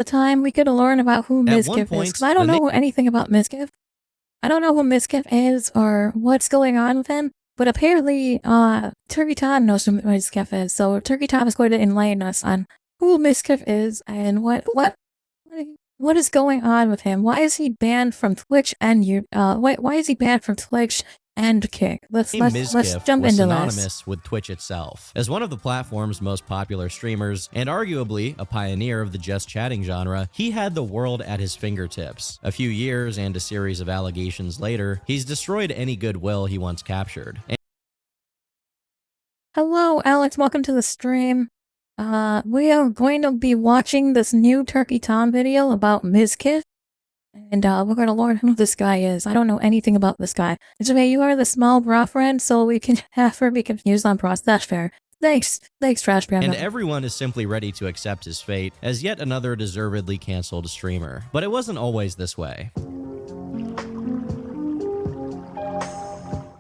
the time we could learn about who At one Mizkif is, point, because I don't know anything about Mizkif. I don't know who Mizkif is or what's going on with him, but apparently, Turkey Tom knows who Mizkif is, so Turkey Tom is going to enlighten us on who Mizkif is and what is going on with him. Why is he banned from Twitch and why is he banned from Twitch and Kick? Let's jump into synonymous this. with Twitch itself. As one of the platform's most popular streamers, and arguably a pioneer of the just chatting genre, he had the world at his fingertips. A few years and a series of allegations later, he's destroyed any goodwill he once captured. Hello, Alex. Welcome to the stream. We are going to be watching this new Turkey Tom video about Mizkif. And we're going to learn who this guy is. I don't know anything about this guy. It's okay, you are the small bra friend, so we can have her be confused on bras. That's fair. Thanks, Trash Panda. And everyone is simply ready to accept his fate as yet another deservedly cancelled streamer. But it wasn't always this way.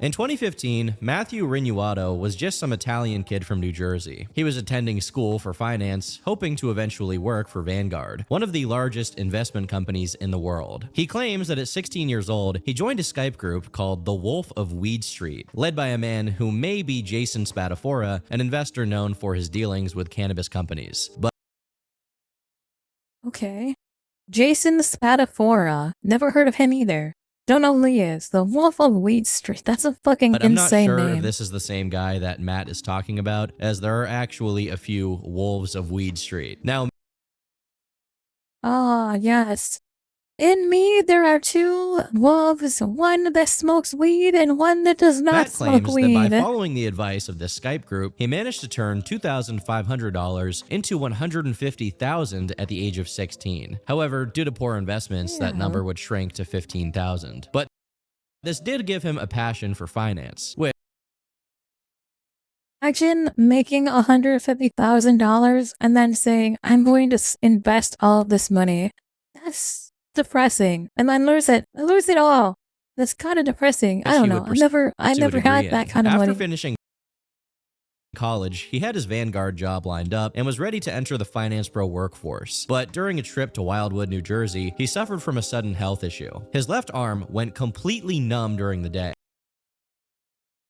In 2015, Matthew Rinuato was just some Italian kid from New Jersey. He was attending school for finance, hoping to eventually work for Vanguard, one of the largest investment companies in the world. He claims that at 16 years old, he joined a Skype group called The Wolf of Weed Street, led by a man who may be Jason Spatafora, an investor known for his dealings with cannabis companies. But okay. Jason Spatafora. Never heard of him either. Don't know who he is. The Wolf of Weed Street. That's a fucking insane name. But I'm not sure if this is the same guy that Matt is talking about, as there are actually a few Wolves of Weed Street. Now, yes. In me, there are two wolves, one that smokes weed and one that does not smoke weed. Matt claims that by following the advice of this Skype group, he managed to turn $2,500 into $150,000 at the age of 16. However, due to poor investments, that number would shrink to $15,000. But this did give him a passion for finance, which imagine making $150,000 and then saying, I'm going to invest all of this money. That's depressing. And then lose it all. That's kind of depressing. I don't know. I never had that kind of money. After finishing college, he had his Vanguard job lined up and was ready to enter the finance pro workforce. But during a trip to Wildwood, New Jersey, he suffered from a sudden health issue. His left arm went completely numb during the day.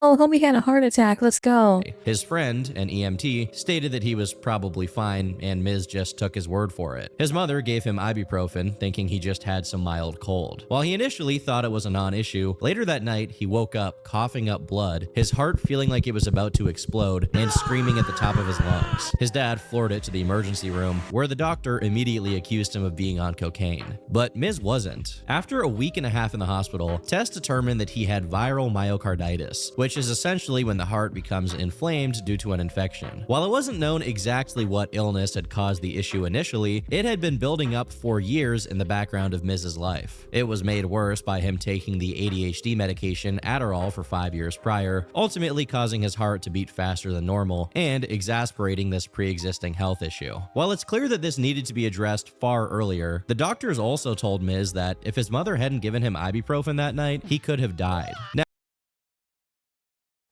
Oh, homie had a heart attack. Let's go. His friend, an EMT, stated that he was probably fine, and Miz just took his word for it. His mother gave him ibuprofen, thinking he just had some mild cold. While he initially thought it was a non-issue, later that night he woke up coughing up blood, his heart feeling like it was about to explode, and screaming at the top of his lungs. His dad floored it to the emergency room, where the doctor immediately accused him of being on cocaine. But Miz wasn't. After a week and a half in the hospital, tests determined that he had viral myocarditis, which is essentially when the heart becomes inflamed due to an infection. While it wasn't known exactly what illness had caused the issue initially, it had been building up for years in the background of Miz's life. It was made worse by him taking the ADHD medication Adderall for 5 years prior, ultimately causing his heart to beat faster than normal and exasperating this pre-existing health issue. While it's clear that this needed to be addressed far earlier, the doctors also told Miz that if his mother hadn't given him ibuprofen that night, he could have died. Now,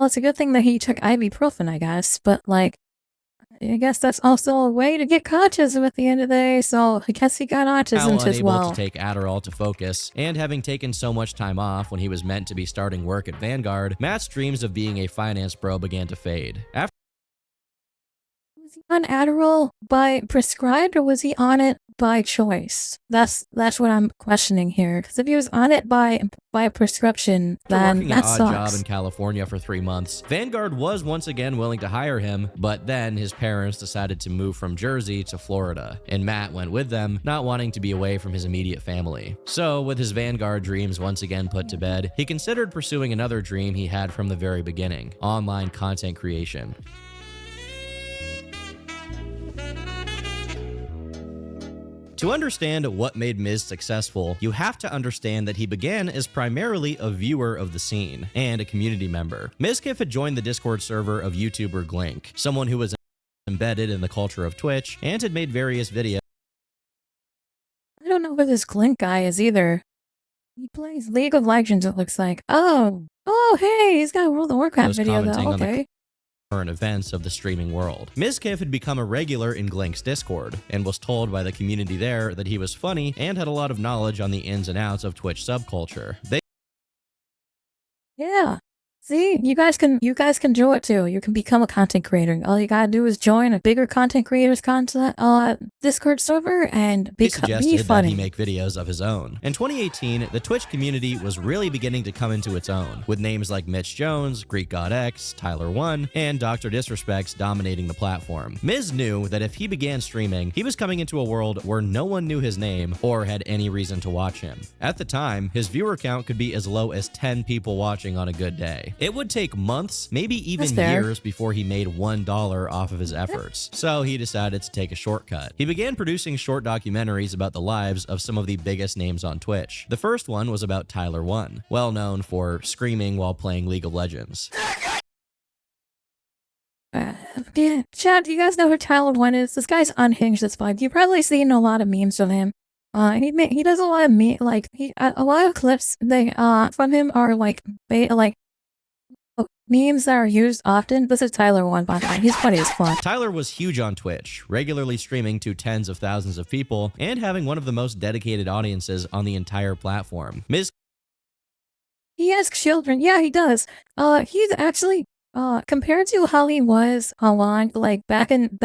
well, it's a good thing that he took ibuprofen, I guess, but like, I guess that's also a way to get conscious at the end of the day, so I guess he got autism as well. Unable to take Adderall to focus, and having taken so much time off when he was meant to be starting work at Vanguard, Matt's dreams of being a finance bro began to fade. Was he on Adderall by prescribed, or was he on it by choice? That's what I'm questioning here. Because if he was on it by prescription, then that sucks. After working an odd job in California for 3 months, Vanguard was once again willing to hire him, but then his parents decided to move from Jersey to Florida, and Matt went with them, not wanting to be away from his immediate family. So, with his Vanguard dreams once again put to bed, he considered pursuing another dream he had from the very beginning: online content creation. To understand what made Miz successful, you have to understand that he began as primarily a viewer of the scene and a community member. Mizkif had joined the Discord server of YouTuber Glink, someone who was embedded in the culture of Twitch and had made various videos. I don't know who this Glink guy is either. He plays League of Legends, it looks like. Oh, hey, he's got a World of Warcraft video though, okay. current events of the streaming world. Mizkif had become a regular in Glink's Discord, and was told by the community there that he was funny and had a lot of knowledge on the ins and outs of Twitch subculture. Yeah. See, you guys can do it too. You can become a content creator. All you gotta do is join a bigger content creators Discord server and be suggested funny. that he make videos of his own. In 2018, the Twitch community was really beginning to come into its own, with names like Mitch Jones, GreekGodX, Tyler1, and Dr. Disrespects dominating the platform. Miz knew that if he began streaming, he was coming into a world where no one knew his name or had any reason to watch him. At the time, his viewer count could be as low as 10 people watching on a good day. It would take months, maybe even years, before he made $1 off of his efforts. So he decided to take a shortcut. He began producing short documentaries about the lives of some of the biggest names on Twitch. The first one was about Tyler1, well known for screaming while playing League of Legends. Yeah, chat, do you guys know who Tyler1 is? This guy's unhinged as fuck. You've probably seen a lot of memes of him. He does a lot of a lot of clips from him are memes that are used often. This is Tyler1, by the way. He's funny as fuck. Tyler was huge on Twitch, regularly streaming to tens of thousands of people and having one of the most dedicated audiences on the entire platform. He has children. Yeah, he does. He's actually compared to how he was back in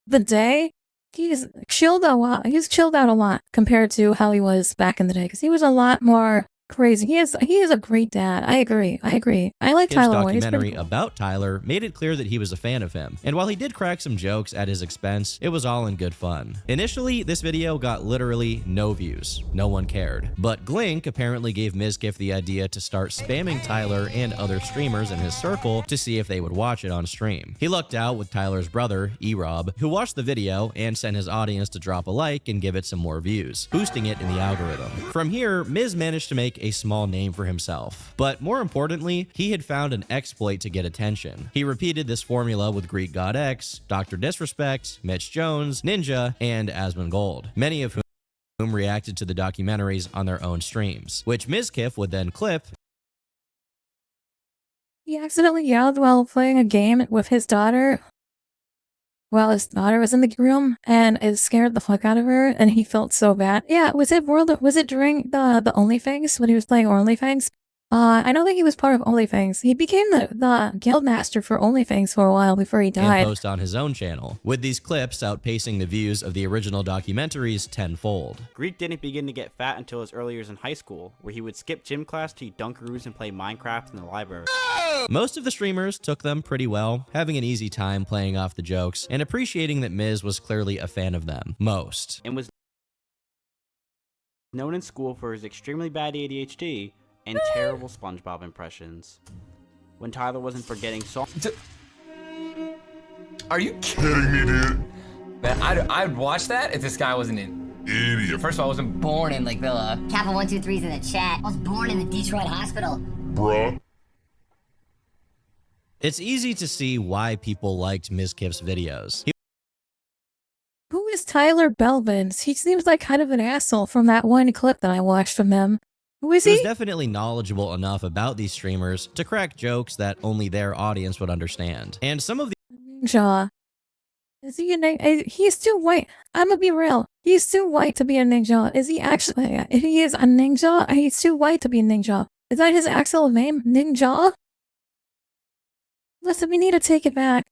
the day, he's chilled a lot. He's chilled out a lot compared to how he was back in the day, because he was a lot more crazy. He is a great dad. I agree. I like Tyler. His documentary about Tyler made it clear that he was a fan of him, and while he did crack some jokes at his expense, it was all in good fun. Initially, this video got literally no views. No one cared. But Glink apparently gave Mizkif the idea to start spamming Tyler and other streamers in his circle to see if they would watch it on stream. He lucked out with Tyler's brother, E-Rob, who watched the video and sent his audience to drop a like and give it some more views, boosting it in the algorithm. From here, Miz managed to make a small name for himself. But more importantly, he had found an exploit to get attention. He repeated this formula with GreekGodX, Dr. Disrespect, Mitch Jones, Ninja, and Asmongold, many of whom reacted to the documentaries on their own streams, which Mizkif would then clip. He accidentally yelled while playing a game with his daughter. Well, his daughter was in the room, and it scared the fuck out of her, and he felt so bad. Yeah, was it during the OnlyFans, when he was playing OnlyFans? I know that he was part of OnlyFans. He became the guild master for OnlyFans for a while before he died. And post on his own channel, with these clips outpacing the views of the original documentaries tenfold. Greek didn't begin to get fat until his early years in high school, where he would skip gym class to eat Dunkaroos and play Minecraft in the library. Most of the streamers took them pretty well, having an easy time playing off the jokes and appreciating that Miz was clearly a fan of them. Most. And was known in school for his extremely bad ADHD and terrible SpongeBob impressions. When Tyler wasn't forgetting songs. Are you kidding me, dude? Man, I'd watch that if this guy wasn't an idiot. First of all, I wasn't born in Lake Villa. Kappa123's in the chat. I was born in the Detroit hospital. Bruh. It's easy to see why people liked Mizkif's videos. Who is Tyler Belvins? He seems like kind of an asshole from that one clip that I watched from him. Who is he? He was definitely knowledgeable enough about these streamers to crack jokes that only their audience would understand. And some of the Ninja. Is he a ninja? He's too white. I'm gonna be real. He's too white to be a ninja. Is he actually? If he is a ninja, he's too white to be a ninja. Is that his actual name? Ninja? Listen, we need to take it back.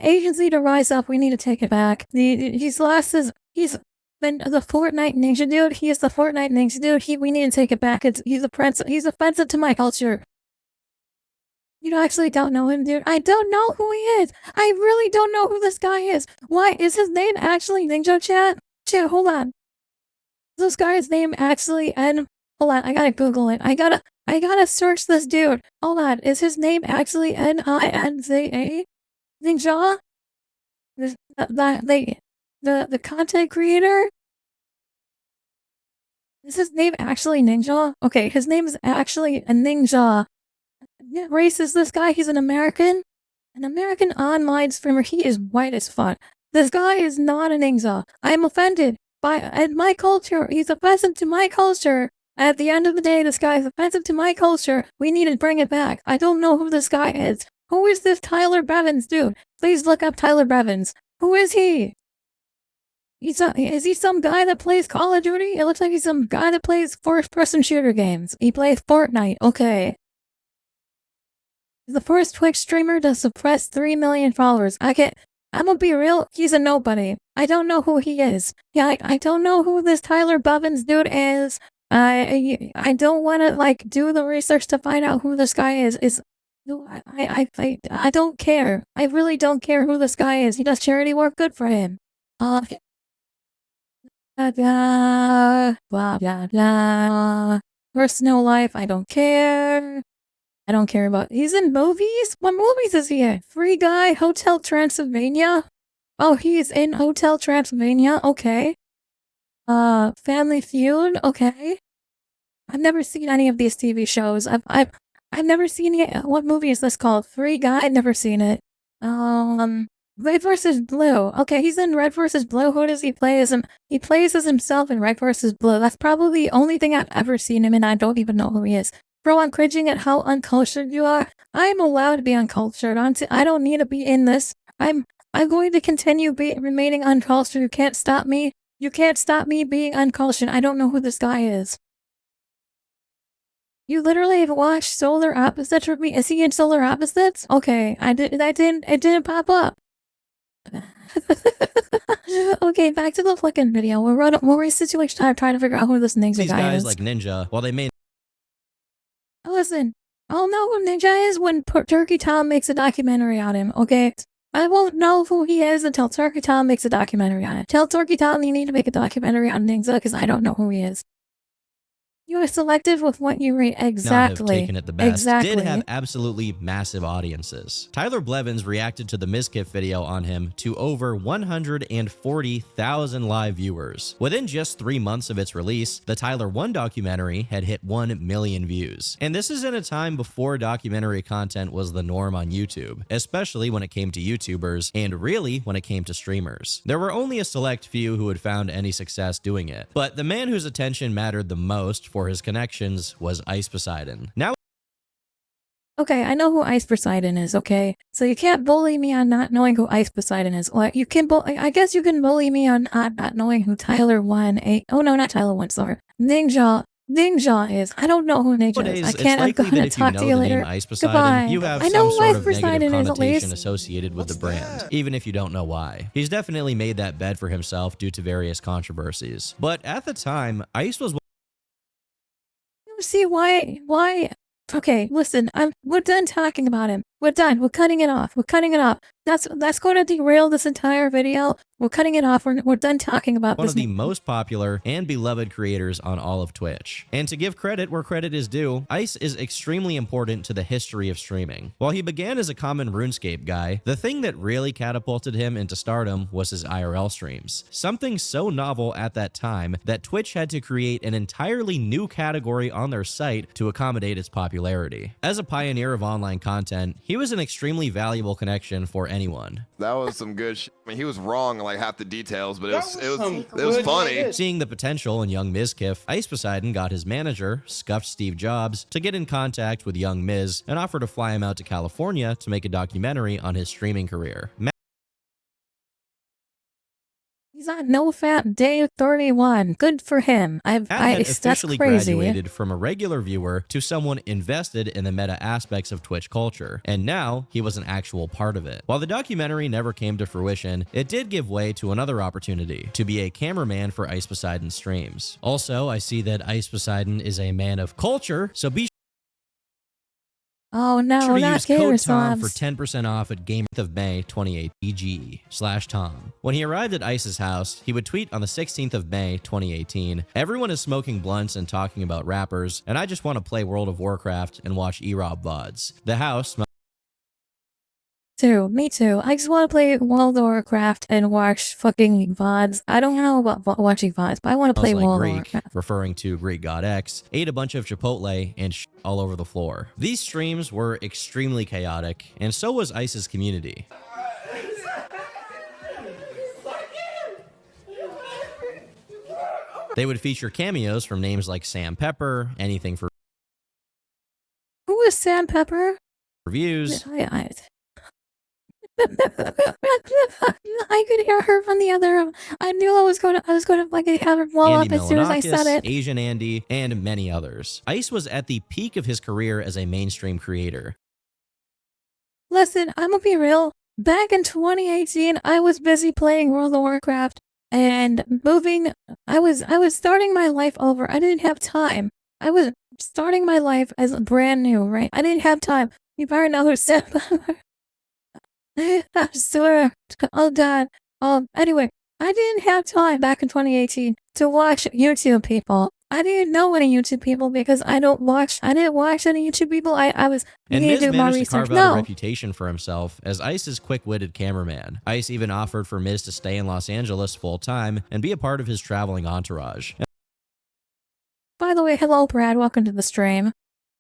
Asians need to rise up. We need to take it back. He's been the Fortnite ninja dude. He is the Fortnite ninja dude. We need to take it back. He's offensive to my culture. You actually don't know him, dude. I don't know who he is. I really don't know who this guy is. Why is his name actually Ninja Chat? Chat, hold on. Is this guy's name actually N? Hold on, I gotta Google it. I gotta search this dude. Hold on, is his name actually Ninja? Ninja? The content creator? Is his name actually Ninja? Okay, his name is actually a Ninja. What race is this guy? He's an American? An American online streamer. He is white as fuck. This guy is not a ninja. I am offended by my culture. He's offensive to my culture. At the end of the day, this guy is offensive to my culture. We need to bring it back. I don't know who this guy is. Who is this Tyler Bevins dude? Please look up Tyler Bevins. Who is he? Is he some guy that plays Call of Duty? It looks like he's some guy that plays first-person shooter games. He plays Fortnite. Okay. He's the first Twitch streamer to suppress 3 million followers. I'm gonna be real, he's a nobody. I don't know who he is. Yeah, I don't know who this Tyler Bevins dude is. I don't want to, like, do the research to find out who this guy is. I don't care. I really don't care who this guy is. He does charity work. Good for him. Blah, blah, blah. Personal life, I don't care. I don't care about. He's in movies? What movies is he in? Free Guy, Hotel Transylvania? Oh, he's in Hotel Transylvania. Okay. Family Feud. Okay. I've never seen any of these TV shows. I've never seen it. What movie is this called? Free Guy? I've never seen it. Red vs. Blue. Okay, he's in Red vs. Blue. Who does he play as him? He plays as himself in Red vs. Blue. That's probably the only thing I've ever seen him in. I don't even know who he is. Bro, I'm cringing at how uncultured you are. I'm allowed to be uncultured. I don't need to be in this. I'm going to continue remaining uncultured. You can't stop me. You can't stop me being uncultured. I don't know who this guy is. You literally have watched Solar Opposites with me? Is he in Solar Opposites? Okay, it didn't pop up. Okay, back to the fucking video. We're in a situation I'm trying to figure out who this ninja These guy guys is. like Ninja, while they may Listen, I'll know who Ninja is when Turkey Tom makes a documentary on him, okay? I won't know who he is until Turkey Tom makes a documentary on it. Tell Turkey Tom you need to make a documentary on Ninja because I don't know who he is. You are selective with what you read. Exactly. not have taken it the best, exactly. did have absolutely massive audiences. Tyler Blevins reacted to the Mizkif video on him to over 140,000 live viewers. Within just 3 months of its release, the Tyler 1 documentary had hit 1 million views. And this is in a time before documentary content was the norm on YouTube, especially when it came to YouTubers, and really when it came to streamers. There were only a select few who had found any success doing it, but the man whose attention mattered the most for his connections was AshTheFridgeGoddess. Now, okay, I know who AshTheFridgeGoddess is, okay? So you can't bully me on not knowing who AshTheFridgeGoddess is. Like, you can I guess you can bully me on not knowing who Tyler 1, oh no, not Tyler 1, sorry. Ninja is. I don't know who Ninja is. I can't. I'm gonna talk to you later. Goodbye. You have I know some sort of AshTheFridgeGoddess negative is at connotation least. associated with the brand, even if you don't know why. He's definitely made that bed for himself due to various controversies. But at the time, Ice was See why? Okay, listen. We're done talking about him. We're done. We're cutting it off. That's going to derail this entire video. We're cutting it off. We're done talking about one this. of the most popular and beloved creators on all of Twitch. And to give credit where credit is due, Ice is extremely important to the history of streaming. While he began as a common RuneScape guy, the thing that really catapulted him into stardom was his IRL streams. Something so novel at that time that Twitch had to create an entirely new category on their site to accommodate its popularity. As a pioneer of online content, he was an extremely valuable connection for anyone. That was some good shit. I mean, he was wrong in like half the details, but it was funny. Seeing the potential in young Mizkif, AshTheFridgeGoddess got his manager, scuffed Steve Jobs, to get in contact with young Miz and offer to fly him out to California to make a documentary on his streaming career. He's on No Fat Day 31. Good for him. Had That's officially crazy. graduated from a regular viewer to someone invested in the meta aspects of Twitch culture, and now he was an actual part of it. While the documentary never came to fruition, it did give way to another opportunity to be a cameraman for AshTheFridgeGoddess streams. Also, I see that AshTheFridgeGoddess is a man of culture, so be Oh no, sure to not use gamer code TOM for slobs. 10% off at Gameth of May 28 EG/Tom. When he arrived at Ice's house, he would tweet on the 16th of May 2018, "Everyone is smoking blunts and talking about rappers, and I just want to play World of Warcraft and watch E-Rob VODs. The house Me too. I just want to play World of Warcraft and watch fucking VODs. I don't know about watching VODs, but I want to play smells like World of Greek," Warcraft. referring to Greek god X, ate a bunch of Chipotle and all over the floor. These streams were extremely chaotic, and so was Ice's community. They would feature cameos from names like Sam Pepper, anything for Who is Sam Pepper? reviews. I could hear her from the other room. I knew I was going to like have her blow Andy up as soon as I said Milonakis, it. Asian Andy, and many others. Ice was at the peak of his career as a mainstream creator. Listen, I'm gonna be real. Back in 2018, I was busy playing World of Warcraft and moving. I was starting my life over. I didn't have time. I was starting my life as brand new, right? I didn't have time. You better know who said I swear. Oh God. Anyway, I didn't have time back in 2018 to watch YouTube people. I didn't know any YouTube people because I didn't watch any YouTube people. I was And needing Miz to do more managed to research. carve out a No. reputation for himself as Ice's quick-witted cameraman. Ice even offered for Miz to stay in Los Angeles full-time and be a part of his traveling entourage. By the way, hello Brad, welcome to the stream.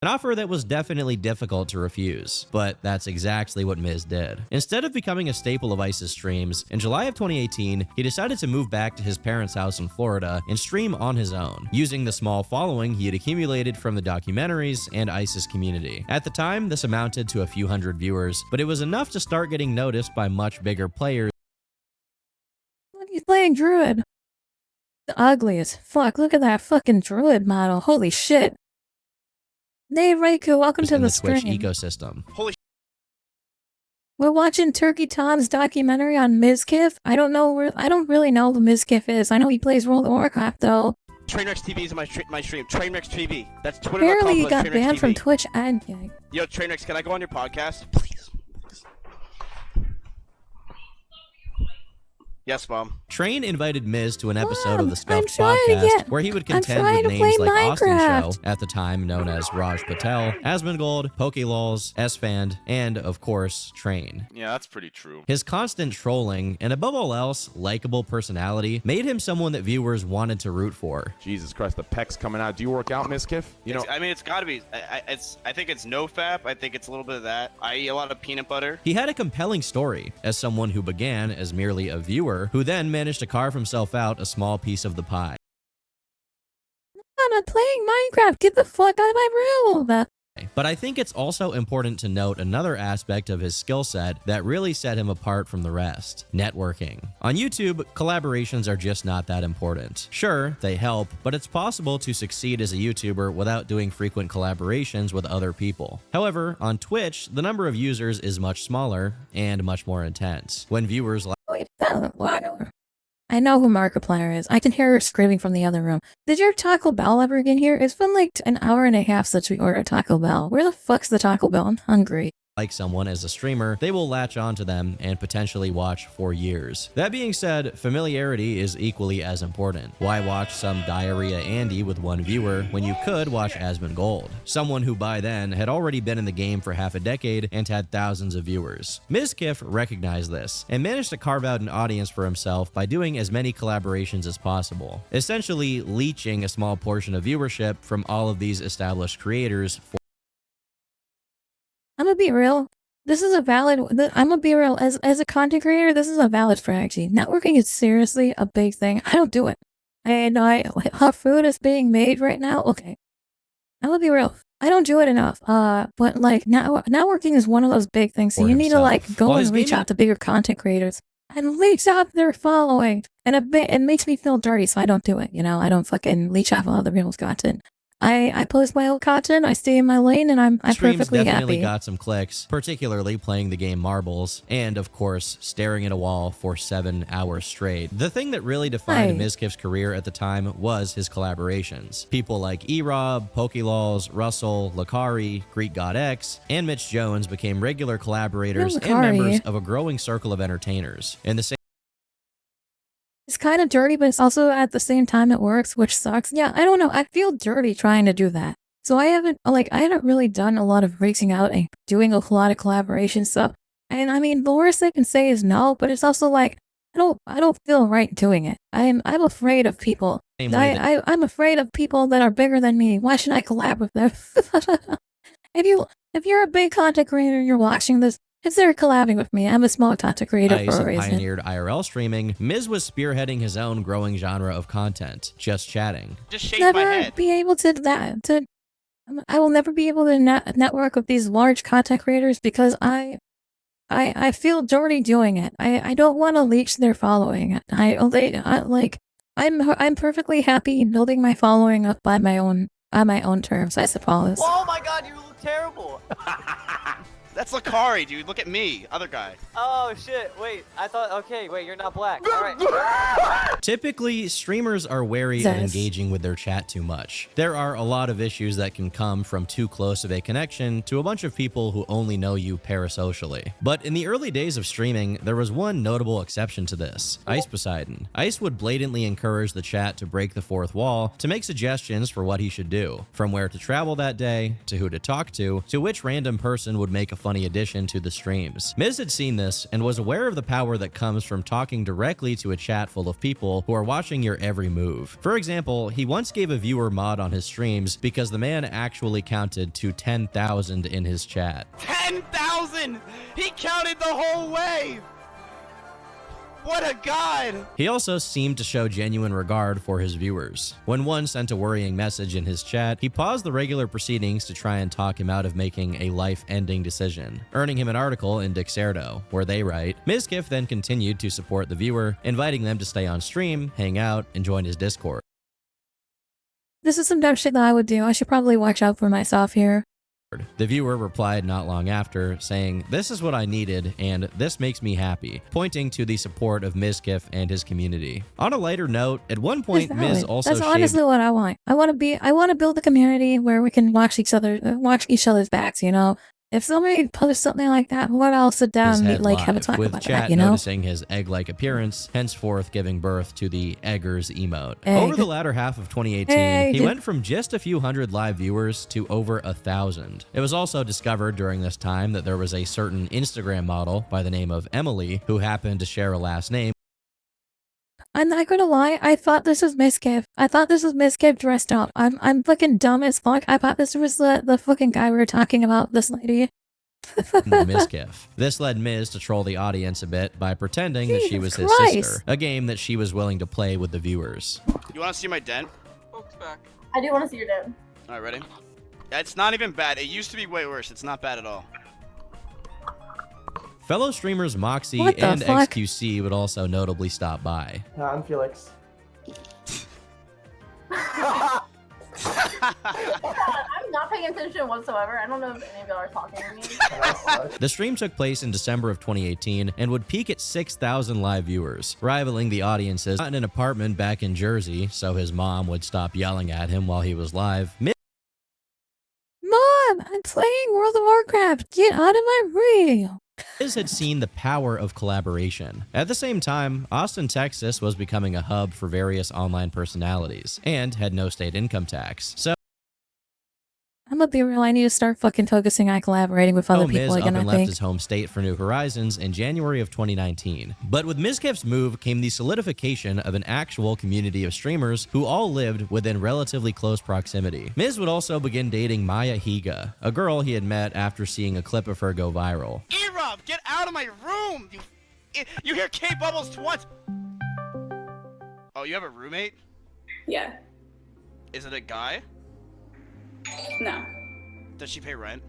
An offer that was definitely difficult to refuse, but that's exactly what Miz did. Instead of becoming a staple of Ice's streams, in July of 2018, he decided to move back to his parents' house in Florida and stream on his own, using the small following he had accumulated from the documentaries and Ice's community. At the time, this amounted to a few hundred viewers, but it was enough to start getting noticed by much bigger players. Look, he's playing Druid. The ugliest. Fuck, look at that fucking Druid model. Holy shit. Hey Reiku, welcome to in the the Twitch stream. ecosystem. We're watching Turkey Tom's documentary on Mizkif. I don't really know who Mizkif is. I know he plays World of Warcraft though. Trainwreck TV is my stream. Trainwreck TV. That's Twitter. Apparently he got banned from Twitch and Yo, Trainwreck, can I go on your podcast, please? Yes, Mom. Train invited Miz to an episode of the I'm Scuffed trying to podcast where he would contend trying with to names play like Austin Minecraft. Show, at the time known as Raj Patel, Asmongold, Pokelols, Sfand, and of course, Train. Yeah, that's pretty true. His constant trolling and above all else, likable personality made him someone that viewers wanted to root for. Jesus Christ, the pecs coming out. Do you work out, Mizkif? You know, I mean, it's got to be. I think it's no fap. I think it's a little bit of that. I eat a lot of peanut butter. He had a compelling story as someone who began as merely a viewer who then managed to carve himself out a small piece of the pie. I'm not playing Minecraft. Get the fuck out of my room. But I think it's also important to note another aspect of his skill set that really set him apart from the rest: networking. On YouTube, collaborations are just not that important. Sure, they help, but it's possible to succeed as a YouTuber without doing frequent collaborations with other people. However, on Twitch, the number of users is much smaller and much more intense. When viewers like Wait, I know who Markiplier is. I can hear her screaming from the other room. Did your Taco Bell ever get here? It's been like an hour and a half since we ordered Taco Bell. Where the fuck's the Taco Bell? I'm hungry. someone as a streamer, they will latch onto them and potentially watch for years. That being said, familiarity is equally as important. Why watch some Diarrhea Andy with one viewer when you could watch Asmongold, someone who by then had already been in the game for half a decade and had thousands of viewers? Mizkif recognized this and managed to carve out an audience for himself by doing as many collaborations as possible, essentially leeching a small portion of viewership from all of these established creators. I'm gonna be real. This is a valid. I'm gonna be real. As a content creator, this is a valid strategy. Networking is seriously a big thing. I don't do it. And how food is being made right now. Okay, I'm gonna be real. I don't do it enough. But like networking is one of those big things. So you need to like go and reach out to bigger content creators and leech out their following. And it makes me feel dirty, so I don't do it. You know, I don't fucking leech out other people's content. I post my own content, I stay in my lane, and I'm perfectly definitely happy. Got some clicks, particularly playing the game Marbles, and of course, staring at a wall for 7 hours straight. The thing that really defined Mizkif's career at the time was his collaborations. People like E-Rob, Pokelols, Russell, Lakari, Greek God X, and Mitch Jones became regular collaborators and members of a growing circle of entertainers. In the same It's kind of dirty, but it's also at the same time it works, which sucks. Yeah, I don't know. I feel dirty trying to do that. So I haven't really done a lot of reaching out and doing a lot of collaboration stuff. And I mean, the worst I can say is no, but it's also like, I don't feel right doing it. I'm afraid of people. I'm afraid of people that are bigger than me. Why should I collab with them? If you're a big content creator and you're watching this, consider collabing with me. I'm a small content creator for a reason. Pioneered IRL streaming, Miz was spearheading his own growing genre of content, just chatting. Just shake my head. Be able to I will never be able to network with these large content creators because I feel dirty doing it. I don't want to leech their following. I'm perfectly happy building my following up by my own on my own terms, I suppose. Oh my god, you look terrible. That's Lakari, dude. Look at me. Other guy. Oh shit, wait, I thought, okay, wait, you're not black. Alright. Typically, streamers are wary of engaging with their chat too much. There are a lot of issues that can come from too close of a connection to a bunch of people who only know you parasocially. But in the early days of streaming, there was one notable exception to this: Ice Poseidon. Ice would blatantly encourage the chat to break the fourth wall, to make suggestions for what he should do, from where to travel that day, to who to talk to which random person would make a funny addition to the streams. Miz had seen this and was aware of the power that comes from talking directly to a chat full of people who are watching your every move. For example, he once gave a viewer mod on his streams because the man actually counted to 10,000 in his chat. 10,000! He counted the whole way! What a god! He also seemed to show genuine regard for his viewers. When one sent a worrying message in his chat, he paused the regular proceedings to try and talk him out of making a life-ending decision, earning him an article in Dixerdo, where they write, Mizkif then continued to support the viewer, inviting them to stay on stream, hang out, and join his Discord. This is some dumb shit that I would do. I should probably watch out for myself here. The viewer replied not long after, saying, "This is what I needed, and this makes me happy," pointing to the support of Mizkif and his community. On a lighter note, at one point, Miz also That's honestly what I want. I want to build a community where we can watch each other's backs, you know? If somebody posts something like that, what I'll sit down and like have a talk with about chat that, you know? noticing his egg-like appearance, henceforth giving birth to the Eggers emote. Over the latter half of 2018, he went from just a few hundred live viewers to over 1,000. It was also discovered during this time that there was a certain Instagram model by the name of Emily who happened to share a last name. I'm not gonna lie, I thought this was Mizkif. I thought this was Mizkif dressed up. I'm fucking dumb as fuck. I thought this was the fucking guy we were talking about, this lady. Mizkif. This led Miz to troll the audience a bit by pretending that she was his sister, a game that she was willing to play with the viewers. You want to see my dent? Folks back. I do want to see your dent. Alright, ready? Yeah, it's not even bad. It used to be way worse. It's not bad at all. Fellow streamers Moxie and XQC would also notably stop by. I'm Felix. I'm not paying attention whatsoever. I don't know if any of y'all are talking to me. The stream took place in December of 2018 and would peak at 6,000 live viewers, rivaling the audiences in an apartment back in Jersey, so his mom would stop yelling at him while he was live. Mom, I'm playing World of Warcraft. Get out of my reel. Miz had seen the power of collaboration. At the same time, Austin, Texas was becoming a hub for various online personalities and had no state income tax. So I'm gonna be real, I need to start fucking focusing on collaborating with other people again, I left think. his home state for New Horizons in January of 2019. But with Mizkif's move came the solidification of an actual community of streamers who all lived within relatively close proximity. Miz would also begin dating Maya Higa, a girl he had met after seeing a clip of her go viral. E-Rob, get out of my room! You hear K-Bubbles twice! Oh, you have a roommate? Yeah. Is it a guy? No. Does she pay rent?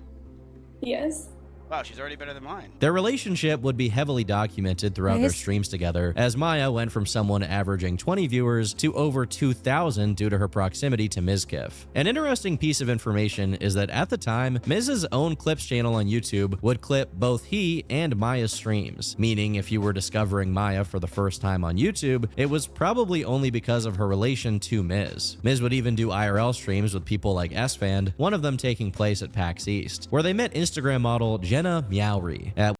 Yes. Wow, she's already better than mine. Their relationship would be heavily documented throughout their streams together, as Maya went from someone averaging 20 viewers to over 2,000 due to her proximity to Mizkif. An interesting piece of information is that at the time, Miz's own clips channel on YouTube would clip both he and Maya's streams, meaning if you were discovering Maya for the first time on YouTube, it was probably only because of her relation to Miz. Miz would even do IRL streams with people like SFand, one of them taking place at PAX East, where they met Instagram model Jenna Meowry at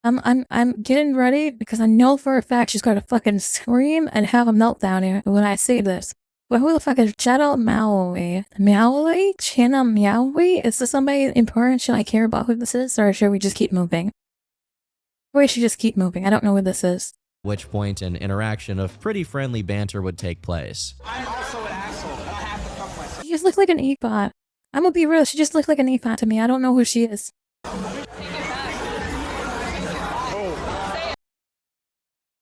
I'm getting ready because I know for a fact she's going to fucking scream and have a meltdown here when I say this. But who the fuck is Jenna Meowry? Meowry? Jenna Meowry? Is this somebody important? Should I care about who this is, or should we just keep moving? We should just keep moving. I don't know who this is. Which point an interaction of pretty friendly banter would take place. I'm also an asshole, and I have to fuck myself. She just looks like an e-bot. I'm gonna be real, she just looks like an e-bot to me. I don't know who she is.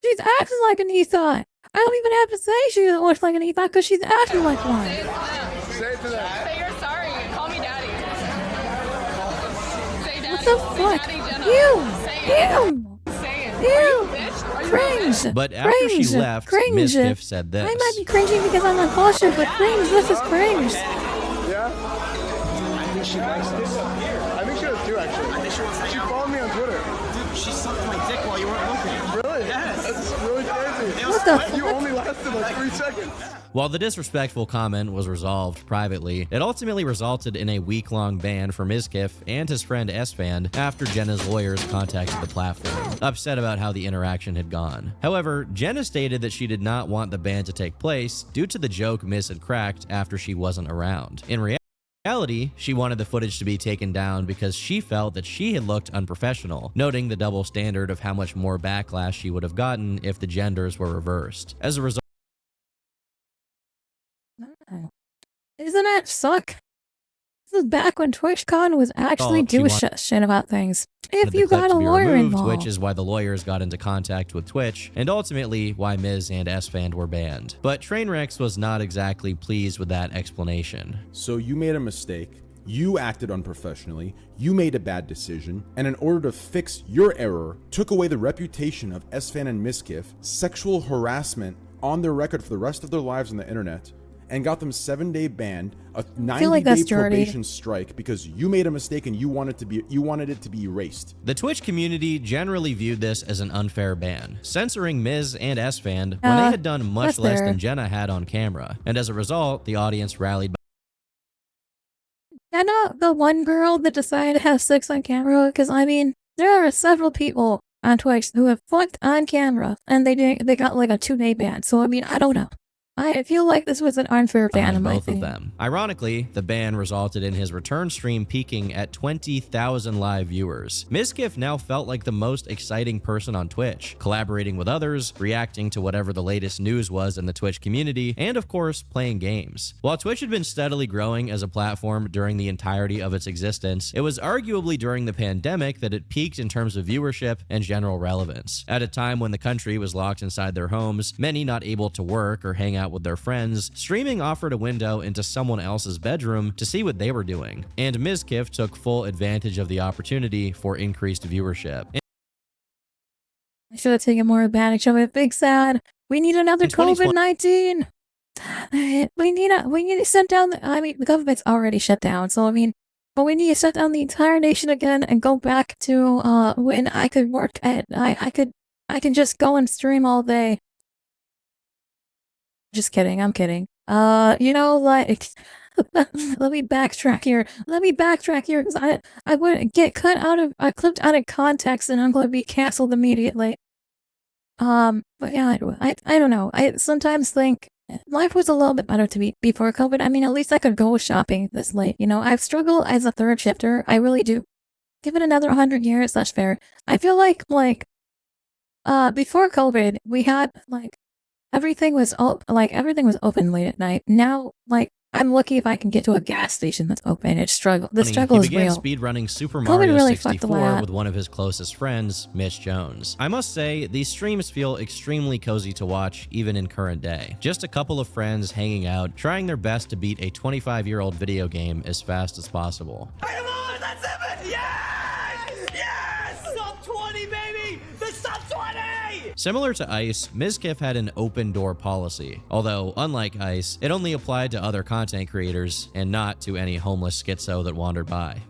She's acting like an ethot. I don't even have to say she looks like an ethot because she's acting like one. Say it to them. Say you're sorry. Call me daddy. Say daddy. What the fuck? Daddy, Jenna. Say it. Ew! Cringe! But after she left, Mizkif said this. I might be cringing because I'm uncultured, but cringe, this is cringe. Yeah? I think she likes this. I think she does too, actually. I think she wants to She followed me on Twitter. Dude, she sucked my dick while you weren't looking. Really? Yes. That's really crazy. What the fuck? You only lasted like 3 seconds. While the disrespectful comment was resolved privately, it ultimately resulted in a week-long ban for Mizkif and his friend S-Fan after Jenna's lawyers contacted the platform, upset about how the interaction had gone. However, Jenna stated that she did not want the ban to take place due to the joke Miz had cracked after she wasn't around. In reality, she wanted the footage to be taken down because she felt that she had looked unprofessional, noting the double standard of how much more backlash she would have gotten if the genders were reversed. As a result, Doesn't that suck? This is back when TwitchCon was actually doing shit about things. If you got a lawyer involved. Which is why the lawyers got into contact with Twitch, and ultimately why Miz and S-Fan were banned. But Trainwrecks was not exactly pleased with that explanation. So you made a mistake, you acted unprofessionally, you made a bad decision, and in order to fix your error, took away the reputation of S-Fan and Mizkif, sexual harassment on their record for the rest of their lives on the internet, and got them 7-day ban, a 90-day probation strike because you made a mistake and you wanted it to be erased. The Twitch community generally viewed this as an unfair ban, censoring Miz and S-Fan when they had done much less than Jenna had on camera, and as a result, the audience rallied. Jenna, the one girl that decided to have sex on camera, because I mean, there are several people on Twitch who have fucked on camera, and they got like a 2-day ban. So I mean, I don't know. I feel like this was an unfair ban in my opinion. Both of them. Ironically, the ban resulted in his return stream peaking at 20,000 live viewers. Mizkif now felt like the most exciting person on Twitch, collaborating with others, reacting to whatever the latest news was in the Twitch community, and of course, playing games. While Twitch had been steadily growing as a platform during the entirety of its existence, it was arguably during the pandemic that it peaked in terms of viewership and general relevance. At a time when the country was locked inside their homes, many not able to work or hang out with their friends, streaming offered a window into someone else's bedroom to see what they were doing, and Mizkif took full advantage of the opportunity for increased viewership. I should have taken more advantage of it. Big sad. We need another COVID-19. We need to shut down the government's already shut down, so I mean, but we need to shut down the entire nation again and go back to when I could work at I can just go and stream all day. Just kidding, I'm kidding. You know, like, let me backtrack here. Because I would get clipped out of context and I'm going to be canceled immediately. But yeah, I don't know. I sometimes think life was a little bit better to me before COVID. I mean, at least I could go shopping this late. You know, I've struggled as a third shifter. I really do. Give it another 100 years, that's fair. I feel like, before COVID, we had, everything was open late at night. Now, I'm lucky if I can get to a gas station that's open. The struggle is real. He began speedrunning Super Mario 64 with one of his closest friends, Mitch Jones. I must say, these streams feel extremely cozy to watch, even in current day. Just a couple of friends hanging out, trying their best to beat a 25-year-old video game as fast as possible. Come on, that's it! Yes! Yes! Sub 20, baby! The sub 20! Similar to ICE, Mizkif had an open door policy, although unlike ICE, it only applied to other content creators and not to any homeless schizo that wandered by.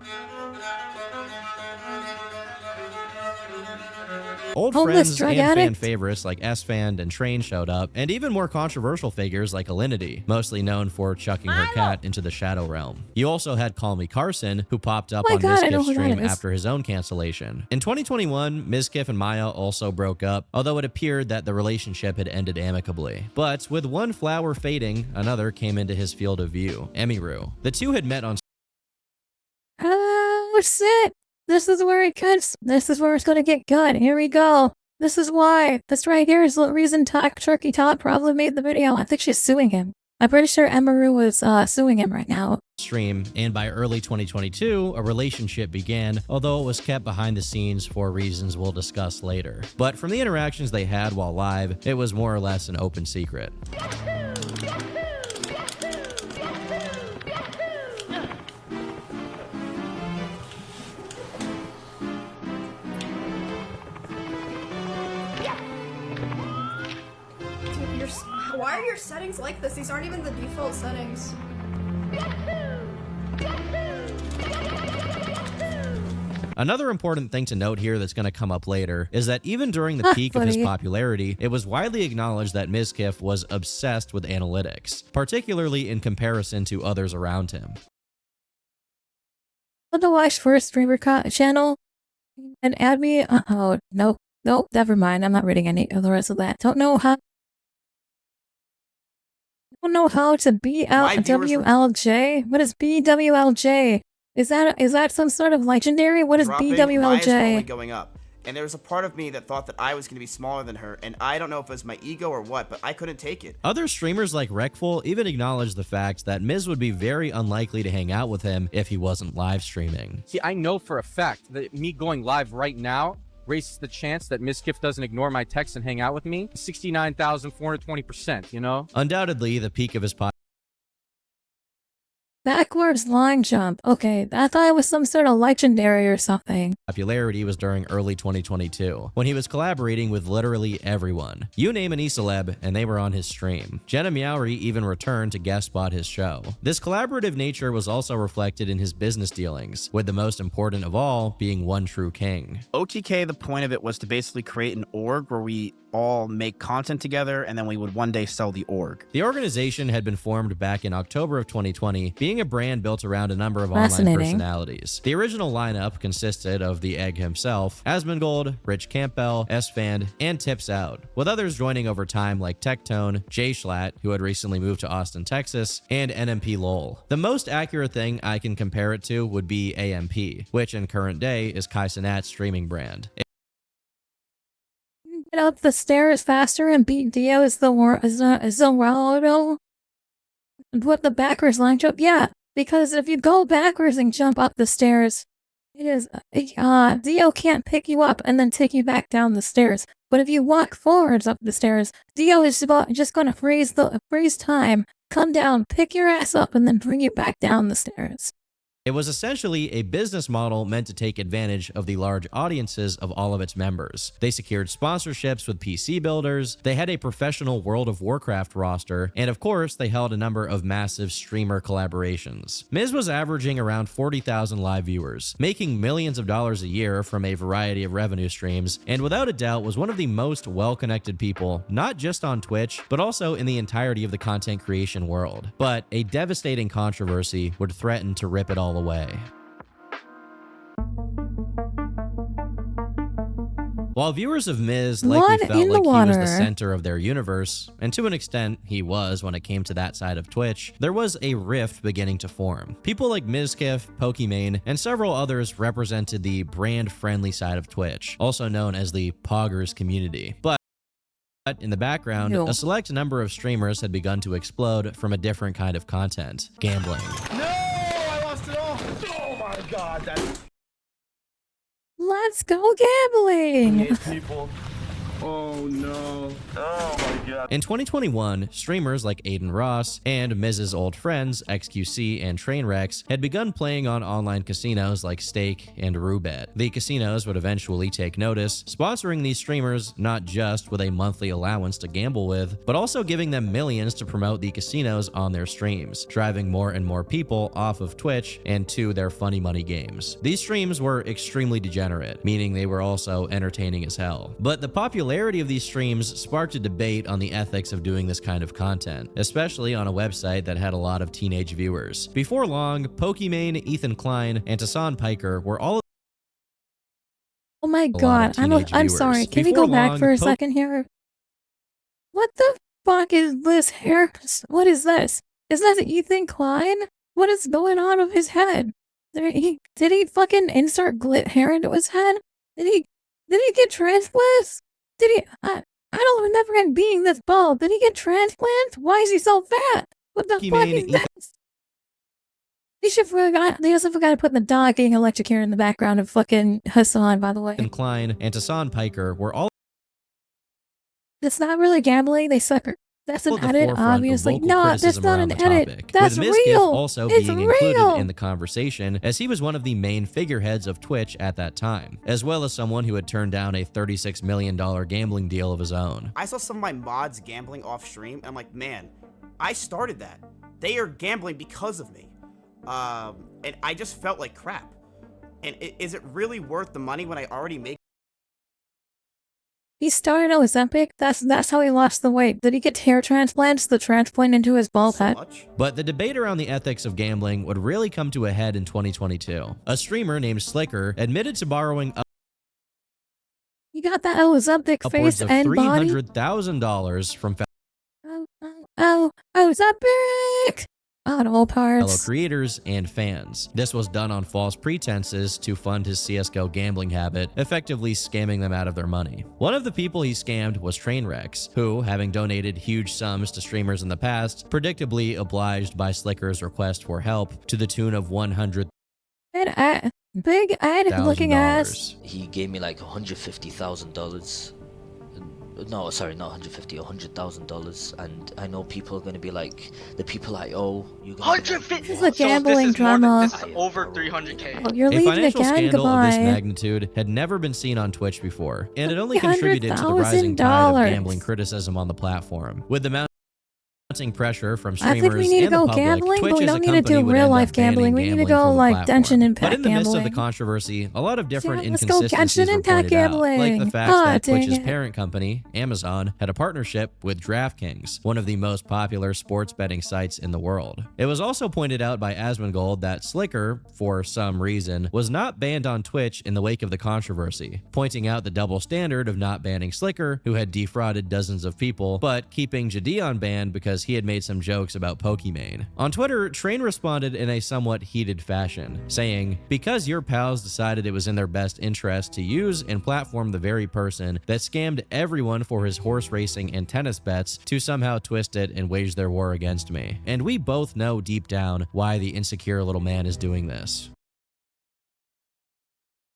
Old friends and fan favorites like S-Fan and Train showed up, and even more controversial figures like Alinity, mostly known for chucking her cat into the Shadow Realm. You also had Call Me Carson, who popped up on Mizkif's stream after his own cancellation. In 2021, Mizkif and Maya also broke up, although it appeared that the relationship had ended amicably. But with one flower fading, another came into his field of view, Emiru. The two had met on what's it? This is where it cuts. This is where it's gonna get cut. Here we go. This is why. This right here is the reason Turkey Top probably made the video. I think she's suing him. I'm pretty sure Emeru was suing him right now. Stream, and by early 2022, a relationship began, although it was kept behind the scenes for reasons we'll discuss later. But from the interactions they had while live, it was more or less an open secret. Why are your settings like this? These aren't even the default settings. Another important thing to note here that's going to come up later is that even during the peak of his popularity, it was widely acknowledged that Mizkif was obsessed with analytics, particularly in comparison to others around him. Want to watch first streamer channel and add me? Oh, no, never mind. I'm not reading any of the rest of that. Don't know how to BWLJ. What is BWLJ? Is that some sort of legendary? What is BWLJ? Going up. And there was a part of me that thought that I was going to be smaller than her, and I don't know if it was my ego or what, but I couldn't take it. Other streamers like Rekful even acknowledged the fact that Miz would be very unlikely to hang out with him if he wasn't live streaming. See, I know for a fact that me going live right now raises the chance that Mizkif doesn't ignore my text and hang out with me 69,420%, you know? Undoubtedly, the peak of his Backwards line jump. Okay, I thought it was some sort of legendary or something. Popularity was during early 2022, when he was collaborating with literally everyone. You name an e-celeb, and they were on his stream. Jenna Meowri even returned to guest spot his show. This collaborative nature was also reflected in his business dealings, with the most important of all being One True King. OTK, the point of it was to basically create an org where we all make content together, and then we would one day sell the org. The organization had been formed back in October of 2020, being a brand built around a number of online personalities. The original lineup consisted of the Egg himself, Asmongold, Rich Campbell, S-Fan, and Tips Out, with others joining over time like Tectone, Jay Schlatt, who had recently moved to Austin, Texas, and NMP Lowell. The most accurate thing I can compare it to would be AMP, which in current day is Kai Cenat's streaming brand. Get up the stairs faster and beat Dio is the Ronaldo. What the backwards line jump? Yeah, because if you go backwards and jump up the stairs, it is Dio can't pick you up and then take you back down the stairs. But if you walk forwards up the stairs, Dio is just gonna freeze time, come down, pick your ass up, and then bring you back down the stairs. It was essentially a business model meant to take advantage of the large audiences of all of its members. They secured sponsorships with PC builders, they had a professional World of Warcraft roster, and of course, they held a number of massive streamer collaborations. Miz was averaging around 40,000 live viewers, making millions of dollars a year from a variety of revenue streams, and without a doubt was one of the most well-connected people, not just on Twitch, but also in the entirety of the content creation world. But a devastating controversy would threaten to rip it all away. While viewers of Miz likely felt like he was the center of their universe, and to an extent he was when it came to that side of Twitch, there was a rift beginning to form. People like Mizkif, Pokimane, and several others represented the brand-friendly side of Twitch, also known as the Poggers community. But in the background, a select number of streamers had begun to explode from a different kind of content: gambling. Oh my god, that's... Let's go gambling! People. Oh no. Oh my god. In 2021, streamers like Aiden Ross and Miz's old friends XQC and Trainwrecks had begun playing on online casinos like Stake and Roobet. The casinos would eventually take notice, sponsoring these streamers not just with a monthly allowance to gamble with, but also giving them millions to promote the casinos on their streams, driving more and more people off of Twitch and to their funny money games. These streams were extremely degenerate, meaning they were also entertaining as hell. But the popularity of these streams sparked a debate on the ethics of doing this kind of content, especially on a website that had a lot of teenage viewers. Before long, Pokimane, Ethan Klein, and Tassan Piker were all oh my god, I'm sorry. Can we go back for a second here? What the fuck is this hair? What is this? Is that Ethan Klein? What is going on with his head? Did he fucking insert glit hair into his head? Did he get transplants? Did he? I don't remember him being this bald. Did he get transplants? Why is he so fat? What the fuck Humane is this? They also forgot to put the dog getting electrocuted in the background of fucking Hassan, by the way. Ethan Klein and Tassan Piker were all That's not really gambling, they sucker. That's an at the edit, forefront of obviously. vocal No, that's criticism not around an the edit. topic, That's with Mizkif real. also It's being real. included in the conversation, as he was one of the main figureheads of Twitch at that time, as well as someone who had turned down a $36 million gambling deal of his own. I saw some of my mods gambling off stream, and I'm like, man, I started that. They are gambling because of me. And I just felt like crap. And is it really worth the money when I already make? He started out as epic. That's how he lost the weight. Did he get hair transplants? The transplant into his bald head? But the debate around the ethics of gambling would really come to a head in 2022. A streamer named Slicker admitted to borrowing You got that Ozempic upwards face of and body? $300,000 from Ozempic! Auto fellow parts. creators and fans. This was done on false pretenses to fund his CSGO gambling habit, effectively scamming them out of their money. One of the people he scammed was Trainwrecks, who, having donated huge sums to streamers in the past, predictably obliged by Slicker's request for help to the tune of Big ad looking ass. He gave me like $150,000. No, sorry, not 150, $100,000, and I know people are gonna be like, the people I owe. You 150. This is a gambling drama. This is over 300K. Oh, you're A leaving financial again. scandal of this Goodbye. magnitude had never been seen on Twitch before, and it only contributed to the rising $100,000. tide of gambling criticism on the platform. With the mounting pressure from I streamers think we need to and the go public, gambling, Twitch but we as a don't need to company do would real end life up banning gambling. We need to gambling go from the like platform. Genshin Impact But in the midst of the gambling. controversy, a lot of different Yeah, let's go inconsistencies Genshin were Impact pointed out, like the gambling. fact Ah, that dang Twitch's it. parent company, Amazon, had a partnership with DraftKings, one of the most popular sports betting sites in the world. It was also pointed out by Asmongold that Slicker, for some reason, was not banned on Twitch in the wake of the controversy, pointing out the double standard of not banning Slicker, who had defrauded dozens of people, but keeping Jadeon banned because he had made some jokes about Pokimane. On Twitter, Train responded in a somewhat heated fashion, saying, "Because your pals decided it was in their best interest to use and platform the very person that scammed everyone for his horse racing and tennis bets to somehow twist it and wage their war against me. And we both know deep down why the insecure little man is doing this."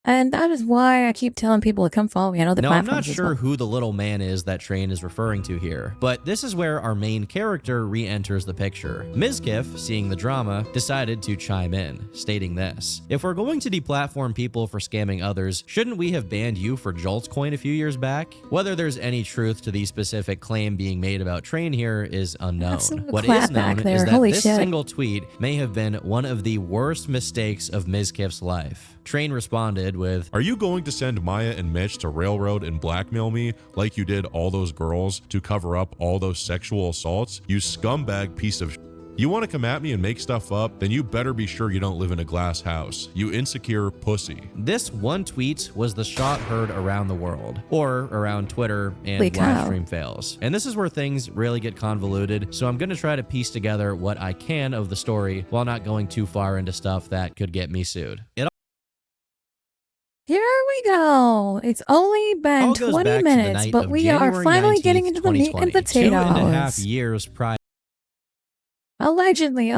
And that is why I keep telling people to come follow me on other Now, I'm platforms. not as sure well. who the little man is that Train is referring to here, but this is where our main character re-enters the picture. Mizkif, seeing the drama, decided to chime in, stating this: "If we're going to deplatform people for scamming others, shouldn't we have banned you for Jolt's coin a few years back?" Whether there's any truth to the specific claim being made about Train here is unknown. Absolute What clap is known back there. is that Holy this shit. single tweet may have been one of the worst mistakes of Mizkif's life. Train responded with, "Are you going to send Maya and Mitch to railroad and blackmail me like you did all those girls to cover up all those sexual assaults? You scumbag piece of You want to come at me and make stuff up? Then you better be sure you don't live in a glass house. You insecure pussy." This one tweet was the shot heard around the world, or around Twitter and Holy cow. live stream fails. And this is where things really get convoluted, so I'm going to try to piece together what I can of the story while not going too far into stuff that could get me sued. It Here we go. It's only been all goes 20 back to the minutes, night but of we January are finally 19th, getting into the meat and 2020, 2.5 potatoes. years prior. Allegedly, I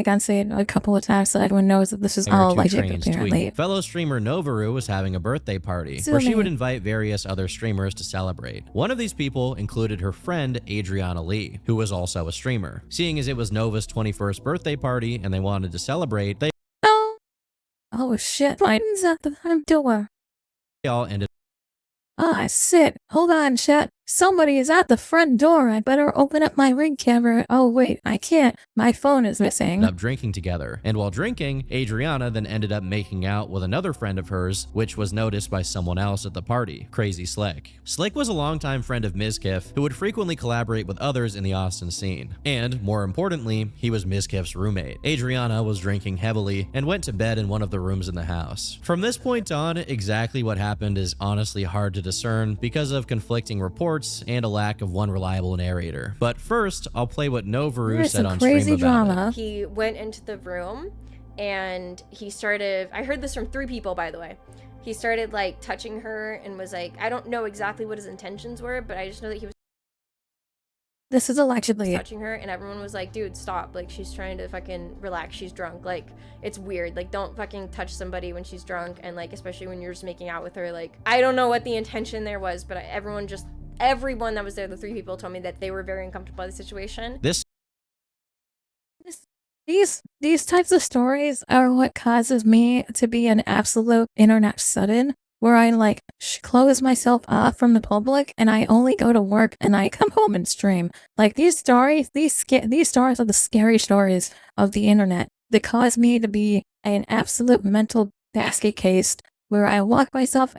can say it a couple of times so everyone knows that this is all to alleged, Train's apparently. tweet. Fellow streamer Novaru was having a birthday party Sue where she me. would invite various other streamers to celebrate. One of these people included her friend Adriana Lee, who was also a streamer. Seeing as it was Nova's 21st birthday party and they wanted to celebrate, they Oh shit, Biden's at the front door. all ended Ah, shit. Hold on, chat. Somebody is at the front door. I better open up my ring camera. Oh, wait, I can't. My phone is missing. up drinking together. And while drinking, Adriana then ended up making out with another friend of hers, which was noticed by someone else at the party, Crazy Slick. Slick was a longtime friend of Mizkif who would frequently collaborate with others in the Austin scene. And, more importantly, he was Mizkif's roommate. Adriana was drinking heavily and went to bed in one of the rooms in the house. From this point on, exactly what happened is honestly hard to discern because of conflicting reports and a lack of one reliable narrator. But first, I'll play what Novaru There's said some on crazy stream about drama. it. He went into the room and he started, I heard this from 3 people, by the way. He started like touching her and was like, I don't know exactly what his intentions were, but I just know that he was This is allegedly touching her, and everyone was like, dude, stop, like she's trying to fucking relax, she's drunk, like it's weird, like don't fucking touch somebody when she's drunk, and like especially when you're just making out with her. Like I don't know what the intention there was, but everyone that was there, the 3 people, told me that they were very uncomfortable by the situation. These types of stories are what causes me to be an absolute internet sudden, where I like close myself off from the public and I only go to work and I come home and stream. Like these stories are the scary stories of the internet that cause me to be an absolute mental basket case, where I lock myself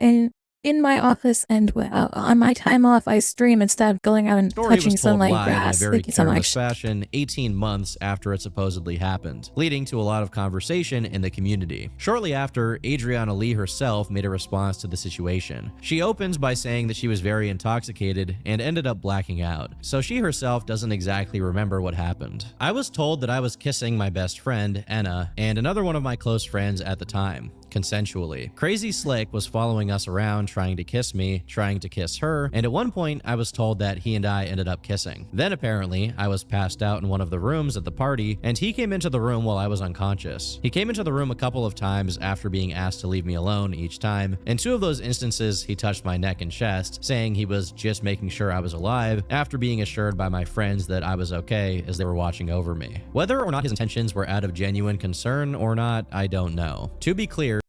in my office, and on my time off, I stream instead of going out and touching sunlight grass. In a very Thank you so careless much. fashion 18 months after it supposedly happened, leading to a lot of conversation in the community. Shortly after, Adriana Lee herself made a response to the situation. She opens by saying that she was very intoxicated and ended up blacking out, so she herself doesn't exactly remember what happened. I was told that I was kissing my best friend, Enna, and another one of my close friends at the time, consensually. Crazy Slick was following us around, trying to kiss me, trying to kiss her, and at one point I was told that he and I ended up kissing. Then apparently I was passed out in one of the rooms at the party, and he came into the room while I was unconscious. He came into the room a couple of times after being asked to leave me alone each time. In 2 of those instances, he touched my neck and chest, saying he was just making sure I was alive, after being assured by my friends that I was okay as they were watching over me. Whether or not his intentions were out of genuine concern or not, I don't know. To be clear,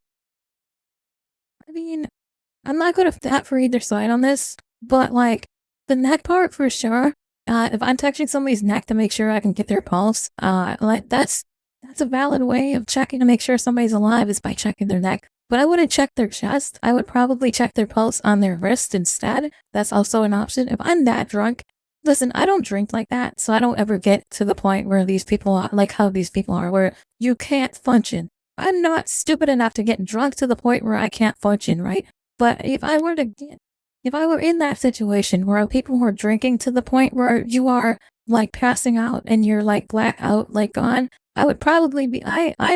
I mean, I'm not going to stat for either side on this, but like the neck part for sure. If I'm touching somebody's neck to make sure I can get their pulse, like that's a valid way of checking to make sure somebody's alive, is by checking their neck. But I wouldn't check their chest. I would probably check their pulse on their wrist instead. That's also an option. If I'm that drunk, listen, I don't drink like that, so I don't ever get to the point where these people are like how these people are, where you can't function. I'm not stupid enough to get drunk to the point where I can't function, right? But if I were in that situation where people were drinking to the point where you are like passing out and you're like black out, like gone, I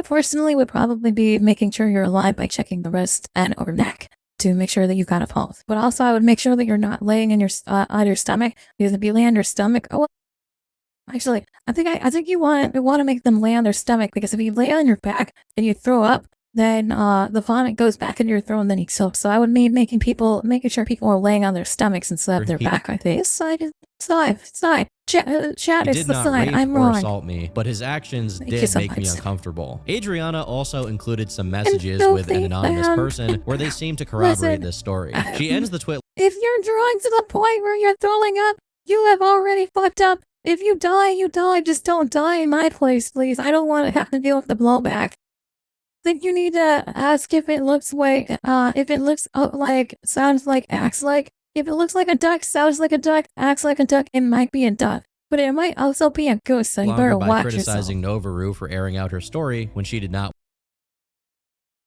personally would probably be making sure you're alive by checking the wrist and or neck to make sure that you got a pulse. But also I would make sure that you're not laying in on your stomach, because if you lay on your stomach, actually, I think you want to make them lay on their stomach, because if you lay on your back and you throw up, then the vomit goes back into your throat and then you soak. So I would mean making sure people are laying on their stomachs instead of their back. I think side. Chat, it's the side. I'm wrong. Assault me, but his actions Thank you did so make me much. uncomfortable. Adriana also included some messages with an anonymous person where they seem to corroborate this story. She ends the twit. If you're drunk to the point where you're throwing up, you have already fucked up. If you die, you die. Just don't die in my place, please. I don't want to have to deal with the blowback. I think you need to ask if it looks like, sounds like, acts like. If it looks like a duck, sounds like a duck, acts like a duck, it might be a duck. But it might also be a goose, so you better by watch yourself. criticizing Novaru for airing out her story when she did not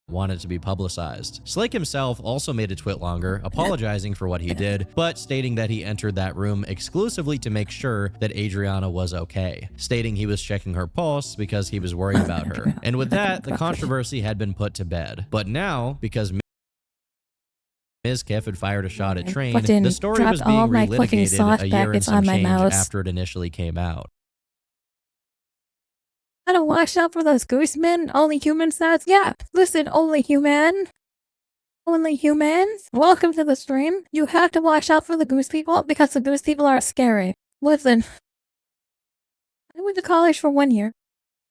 want it to be publicized. Slick himself also made a twit longer, apologizing for what he did, but stating that he entered that room exclusively to make sure that Adriana was okay, stating he was checking her pulse because he was worried about her. And with that, the controversy had been put to bed. But now, because Mizkif had fired a shot at Train, the story was being relitigated a year and some change after it initially came out. Gotta watch out for those goose men. Only human sounds. Yeah, listen, only human. Only humans. Welcome to the stream. You have to watch out for the goose people, because the goose people are scary. Listen, I went to college for 1 year.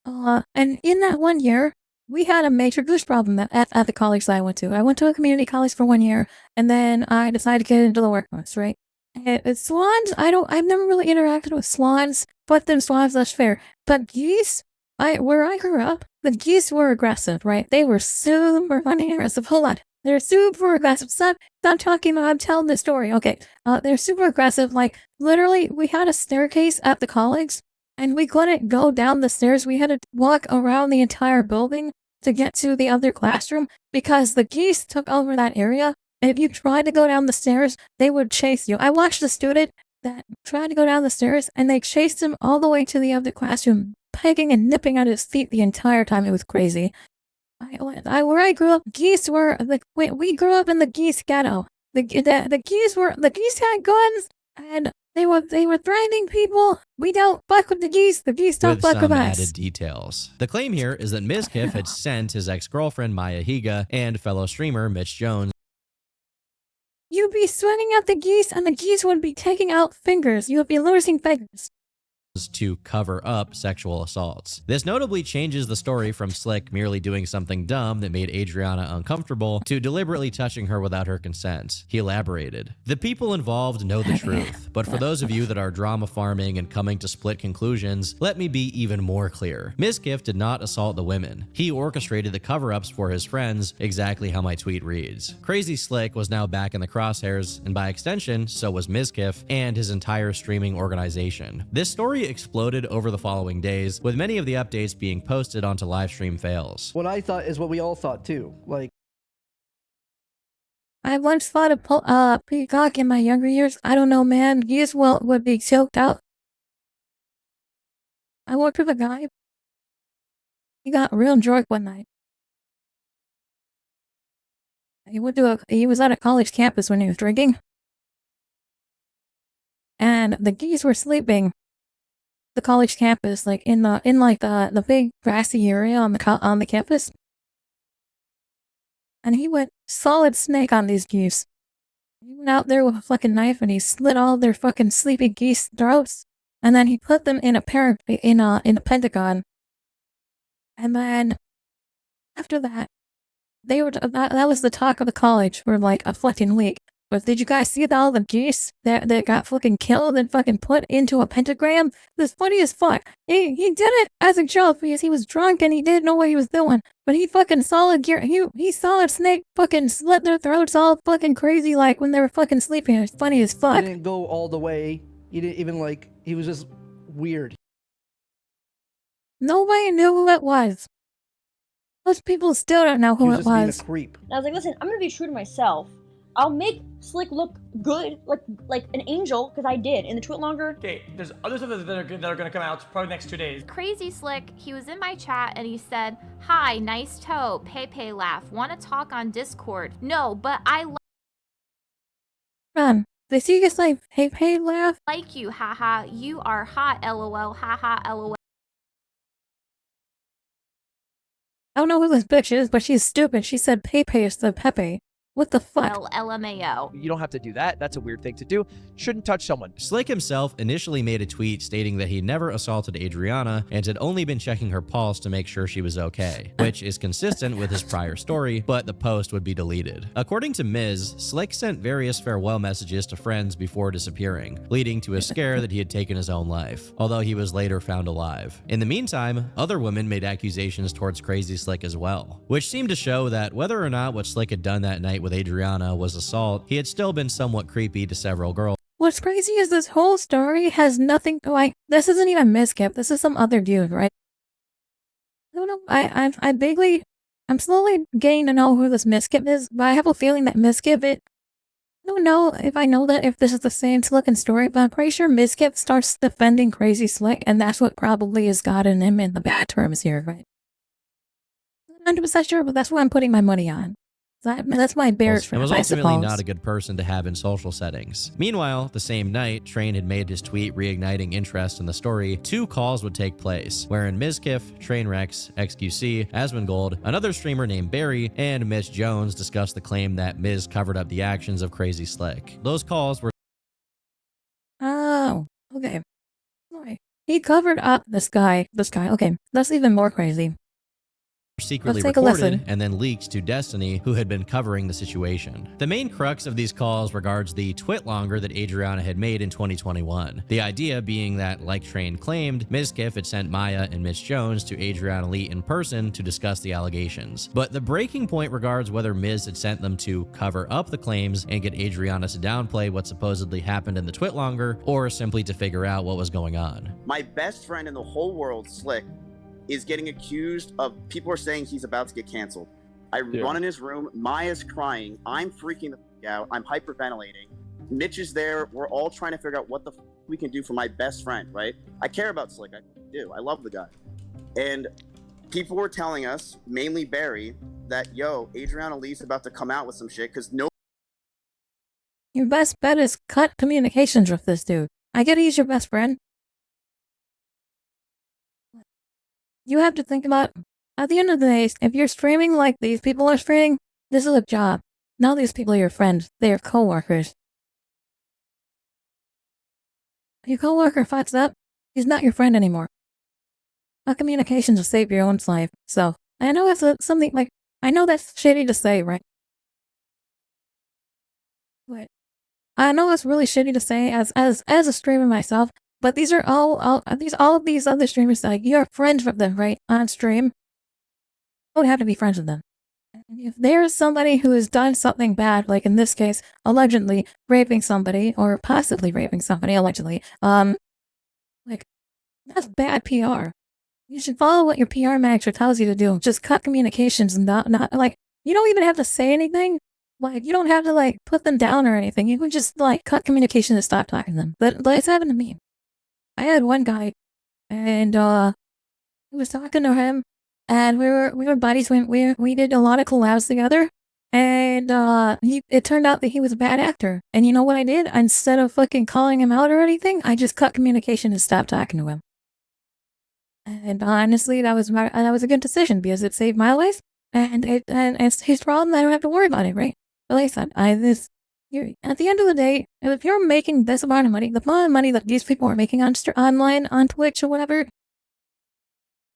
And in that 1 year, we had a major goose problem at the college that I went to. I went to a community college for 1 year, and then I decided to get into the workforce, right? And swans, I've never really interacted with swans, but then swans, that's fair. But geese, where I grew up, the geese were aggressive, right? They were super funny aggressive. Hold on. They're super aggressive. Stop talking about, I'm telling the story. Okay. They're super aggressive. Like, literally, we had a staircase at the college, and we couldn't go down the stairs. We had to walk around the entire building to get to the other classroom, because the geese took over that area. And if you tried to go down the stairs, they would chase you. I watched a student that tried to go down the stairs, and they chased him all the way to the other classroom, pegging and nipping at his feet the entire time. It was crazy. Where I grew up, geese were we grew up in the geese ghetto. The geese had guns, and They were threatening people. We don't fuck with the geese. The geese don't with fuck with some us. added details. The claim here is that Mizkif had sent his ex-girlfriend Maya Higa and fellow streamer Mitch Jones You'd be swinging at the geese, and the geese would be taking out fingers. You would be losing fingers. to cover up sexual assaults. This notably changes the story from Slick merely doing something dumb that made Adriana uncomfortable to deliberately touching her without her consent. He elaborated, "The people involved know the truth, but for those of you that are drama farming and coming to split conclusions, let me be even more clear. Mizkif did not assault the women. He orchestrated the cover-ups for his friends, exactly how my tweet reads." Crazy Slick was now back in the crosshairs, and by extension, so was Mizkif and his entire streaming organization. This story exploded over the following days, with many of the updates being posted onto livestream fails. What I thought is what we all thought too. Like, I once thought of peacock in my younger years. I don't know, man. Geese would be choked out. I worked with a guy. He got real drunk one night. He was at a college campus when he was drinking. And the geese were sleeping the college campus, like in the big grassy area on the campus. And he went solid snake on these geese. He went out there with a fucking knife and he slit all their fucking sleepy geese throats. And then he put them in a pentagon. And then after that, that was the talk of the college for like a fucking week. But did you guys see all the geese that got fucking killed and fucking put into a pentagram? This funny as fuck. He did it as a joke because he was drunk and he didn't know what he was doing. But he fucking he solid snake fucking slit their throats all fucking crazy like when they were fucking sleeping. It was funny as fuck. he didn't go all the way. He didn't even like, he was just weird. Nobody knew who it was. Most people still don't know who it was. Being a creep. And I was like, listen, I'm gonna be true to myself. I'll make Slick look good, like an angel, because I did. In the tweet longer. Okay, there's other stuff that are gonna come out probably next 2 days. Crazy Slick, he was in my chat and he said, "Hi, nice toe, Pepe laugh. Want to talk on Discord? No, but I Run. They see you say, hey, laugh. like you, haha. You are hot, lol, haha, lol." I don't know who this bitch is, but she's stupid. She said Pepe instead of Pepe. What the fuck? LMAO. You don't have to do that. That's a weird thing to do. Shouldn't touch someone. Slick himself initially made a tweet stating that he never assaulted Adriana and had only been checking her pulse to make sure she was okay, which is consistent with his prior story, but the post would be deleted. According to Miz, Slick sent various farewell messages to friends before disappearing, leading to a scare that he had taken his own life, although he was later found alive. In the meantime, other women made accusations towards Crazy Slick as well, which seemed to show that whether or not what Slick had done that night with Adriana was assault, he had still been somewhat creepy to several girls. What's crazy is this whole story has nothing to like. This isn't even Mizkif. This is some other dude, right? I don't know. I'm slowly getting to know who this Mizkif is, but I have a feeling that Mizkif, I don't know if this is the same Slick and story, but I'm pretty sure Mizkif starts defending Crazy Slick, and that's what probably has gotten him in the bad terms here, right? I'm not 100% sure, but that's what I'm putting my money on. That's my bears friend, and was I ultimately suppose. not a good person to have in social settings. Meanwhile, the same night, Train had made his tweet reigniting interest in the story. 2 calls would take place, wherein Mizkif, Trainwreck, XQC, Asmongold, another streamer named Barry, and Mitch Jones discussed the claim that Miz covered up the actions of Crazy Slick. Those calls were Okay. He covered up this guy. Okay, that's even more crazy. secretly Let's take a recorded listen. and then leaked to Destiny, who had been covering the situation. The main crux of these calls regards the twitlonger that Adriana had made in 2021. The idea being that, like Train claimed, Mizkif had sent Maya and Mitch Jones to Adriana Lee in person to discuss the allegations. But the breaking point regards whether Miz had sent them to cover up the claims and get Adriana to downplay what supposedly happened in the twitlonger, or simply to figure out what was going on. My best friend in the whole world, Slick, is getting accused of, people are saying he's about to get canceled. I run in his room, Maya's crying, I'm freaking the fuck out, I'm hyperventilating. Mitch is there, we're all trying to figure out what the fuck we can do for my best friend, right? I care about Slick, I do, I love the guy. And people were telling us, mainly Barry, that, yo, Adriana Lee's about to come out with some shit, because no. Your best bet is cut communications with this dude. I get he's your best friend. You have to think about, at the end of the day, if you're streaming like these people are streaming, this is a job. Now these people are your friends. They are coworkers. If your coworker fucks up, he's not your friend anymore. Communications will save your own life. So, I know that's something like, I know that's shitty to say, right? But I know it's really shitty to say as a streamer myself, but these are all of these other streamers, like, you're friends with them, right? On stream. You don't have to be friends with them. If there's somebody who has done something bad, like in this case, allegedly raping somebody, or possibly raping somebody, allegedly, like, that's bad PR. You should follow what your PR manager tells you to do. Just cut communications and not, like, you don't even have to say anything. Like, you don't have to, like, put them down or anything. You can just, like, cut communication and stop talking to them. But it's happened to me. I had one guy, and, I was talking to him, and we were buddies when we did a lot of collabs together, and, it turned out that he was a bad actor. And you know what I did? Instead of fucking calling him out or anything, I just cut communication and stopped talking to him. And honestly, that was a good decision because it saved my life, and it's his problem. I don't have to worry about it, right? But like I said, at the end of the day, if you're making this amount of money, the amount of money that these people are making online, on Twitch or whatever, you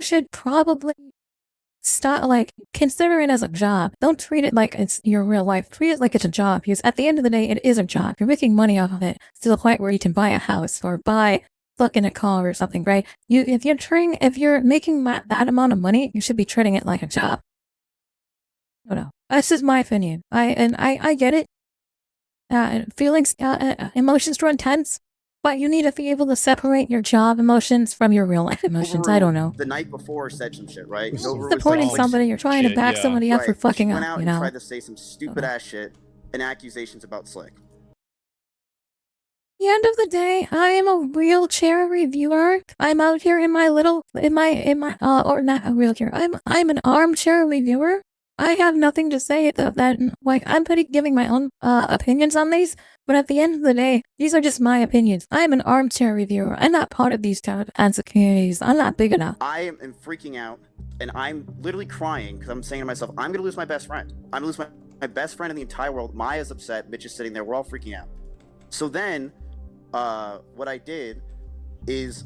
should probably start, like, consider it as a job. Don't treat it like it's your real life. Treat it like it's a job, because at the end of the day, it is a job. You're making money off of it to the point where you can buy a house or buy fucking a car or something, right? If you're making that amount of money, you should be treating it like a job. I don't know. That's just my opinion. I get it. Feelings, emotions run tense, but you need to be able to separate your job emotions from your real life emotions. I don't know. The night before said some shit, right? Supporting somebody, you're trying to back somebody up for fucking she went up, out you and know? tried to say some stupid ass shit and accusations about Slick. The end of the day, I am a wheelchair reviewer. I'm out here in my or not a wheelchair. I'm an armchair reviewer. I have nothing to say that like, I'm giving my own opinions on these, but at the end of the day, these are just my opinions. I'm an armchair reviewer. I'm not part of these type of communities. I'm not big enough. I am freaking out, and I'm literally crying because I'm saying to myself, I'm gonna lose my best friend. I'm gonna lose my best friend in the entire world. Maya's upset. Mitch is sitting there. We're all freaking out. So then, what I did is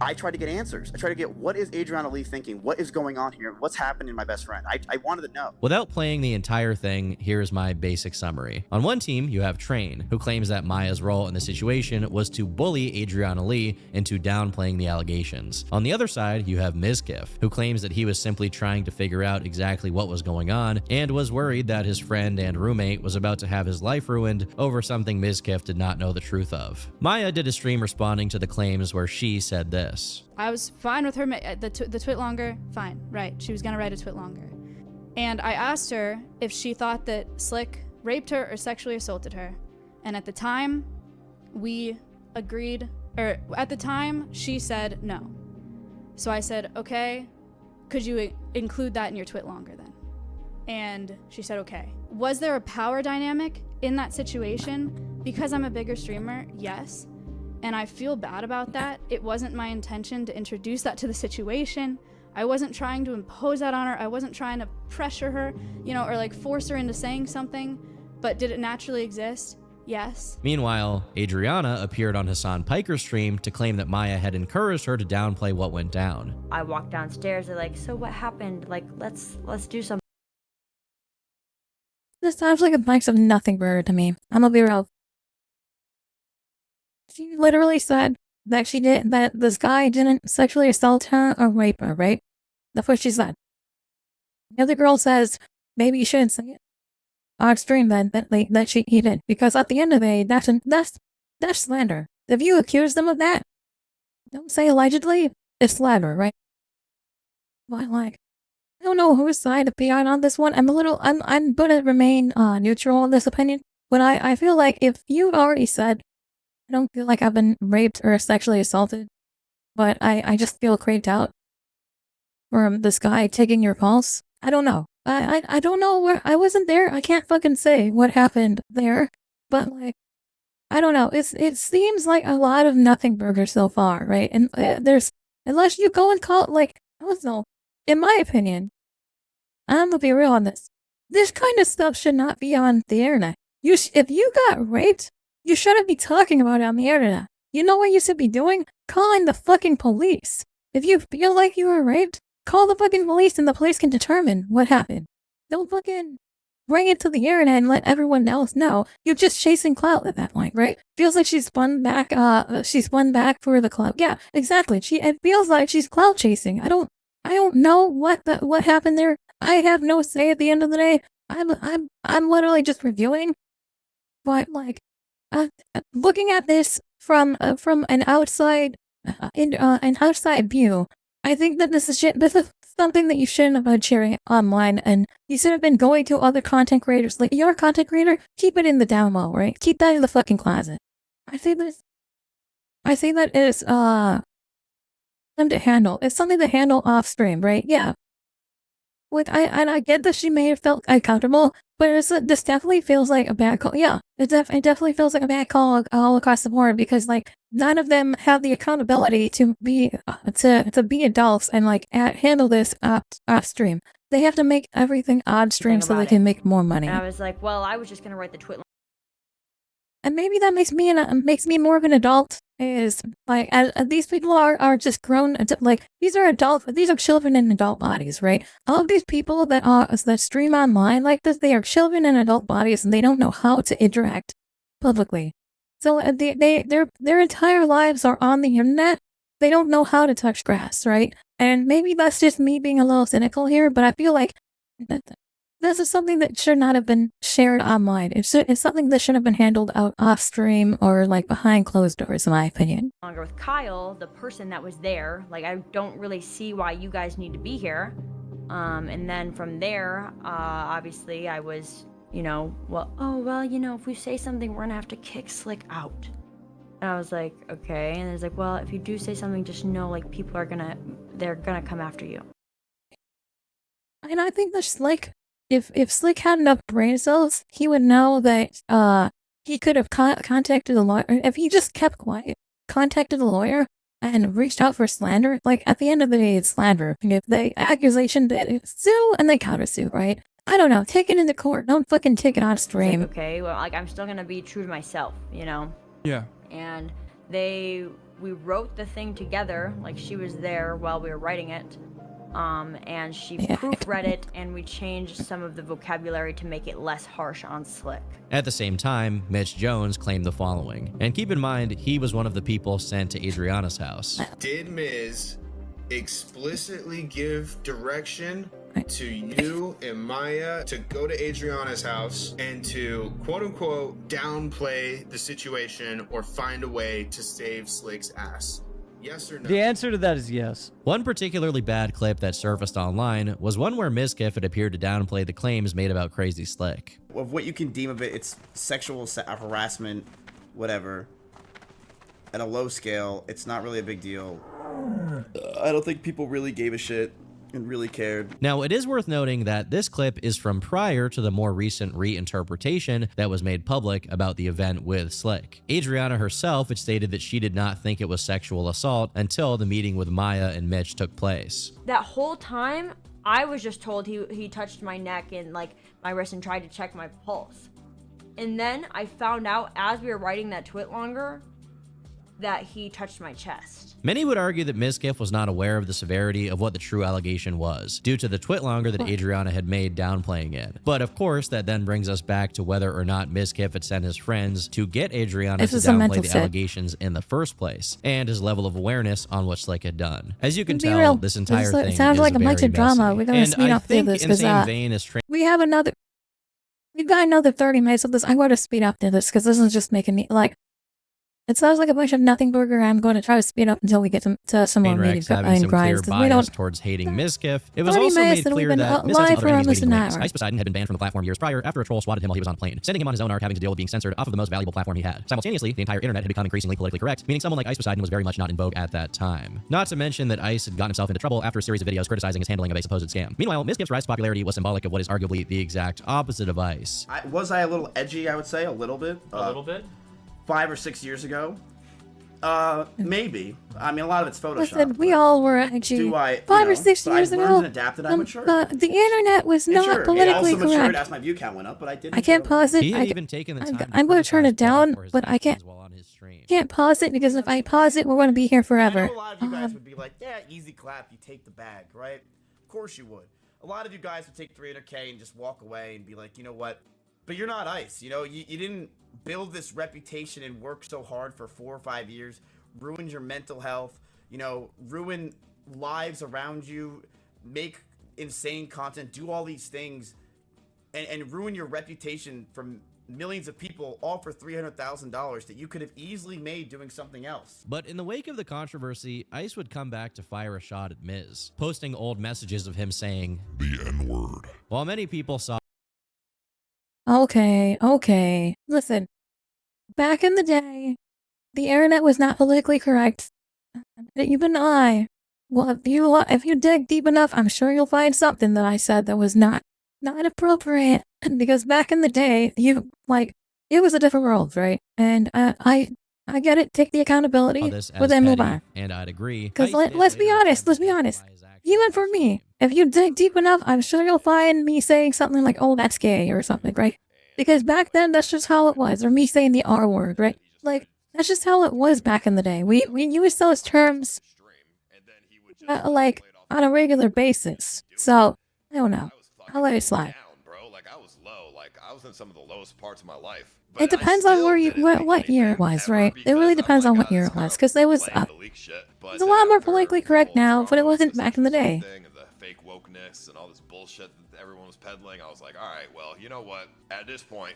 I tried to get answers. I tried to get, what is Adriana Lee thinking? What is going on here? What's happening to my best friend? I wanted to know. Without playing the entire thing, here's my basic summary. On one team, you have Train, who claims that Maya's role in the situation was to bully Adriana Lee into downplaying the allegations. On the other side, you have Mizkif, who claims that he was simply trying to figure out exactly what was going on and was worried that his friend and roommate was about to have his life ruined over something Mizkif did not know the truth of. Maya did a stream responding to the claims where she said this. I was fine with her, the twit longer, fine, right. She was gonna write a twit longer. And I asked her if she thought that Slick raped her or sexually assaulted her. And at the time, we agreed, or at the time, she said no. So I said, okay, could you include that in your twit longer then? And she said, okay. Was there a power dynamic in that situation? Because I'm a bigger streamer, yes. And I feel bad about that. It wasn't my intention to introduce that to the situation. I wasn't trying to impose that on her. I wasn't trying to pressure her, you know, or like force her into saying something. But did it naturally exist? Yes. Meanwhile, Adriana appeared on Hassan Piker's stream to claim that Maya had encouraged her to downplay what went down. I walked downstairs, they're like, so what happened? Like, let's do something. This sounds like a bunch of nothing burger to me. I'm gonna be real. She literally said that this guy didn't sexually assault her or rape her, right? That's what she said. The other girl says, maybe you shouldn't say it on stream that he did. Because at the end of the day, that's slander. If you accuse them of that, don't say allegedly, it's slander, right? But like, I don't know whose side to be on this one. I'm gonna remain neutral on this opinion. But I feel like if you've already said, I don't feel like I've been raped or sexually assaulted, but I just feel creeped out from this guy taking your pulse. I don't know. I don't know where, I wasn't there. I can't fucking say what happened there, but like, I don't know. It seems like a lot of nothing burger so far, right? And there's, unless you go and call it, like, I don't know, in my opinion, I'm gonna be real on this. This kind of stuff should not be on the internet. If you got raped, you shouldn't be talking about it on the internet. You know what you should be doing? Calling the fucking police. If you feel like you were raped, call the fucking police and the police can determine what happened. Don't fucking bring it to the internet and let everyone else know. You're just chasing clout at that point, right? Feels like she's spun back for the clout. Yeah, exactly. It feels like she's clout chasing. I don't know what happened there. I have no say at the end of the day. I'm literally just reviewing. But like, looking at this from an outside view, I think that this is something that you shouldn't have been sharing online, and you should have been going to other content creators. Like, you're a content creator, keep it in the down low, right? Keep that in the fucking closet. I say that is something to handle. It's something to handle off stream, right? Yeah. Like, I get that she may have felt uncomfortable, but this definitely feels like a bad call. Yeah, it definitely feels like a bad call all across the board, because like none of them have the accountability to be adults and like handle this off stream. They have to make everything odd stream so they can make more money. And I was like, well, I was just gonna write the tweet. And maybe that makes me more of an adult. Is like, these people are just grown. Like, these are adults. These are children in adult bodies, right? All of these people that stream online like this, they are children in adult bodies, and they don't know how to interact publicly. So their entire lives are on the internet. They don't know how to touch grass, right? And maybe that's just me being a little cynical here, but I feel like this is something that should not have been shared online. It's something that should have been handled out off stream or like behind closed doors, in my opinion. Longer with Kyle, the person that was there. Like, I don't really see why you guys need to be here. And then from there, obviously I was, you know, if we say something, we're gonna have to kick Slick out. And I was like, okay. And it's like, well, if you do say something, just know, like, people are they're gonna come after you. And I think that Slick, if Slick had enough brain cells, he would know that he could have contacted the lawyer. If he just kept quiet, contacted the lawyer and reached out for slander. Like, at the end of the day, it's slander. If the accusation did sue and they countersue, right? I don't know. Take it into court. Don't fucking take it on stream. Like, okay, well, like, I'm still gonna be true to myself, you know? Yeah. And we wrote the thing together. Like, she was there while we were writing it. And she proofread it, and we changed some of the vocabulary to make it less harsh on Slick. At the same time, Mitch Jones claimed the following. And keep in mind, he was one of the people sent to Adriana's house. Did Miz explicitly give direction to you and Maya to go to Adriana's house and to quote-unquote downplay the situation or find a way to save Slick's ass? Yes or no? The answer to that is yes. One particularly bad clip that surfaced online was one where Mizkif had appeared to downplay the claims made about Crazy Slick. Of what you can deem of it, it's sexual harassment, whatever. At a low scale, it's not really a big deal. I don't think people really gave a shit and really cared. Now, it is worth noting that this clip is from prior to the more recent reinterpretation that was made public about the event with Slick. Adriana herself had stated that she did not think it was sexual assault until the meeting with Maya and Mitch took place. That whole time, I was just told he touched my neck and like my wrist and tried to check my pulse. And then I found out as we were writing that twit longer that he touched my chest. Many would argue that Mizkif was not aware of the severity of what the true allegation was, due to the twitlonger that Adriana had made downplaying it. But of course, that then brings us back to whether or not Mizkif had sent his friends to get Adriana to downplay the allegations in the first place, and his level of awareness on what Slick had done. As you can tell, this entire thing sounds like a bunch of drama. We're gonna speed up through this because we've got another 30 minutes of this. I want to speed up through this because this is just making me like. It sounds like a bunch of nothing burger. I'm going to try to speed up until we get to some more meaty having some grinds. Clear bias towards hating Mizkif. It was also made clear that Miz had some other enemies waiting in the wings. IcePoseidon had been banned from the platform years prior after a troll swatted him while he was on a plane, sending him on his own arc having to deal with being censored off of the most valuable platform he had. Simultaneously, the entire internet had become increasingly politically correct, meaning someone like IcePoseidon was very much not in vogue at that time. Not to mention that Ice had gotten himself into trouble after a series of videos criticizing his handling of a supposed scam. Meanwhile, Mizkif's rise to popularity was symbolic of what is arguably the exact opposite of Ice. Was I a little edgy, I would say, a little bit. A little bit? 5 or 6 years ago? Maybe. I mean, a lot of it's Photoshop. Listen, we all were actually 5 or 6 years ago. I learned and adapted. I matured. The internet was not politically I also matured correct. as my view count went up, but I didn't. I can't pause it. He had even taken the time I'm going to turn it down, but I can't pause it because if I pause it, we're going to be here forever. I know a lot of you guys would be like, yeah, easy clap, you take the bag, right? Of course you would. A lot of you guys would take 300K and just walk away and be like, you know what? But you're not Ice, you know? You didn't build this reputation and work so hard for 4 or 5 years, ruined your mental health, you know, ruin lives around you, make insane content, do all these things, and ruin your reputation from millions of people, all for $300,000 that you could have easily made doing something else. But in the wake of the controversy, Ice would come back to fire a shot at Miz, posting old messages of him saying the N-word. While many people saw Okay. Listen, back in the day, the internet was not politically correct. Even well, if you dig deep enough, I'm sure you'll find something that I said that was not appropriate. Because back in the day, it was a different world, right? And I get it. Take the accountability, but then move on. And I'd agree. Because let's be honest. Even for me, if you dig deep enough, I'm sure you'll find me saying something like, "Oh, that's gay" or something, right? Because back then, that's just how it was. Or me saying the R word, right? Like that's just how it was back in the day. We used those terms like on a regular basis. So I don't know. I'll let it slide. I was low. I was in some of the lowest parts of my life. It depends on what year it was, right? It really depends on what year it was, because it was it's a lot more politically correct now, but it wasn't back in the day. And the fake wokeness and all this bullshit that everyone was peddling. I was like, all right, well, you know what? At this point,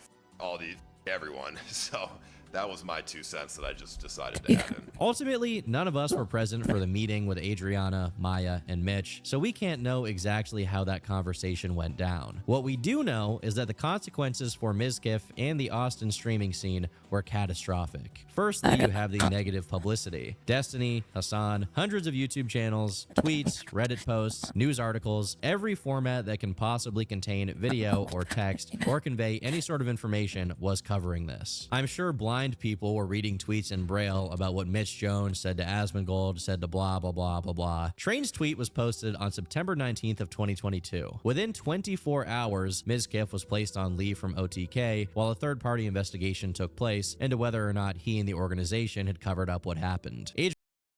everyone. So that was my 2 cents that I just decided to add in. Ultimately, none of us were present for the meeting with Adriana, Maya, and Mitch, so we can't know exactly how that conversation went down. What we do know is that the consequences for Mizkif and the Austin streaming scene were catastrophic. Firstly, you have the negative publicity. Destiny, Hassan, hundreds of YouTube channels, tweets, Reddit posts, news articles, every format that can possibly contain video or text or convey any sort of information was covering this. I'm sure blind people were reading tweets in Braille about what Mitch Jones said to Asmongold, said to blah, blah, blah, blah, blah. Train's tweet was posted on September 19th of 2022. Within 24 hours, Mizkif was placed on leave from OTK while a third-party investigation took place into whether or not he and the organization had covered up what happened.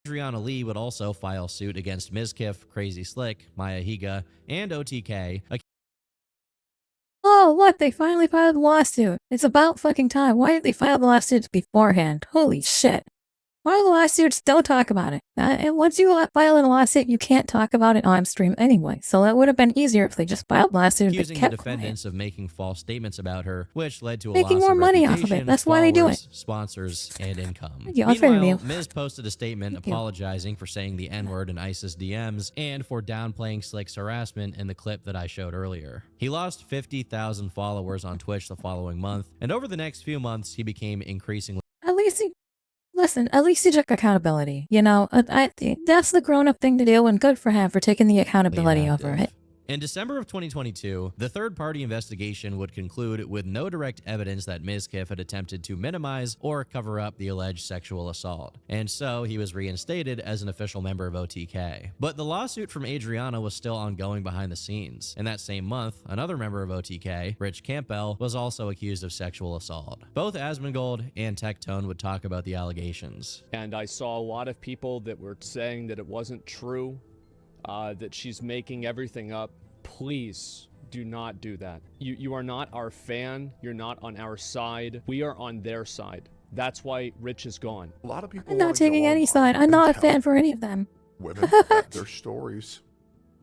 Adriana Lee would also file suit against Mizkif, Crazy Slick, Maya Higa, and OTK. Oh, look, they finally filed the lawsuit. It's about fucking time. Why did they file the lawsuits beforehand? Holy shit. Why the lawsuits don't talk about it? And once you file a lawsuit, you can't talk about it on stream anyway. So that would have been easier if they just filed lawsuits. Accusing the defendants of making false statements about her, which led to a making loss more of money off of it. That's why they do it. Sponsors, and income. Meanwhile, Miz posted a statement apologizing for saying the N-word in ISIS DMs and for downplaying Slick's harassment in the clip that I showed earlier. He lost 50,000 followers on Twitch the following month, and over the next few months, he became increasingly... At least he took accountability. You know, that's the grown-up thing to do, and good for him for taking the accountability over it. In December of 2022, the third-party investigation would conclude with no direct evidence that Mizkif had attempted to minimize or cover up the alleged sexual assault, and so he was reinstated as an official member of OTK. But the lawsuit from Adriana was still ongoing behind the scenes. In that same month, another member of OTK, Rich Campbell, was also accused of sexual assault. Both Asmongold and Tectone would talk about the allegations. And I saw a lot of people that were saying that it wasn't true. That she's making everything up. Please do not do that. You are not our fan. You're not on our side. We are on their side. That's why Rich is gone. A lot of people I'm not taking any side. I'm not a fan for any of them. Women that their stories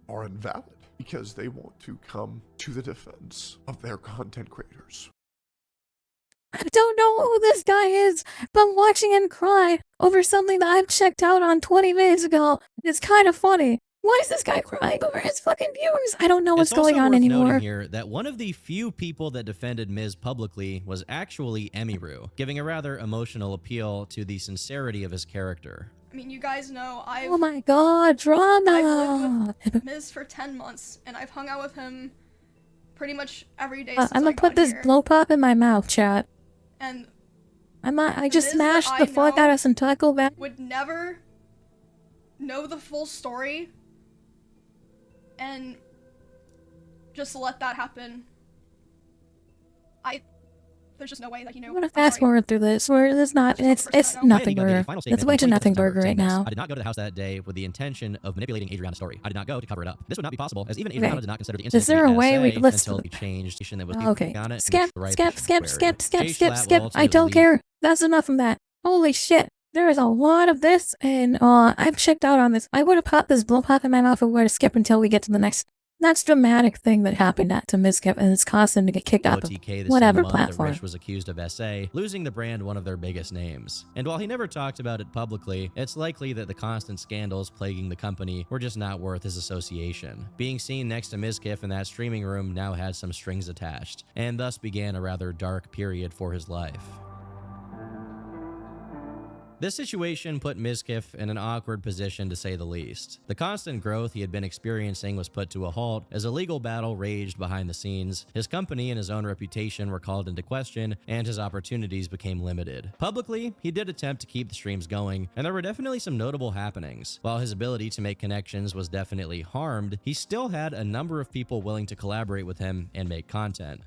are invalid because they want to come to the defense of their content creators. I don't know who this guy is, but I'm watching him cry over something that I've checked out on 20 minutes ago. It's kind of funny. Why is this guy crying over his fucking viewers? I don't know what's going on anymore. Noting here that one of the few people that defended Miz publicly was actually Emiru, giving a rather emotional appeal to the sincerity of his character. I mean, you guys know Oh my god, drama! I've lived with Miz for 10 months, and I've hung out with him pretty much every day since I'm gonna put this blow pop in my mouth, chat. And I just Miz that smashed I the fuck know out of some Taco Bell. would never know the full story and just let that happen. There's just no way that, you know. I'm gonna fast forward through this where it's nothing burger. It's way to nothing burger right now. I did not go to the house that day with the intention of manipulating Adriana's story. I did not go to cover it up. This would not be possible, as even Adriana did not consider the incident Is there a way we let's until they changed that was okay. on it. Skip. Skip. I don't care. That's enough of that. Holy shit. There is a lot of this, and I've checked out on this. I would have popped this blow pop in my mouth if we were to skip until we get to the next dramatic thing that happened to Mizkif, and it's caused him to get kicked off of whatever platform. Rich was accused of SA, losing the brand one of their biggest names. And while he never talked about it publicly, it's likely that the constant scandals plaguing the company were just not worth his association. Being seen next to Mizkif in that streaming room now had some strings attached, and thus began a rather dark period for his life. This situation put Mizkif in an awkward position to say the least. The constant growth he had been experiencing was put to a halt as a legal battle raged behind the scenes, his company and his own reputation were called into question, and his opportunities became limited. Publicly, he did attempt to keep the streams going, and there were definitely some notable happenings. While his ability to make connections was definitely harmed, he still had a number of people willing to collaborate with him and make content.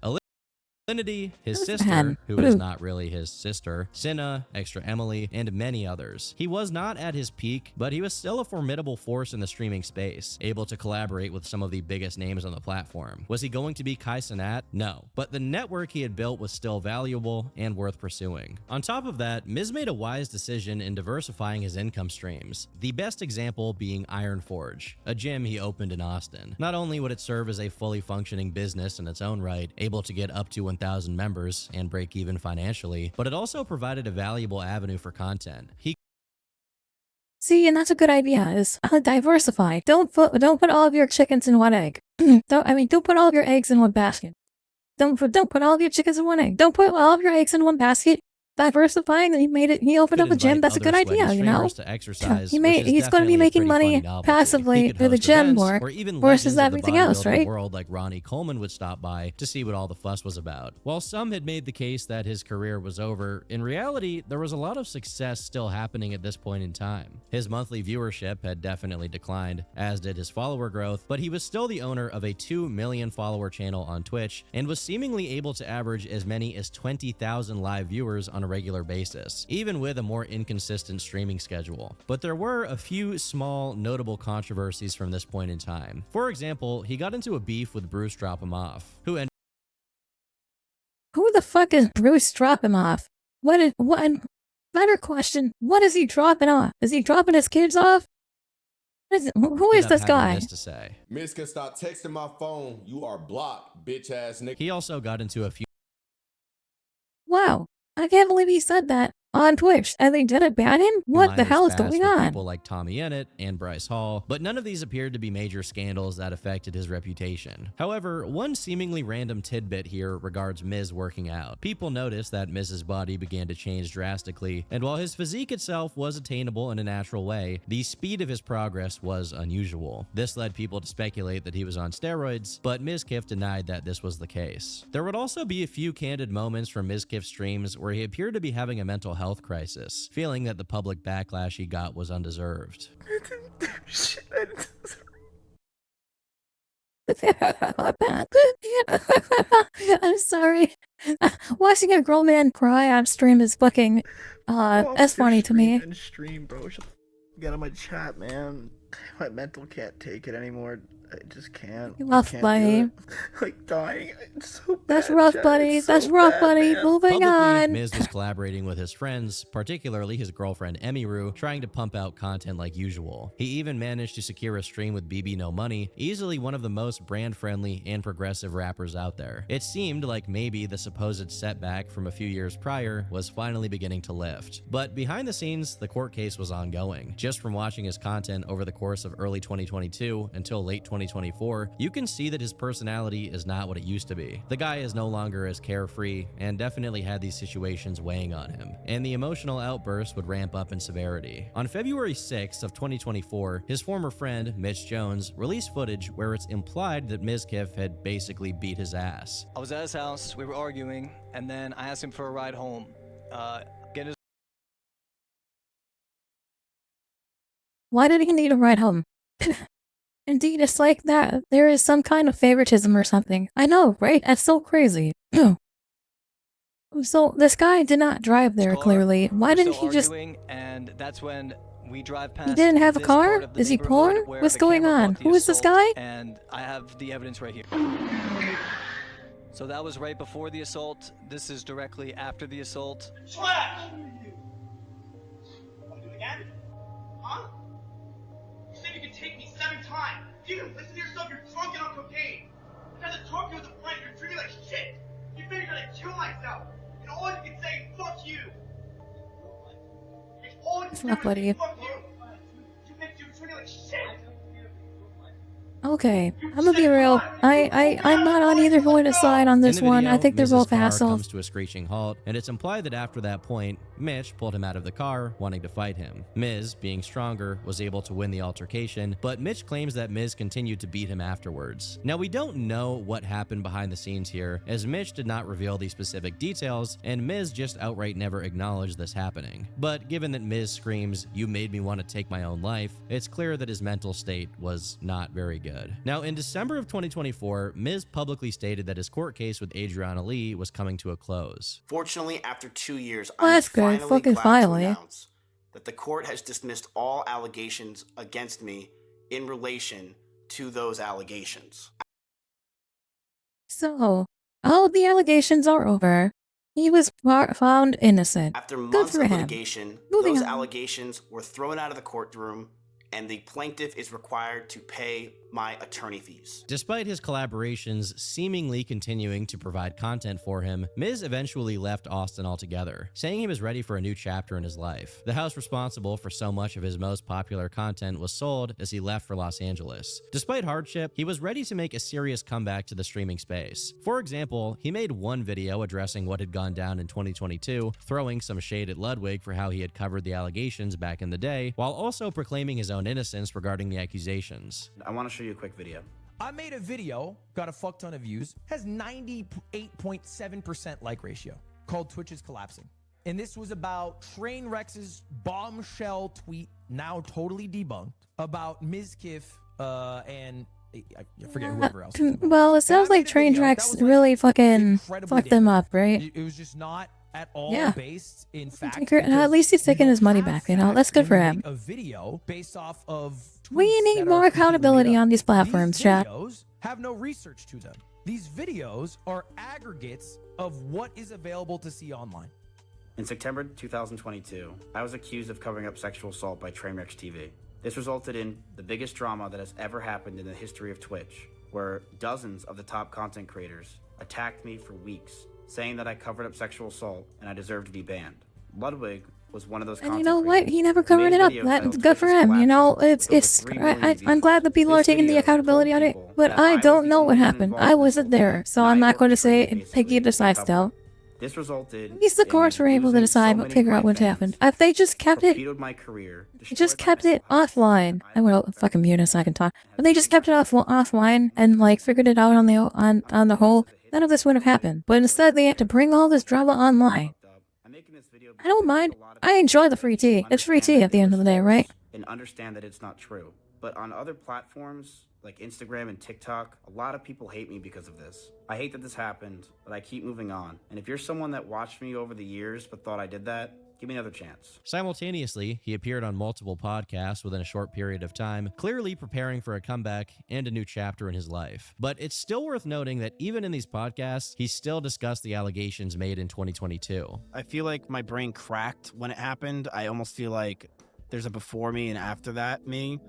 Linity, his sister, who is not really his sister, Cinna, Extra Emily, and many others. He was not at his peak, but he was still a formidable force in the streaming space, able to collaborate with some of the biggest names on the platform. Was he going to be Kai Cenat? No, but the network he had built was still valuable and worth pursuing. On top of that, Miz made a wise decision in diversifying his income streams, the best example being Iron Forge, a gym he opened in Austin. Not only would it serve as a fully functioning business in its own right, able to get up to 1,000 members and break even financially, but it also provided a valuable avenue for content. See, and that's a good idea, is diversify. Don't put all of your chickens in one egg. Don't put all of your eggs in one basket. Don't put all of your chickens in one egg. Don't put all of your eggs in one basket. Diversifying, he opened up a gym. That's a good idea, you know. He's going to be making money passively through the gym more versus everything else, right? World like Ronnie Coleman would stop by to see what all the fuss was about. While some had made the case that his career was over, in reality, there was a lot of success still happening at this point in time. His monthly viewership had definitely declined, as did his follower growth, but he was still the owner of a 2 million follower channel on Twitch and was seemingly able to average as many as 20,000 live viewers on a regular basis, even with a more inconsistent streaming schedule. But there were a few small, notable controversies from this point in time. For example, he got into a beef with Bruce Dropomoff, who the fuck is Bruce Dropomoff? Better question, what is he dropping off? Is he dropping his kids off? Who is this guy? Miz can stop texting my phone. You are blocked, bitch ass nigga. He also got into a few. Wow. I can't believe he said that on Twitch, and they didn't ban him? What the hell is going on? People like Tommy Ennett and Bryce Hall, but none of these appeared to be major scandals that affected his reputation. However, one seemingly random tidbit here regards Miz working out. People noticed that Miz's body began to change drastically, and while his physique itself was attainable in a natural way, the speed of his progress was unusual. This led people to speculate that he was on steroids, but Mizkif denied that this was the case. There would also be a few candid moments from Mizkif's streams where he appeared to be having a mental health crisis, feeling that the public backlash he got was undeserved. I'm sorry. Watching a grown man cry on stream is fucking that's funny to me. Stream, bro. Get on my chat, man. My mental can't take it anymore. I just can't. Rough, buddy. Like dying. It's so bad, That's rough, buddy. That's rough, buddy. Moving on. Miz was collaborating with his friends, particularly his girlfriend Emiru, trying to pump out content like usual. He even managed to secure a stream with BB No Money, easily one of the most brand-friendly and progressive rappers out there. It seemed like maybe the supposed setback from a few years prior was finally beginning to lift. But behind the scenes, the court case was ongoing. Just from watching his content over the course of early 2022 until late 2024, you can see that his personality is not what it used to be. The guy is no longer as carefree and definitely had these situations weighing on him, and the emotional outbursts would ramp up in severity. On February 6th of 2024, his former friend, Mitch Jones, released footage where it's implied that Mizkif had basically beat his ass. I was at his house, we were arguing, and then I asked him for a ride home. Why did he need a ride home? Indeed, it's like that. There is some kind of favoritism or something. I know, right? That's so crazy. So this guy did not drive there, clearly. Why didn't he just... And that's when we drive past. He didn't have a this part car? of the Is he poor? neighborhood where What's the going camera on? caught the Who is this assault, guy? And I have the evidence right here. So that was right before the assault. This is directly after the assault. Trash! Want to do it again? Huh? You said you could take me 7 times. You didn't listen to yourself, you're drunk and on cocaine. I tried to talk to you as a friend, you're treating me like shit. You think you're gonna kill myself. And all you can say is fuck you. And all you It's can not do is buddy. say fuck you. You think you're treating me like shit. Okay, I'm gonna be real. I'm not on either voice's side on this In the one. video, I think they're Miz's both car assholes. comes to a screeching halt, and it's implied that after that point, Mitch pulled him out of the car, wanting to fight him. Miz, being stronger, was able to win the altercation, but Mitch claims that Miz continued to beat him afterwards. Now, we don't know what happened behind the scenes here, as Mitch did not reveal these specific details, and Miz just outright never acknowledged this happening. But given that Miz screams, "You made me want to take my own life," it's clear that his mental state was not very good. Now, in December of 2024, Miz publicly stated that his court case with Adriana Lee was coming to a close. Fortunately, after 2 years, Well, I'm that's good. finally Fucking glad to finally. announce that the court has dismissed all allegations against me in relation to those allegations. So, all the allegations are over. He was found innocent. After Good months for of him. litigation, Moving those on. allegations were thrown out of the courtroom, and the plaintiff is required to pay my attorney fees. Despite his collaborations seemingly continuing to provide content for him, Miz eventually left Austin altogether, saying he was ready for a new chapter in his life. The house responsible for so much of his most popular content was sold as he left for Los Angeles. Despite hardship, he was ready to make a serious comeback to the streaming space. For example, he made one video addressing what had gone down in 2022, throwing some shade at Ludwig for how he had covered the allegations back in the day, while also proclaiming his own innocence regarding the accusations. I want to show you a quick video. I made a video, got a fuck ton of views, has 98.7% like ratio, called Twitch is Collapsing. And this was about Trainwreck's bombshell tweet, now totally debunked, about Mizkif and I forget whoever else. Well, it sounds like train tracks really fucking fucked them up, right? It was just not at all Yeah. based in fact. At least he's taking his money back, you know? That's good for him. A video based off of We need that more are accountability on these platforms, these chat. videos have no research to them. These videos are aggregates of what is available to see online. In September 2022, I was accused of covering up sexual assault by Trainwreck TV. This resulted in the biggest drama that has ever happened in the history of Twitch, where dozens of the top content creators attacked me for weeks, saying that I covered up sexual assault and I deserved to be banned. Ludwig was one of those And content you know creators. what? He never covered it up. That's good for him. You know, I'm glad that people are taking the accountability on it, but I don't know what happened. I wasn't there, so I'm not going to say Piggy decides though. This resulted At least the courts were able to decide, but figure out what happened. If they just kept it, torpedoed my career, just kept it offline. I will fucking mute us so I can talk. But they just kept it offline and like figured it out on the whole. None of this would have happened. But instead, they had to bring all this drama online. I don't mind. I enjoy the free tea. It's free tea at the end of the day, right? and understand that it's not true. But on other platforms like Instagram and TikTok, a lot of people hate me because of this. I hate that this happened, but I keep moving on. And if you're someone that watched me over the years but thought I did that, give me another chance. Simultaneously, he appeared on multiple podcasts within a short period of time, clearly preparing for a comeback and a new chapter in his life. But it's still worth noting that even in these podcasts, he still discussed the allegations made in 2022. I feel like my brain cracked when it happened. I almost feel like there's a before me and after that me.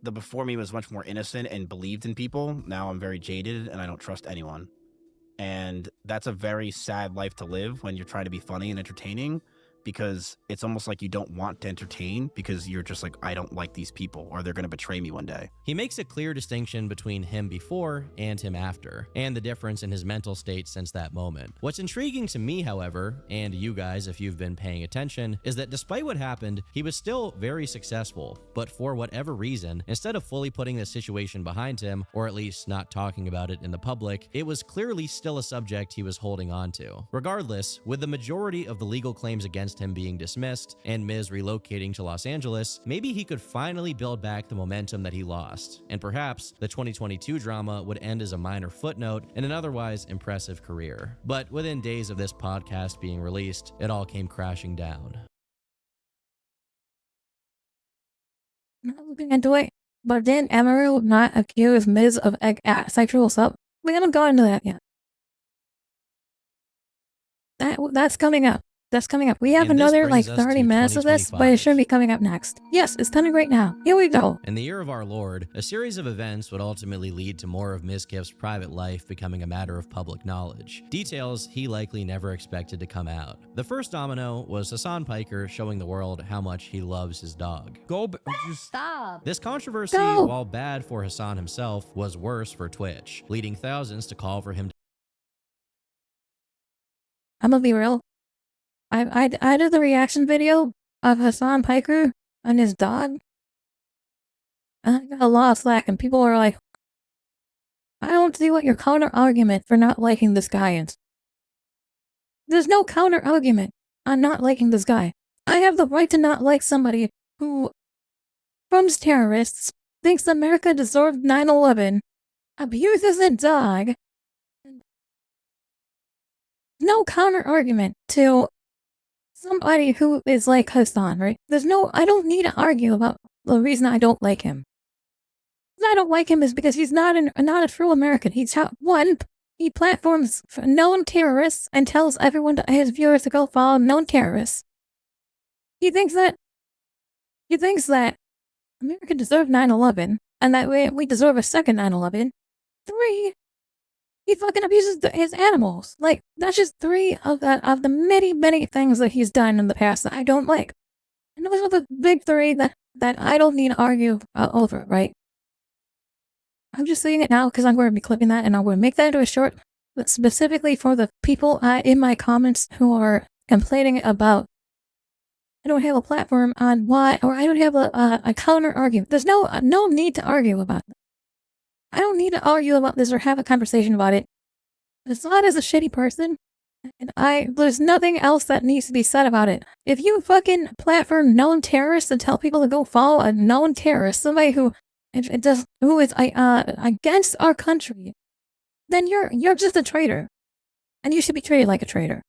The before me was much more innocent and believed in people. Now I'm very jaded and I don't trust anyone. And that's a very sad life to live when you're trying to be funny and entertaining, because it's almost like you don't want to entertain because you're just like, I don't like these people or they're going to betray me one day. He makes a clear distinction between him before and him after, and the difference in his mental state since that moment. What's intriguing to me, however, and you guys if you've been paying attention, is that despite what happened, he was still very successful, but for whatever reason, instead of fully putting the situation behind him, or at least not talking about it in the public, it was clearly still a subject he was holding on to. Regardless, with the majority of the legal claims against against him being dismissed and Miz relocating to Los Angeles, maybe he could finally build back the momentum that he lost, and perhaps the 2022 drama would end as a minor footnote in an otherwise impressive career. But within days of this podcast being released, it all came crashing down. Not looking into it, but did Emerald not accuse Miz of sexual assault? We haven't gone into that yet. That's coming up. That's coming up. We have And this another like brings us 30 to minutes of this, but it should be coming up next. Yes, it's coming right now. Here we go. In the year of our Lord, a series of events would ultimately lead to more of Mizkif's private life becoming a matter of public knowledge. Details he likely never expected to come out. The first domino was Hassan Piker showing the world how much he loves his dog. Stop. This controversy, while bad for Hassan himself, was worse for Twitch, leading thousands to call for him to I'm gonna be real. I did the reaction video of Hassan Piker and his dog. And I got a lot of slack, and people were like, I don't see what your counter argument for not liking this guy is. There's no counter argument on not liking this guy. I have the right to not like somebody who, from terrorists, thinks America deserved 9/11, abuses a dog. No counter argument to somebody who is like Hassan, right? I don't need to argue about the reason I don't like him. I don't like him is because he's not a true American. He platforms for known terrorists and tells everyone, his viewers, to go follow known terrorists. He thinks that America deserved 9/11 and that we deserve a second 9/11. 3, he fucking abuses his animals. Like, that's just 3 of the many, many things that he's done in the past that I don't like. And those are the big 3 that I don't need to argue over, right? I'm just saying it now because I'm going to be clipping that and I'm going to make that into a short, but specifically for the people in my comments who are complaining about I don't have a platform on why, or I don't have a counter argument. There's no need to argue about it. I don't need to argue about this or have a conversation about it. Assad is a shitty person, and there's nothing else that needs to be said about it. If you fucking platform known terrorists and tell people to go follow a known terrorist, somebody who is against our country, then you're just a traitor, and you should be treated like a traitor.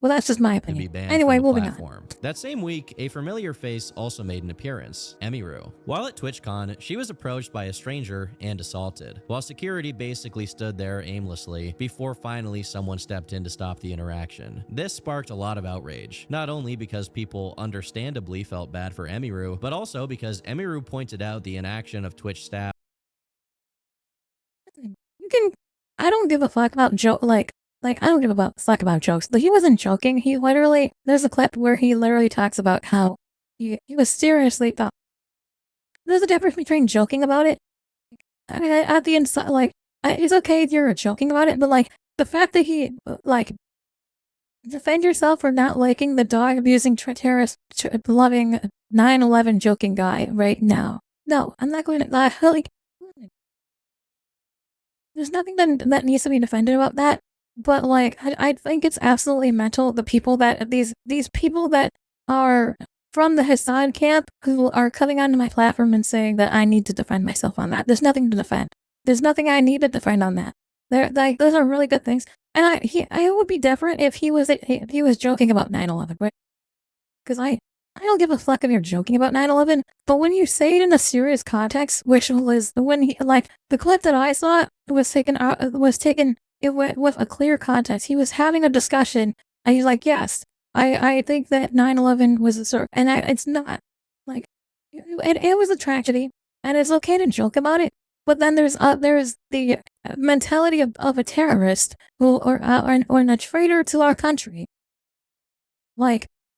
Well, that's just my opinion. Anyway, moving on. That same week, a familiar face also made an appearance, Emiru. While at TwitchCon, she was approached by a stranger and assaulted, while security basically stood there aimlessly before finally someone stepped in to stop the interaction. This sparked a lot of outrage, not only because people understandably felt bad for Emiru, but also because Emiru pointed out the inaction of Twitch staff. I don't give a fuck about I don't give a fuck about jokes. He wasn't joking. There's a clip where he literally talks about how he was seriously thought. There's a difference between joking about it. At the inside, it's okay if you're joking about it, but the fact that he, defend yourself for not liking the dog abusing terrorist loving 9/11 joking guy right now. No, I'm not going to, there's nothing that needs to be defended about that. But I think it's absolutely mental. The people that these people that are from the Hassan camp who are coming onto my platform and saying that I need to defend myself on that. There's nothing to defend. There's nothing I need to defend on that. Those are really good things. And I would be different if he was joking about 9/11, right? Because I don't give a fuck if you're joking about 9/11. But when you say it in a serious context, which was when he the clip that I saw was taken. It went with a clear context. He was having a discussion, and he's like, "Yes, I think that 9/11 was a sort," and it's not it was a tragedy, and it's okay to joke about it. But then there's the mentality of a terrorist or a traitor to our country,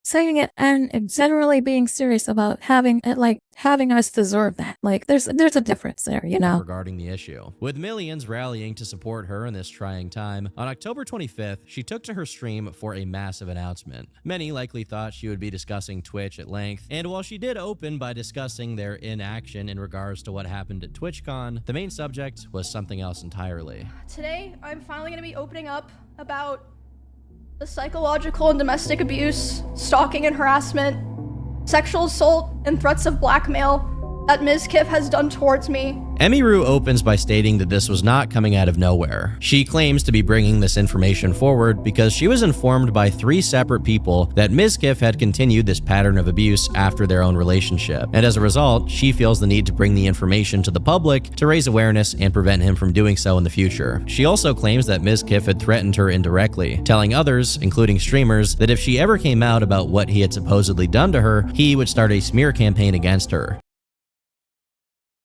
saying it and generally being serious about having us deserve that. There's a difference there, you know. Regarding the issue. With millions rallying to support her in this trying time, on October 25th, she took to her stream for a massive announcement. Many likely thought she would be discussing Twitch at length, and while she did open by discussing their inaction in regards to what happened at TwitchCon, the main subject was something else entirely. Today, I'm finally going to be opening up about The psychological and domestic abuse, stalking and harassment, sexual assault, and threats of blackmail that Mizkif has done towards me. Emiru opens by stating that this was not coming out of nowhere. She claims to be bringing this information forward because she was informed by 3 separate people that Mizkif had continued this pattern of abuse after their own relationship, and as a result, she feels the need to bring the information to the public to raise awareness and prevent him from doing so in the future. She also claims that Mizkif had threatened her indirectly, telling others, including streamers, that if she ever came out about what he had supposedly done to her, he would start a smear campaign against her.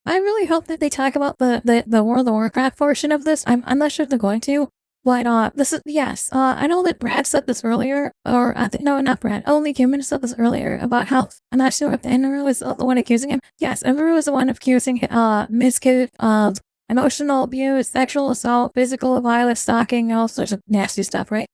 I really hope that they talk about the World of Warcraft portion of this. I'm not sure if they're going to, but this is, yes, I know that Brad said this earlier, or no, not Brad, only Human said this earlier about how, I'm not sure if Enru was the one accusing him. Yes, Enru was the one accusing Mizkif of emotional abuse, sexual assault, physical violence, stalking, all sorts of nasty stuff, right?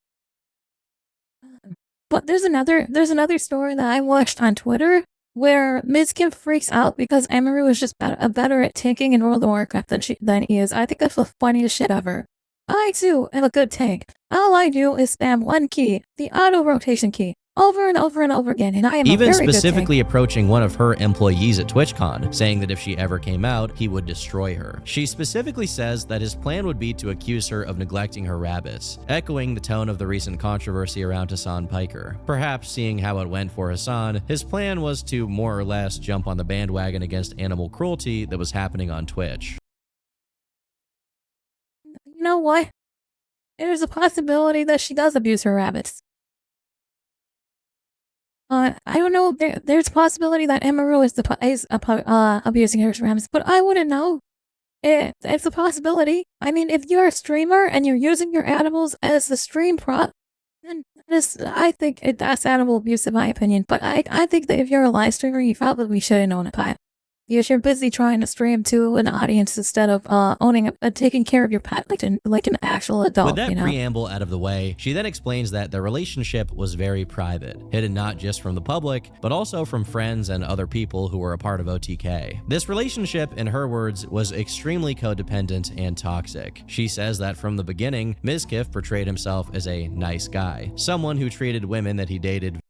But there's another story that I watched on Twitter where Mizkif freaks out because Emiru is just better at tanking in World of Warcraft than he is. I think that's the funniest shit ever. I too am a good tank. All I do is spam one key, the auto rotation key, over and over and over again, and I am even a very specifically good tank. approaching one of her employees at TwitchCon, saying that if she ever came out, he would destroy her. She specifically says that his plan would be to accuse her of neglecting her rabbits, echoing the tone of the recent controversy around Hassan Piker. Perhaps seeing how it went for Hassan, his plan was to more or less jump on the bandwagon against animal cruelty that was happening on Twitch. You know what? There's a possibility that she does abuse her rabbits. I don't know. There's a possibility that Emiru is abusing her rabbits, but I wouldn't know. It's a possibility. I mean, if you're a streamer and you're using your animals as the stream prop, then I think that's animal abuse in my opinion. But I think that if you're a live streamer, you probably should have known about it. Because you're busy trying to stream to an audience instead of taking care of your pet like an actual adult. With that you know? preamble out of the way, she then explains that the relationship was very private, hidden not just from the public, but also from friends and other people who were a part of OTK. This relationship, in her words, was extremely codependent and toxic. She says that from the beginning, Mizkif portrayed himself as a nice guy, someone who treated women that he dated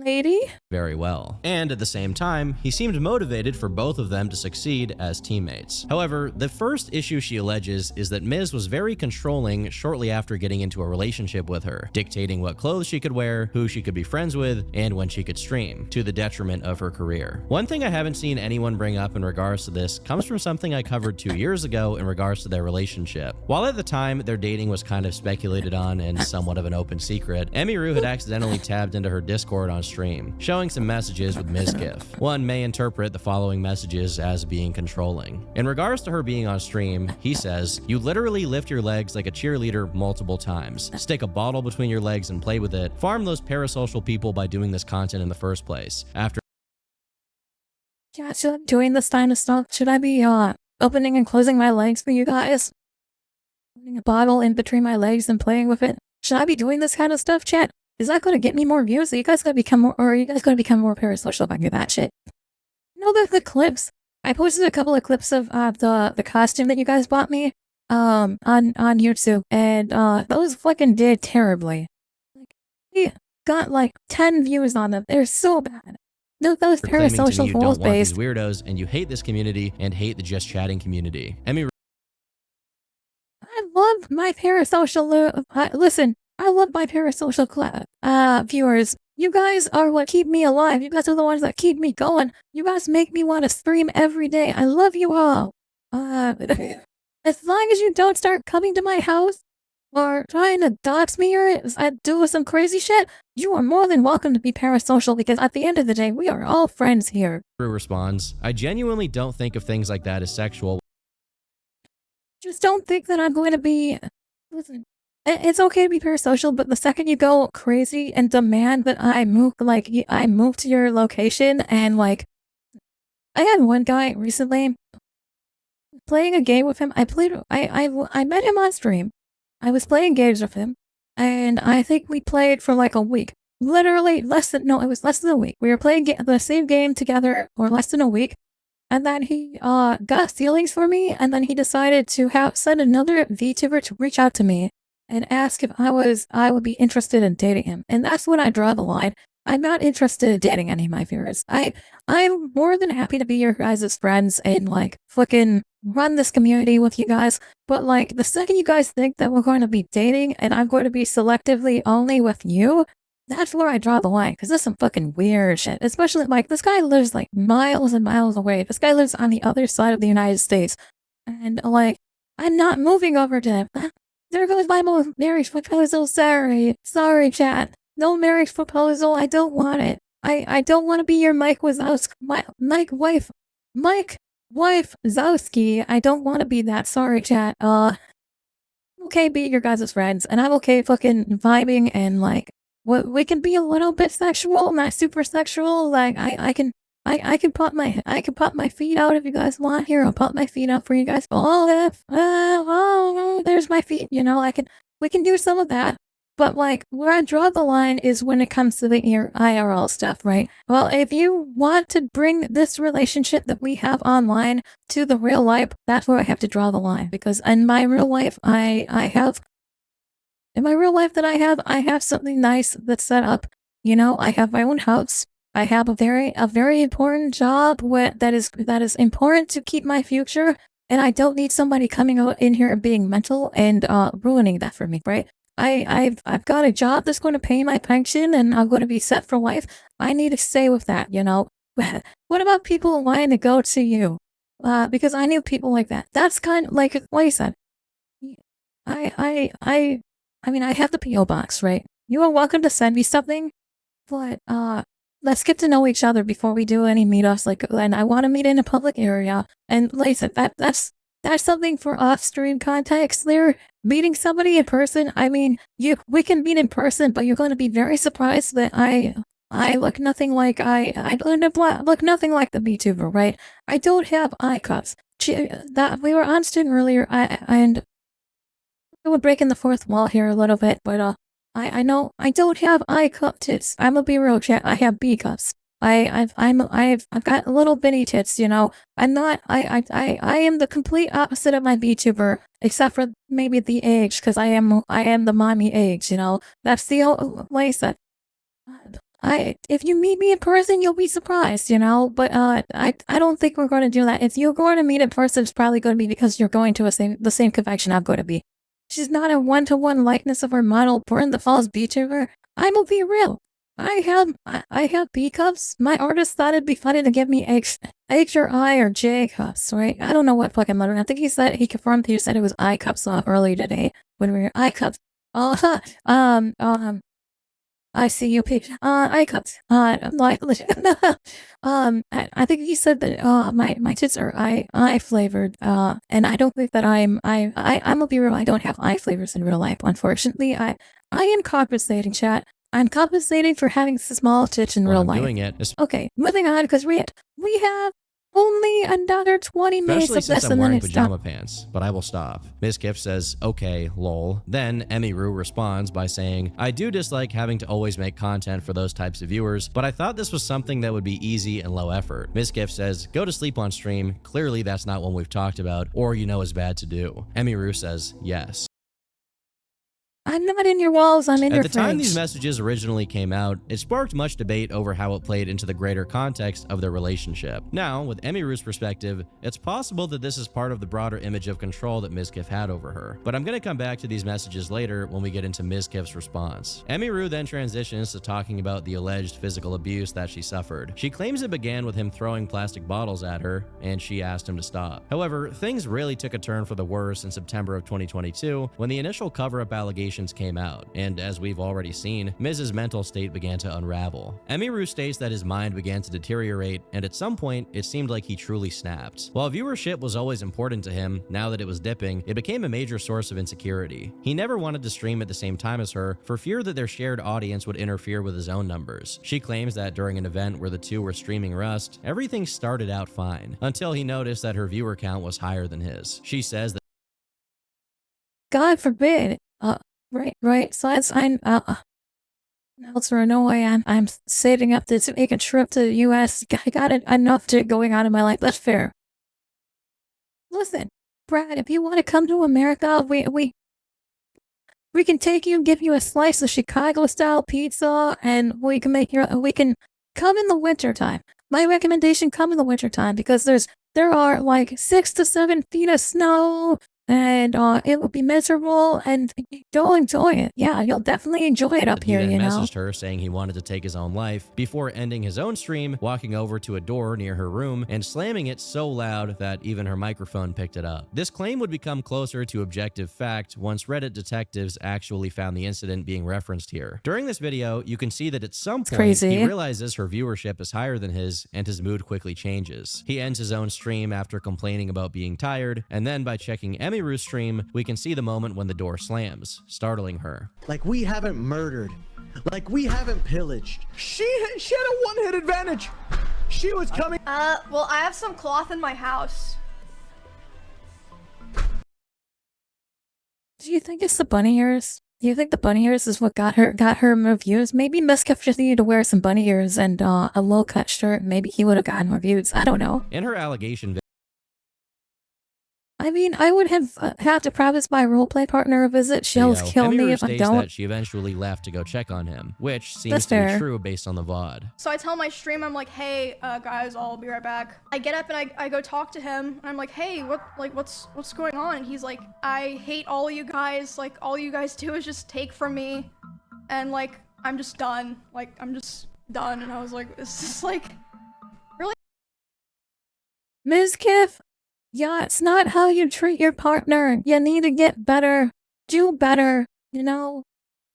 lady very well. And at the same time, he seemed motivated for both of them to succeed as teammates. However, the first issue she alleges is that Miz was very controlling shortly after getting into a relationship with her, dictating what clothes she could wear, who she could be friends with, and when she could stream, to the detriment of her career. One thing I haven't seen anyone bring up in regards to this comes from something I covered 2 years ago in regards to their relationship. While at the time their dating was kind of speculated on and somewhat of an open secret, Emiru had accidentally tabbed into her Discord on stream, showing some messages with Mizkif. One may interpret the following messages as being controlling. In regards to her being on stream, he says, "You literally lift your legs like a cheerleader multiple times. Stick a bottle between your legs and play with it. Farm those parasocial people by doing this content in the first place. After Yeah, should I be doing this kind of stuff? Should I be opening and closing my legs for you guys? Putting a bottle in between my legs and playing with it? Should I be doing this kind of stuff, chat? Is that going to get me more views? Are you guys going to become more, or are you guys going to become more parasocial if I do that shit? You know the clips. I posted a couple of clips of the costume that you guys bought me on YouTube, and those fucking did terribly. Like, we got like 10 views on them. They're so bad. No, those claiming to me parasocial you don't want based. these weirdos and you hate this community and hate the just chatting community. Emmy I love my parasocial. Listen, I love my parasocial viewers. You guys are what keep me alive. You guys are the ones that keep me going. You guys make me want to stream every day. I love you all. As long as you don't start coming to my house or trying to dox me or do some crazy shit, you are more than welcome to be parasocial because at the end of the day, we are all friends here. responds, "I genuinely don't think of things like that as sexual." Just don't think that I'm going to be... Listen, it's okay to be parasocial, but the second you go crazy and demand that I move to your location and like... I had one guy recently playing a game with him. I met him on stream. I was playing games with him, and I think we played for like a week. Literally it was less than a week. We were playing the same game together for less than a week, and then he got feelings for me, and then he decided to send another VTuber to reach out to me and ask if I would be interested in dating him. And that's when I draw the line. I'm not interested in dating any of my viewers. I'm more than happy to be your guys' friends and like fucking run this community with you guys. But like the second you guys think that we're going to be dating and I'm going to be selectively only with you, that's where I draw the line. Cause this is some fucking weird shit. Especially like this guy lives like miles and miles away. This guy lives on the other side of the United States. And like, I'm not moving over to him. There goes my marriage proposal. Sorry, chat. No marriage proposal. I don't want it. I don't want to be your Mike Wazowski. Mike wife Zowski. I don't want to be that. Sorry, chat. I'm okay being your guys' friends, and I'm okay fucking vibing and like we can be a little bit sexual, not super sexual. Like I can pop my feet out if you guys want. Here, I'll pop my feet out for you guys. Oh, there's my feet. You know, we can do some of that. But like where I draw the line is when it comes to the IRL stuff, right? Well, if you want to bring this relationship that we have online to the real life, that's where I have to draw the line. Because in my real life, I have something nice that's set up. You know, I have my own house. I have a very important job that is important to keep my future, and I don't need somebody coming out in here and being mental and ruining that for me, right? I've got a job that's going to pay my pension, and I'm going to be set for life. I need to stay with that, you know. What about people wanting to go to you? Because I need people like that. That's kind of like I said. I mean, I have the PO box, right? You are welcome to send me something, but let's get to know each other before we do any meetups. Like, and I want to meet in a public area. And like I said, that's something for off-stream context. There, meeting somebody in person. I mean, we can meet in person, but you're going to be very surprised that I look nothing like I look nothing like the VTuber, right? I don't have eye cups. That we were on stream earlier. And I would break in the fourth wall here a little bit, but I know I don't have I cup tits. I'm gonna be real, chat. I have B cups. I've got little bitty tits, you know. I'm not. I am the complete opposite of my VTuber, except for maybe the age, because I am the mommy age, you know. That's the like that. If you meet me in person, you'll be surprised, you know. But I don't think we're going to do that. If you're going to meet in person, it's probably going to be because you're going to the same convention I'm going to be. She's not a one-to-one likeness of her model Burn the Falls VTuber. I'm gonna be real. I have B cups. My artist thought it'd be funny to give me H or I or J cups, right? I don't know what fucking letter. I think he confirmed he said it was I cups earlier today when we were I cups. ICUP. I cups. Like, I think he said that my tits are I flavored. And I don't think that I'm gonna be real. I don't have eye flavors in real life. Unfortunately, I am compensating, chat. I'm compensating for having small tits in real life. Doing it. Okay, moving on because we have only another 20 minutes Especially of since this I'm and then wearing it's pajama done. pants, but I will stop. Mizkif says, okay, lol. Then Emiru responds by saying, I do dislike having to always make content for those types of viewers, but I thought this was something that would be easy and low effort. Mizkif says, go to sleep on stream. Clearly that's not one we've talked about, or you know is bad to do. Emiru says, yes. I'm not in your walls, I'm in your At the time fridge. these messages originally came out, it sparked much debate over how it played into the greater context of their relationship. Now, with Emiru's perspective, it's possible that this is part of the broader image of control that Mizkif had over her. But I'm going to come back to these messages later when we get into Mizkif's response. Emiru then transitions to talking about the alleged physical abuse that she suffered. She claims it began with him throwing plastic bottles at her, and she asked him to stop. However, things really took a turn for the worse in September of 2022 when the initial cover-up allegations came out, and as we've already seen, Miz's mental state began to unravel. Emiru states that his mind began to deteriorate, and at some point, it seemed like he truly snapped. While viewership was always important to him, now that it was dipping, it became a major source of insecurity. He never wanted to stream at the same time as her for fear that their shared audience would interfere with his own numbers. She claims that during an event where the two were streaming Rust, everything started out fine, until he noticed that her viewer count was higher than his. She says that God forbid. Right. So Elsewhere, no way. I'm saving up to make a trip to the U.S. I got enough going on in my life. That's fair. Listen, Brad, if you want to come to America, We can take you, give you a slice of Chicago-style pizza, and we can come in the wintertime. My recommendation, come in the wintertime, because there are like 6 to 7 feet of snow, and it will be miserable, and you'll enjoy it. Yeah, you'll definitely enjoy it up here, He then you know? messaged her saying he wanted to take his own life before ending his own stream, walking over to a door near her room and slamming it so loud that even her microphone picked it up. This claim would become closer to objective fact once Reddit detectives actually found the incident being referenced here. During this video, you can see that at some point, crazy. he realizes her viewership is higher than his, and his mood quickly changes. He ends his own stream after complaining about being tired, and then by checking Emiru's stream, we can see the moment when the door slams, startling her. Like we haven't murdered. Like we haven't pillaged. She had a one-hit advantage. She was coming. Well, I have some cloth in my house. Do you think it's the bunny ears? Do you think the bunny ears is what got her more views? Maybe Mizkif just needed to wear some bunny ears and a low-cut shirt. Maybe he would have gotten more views. I don't know. In her allegation I mean, I would have to promise my roleplay partner a visit. She'll kill me if I don't. That she eventually left to go check on him, which seems That's to be fair. true based on the VOD. So I tell my stream, I'm like, hey, guys, I'll be right back. I get up and I go talk to him. And I'm like, hey, what's going on? And he's like, I hate all you guys. Like, all you guys do is just take from me. And like, I'm just done. Like, I'm just done. And I was like, this is like, really? Mizkif, yeah, it's not how you treat your partner. You need to get better. Do better, you know?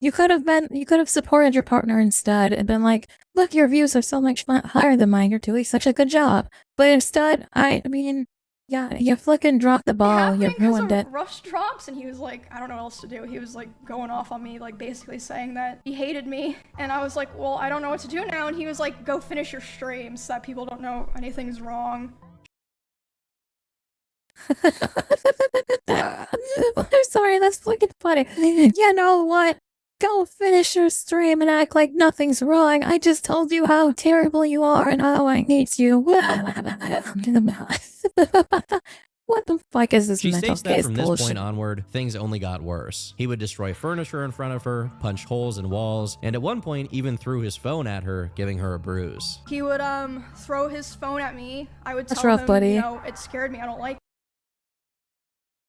You could have supported your partner instead and been like, look, your views are so much higher than mine. You're doing such a good job. But instead, I mean, yeah, you flicking dropped the ball. You ruined it. Rush drops, and he was like, I don't know what else to do. He was like going off on me, like basically saying that he hated me. And I was like, well, I don't know what to do now. And he was like, go finish your stream so that people don't know anything's wrong. I'm sorry, that's fucking funny. You know what? Go finish your stream and act like nothing's wrong. I just told you how terrible you are and how I hate you. What the fuck is this She mental states that case from bullshit? this point onward, things only got worse. He would destroy furniture in front of her, punch holes in walls, and at one point even threw his phone at her, giving her a bruise. He would throw his phone at me. I would That's tell rough, him, buddy. you know, it scared me. I don't like.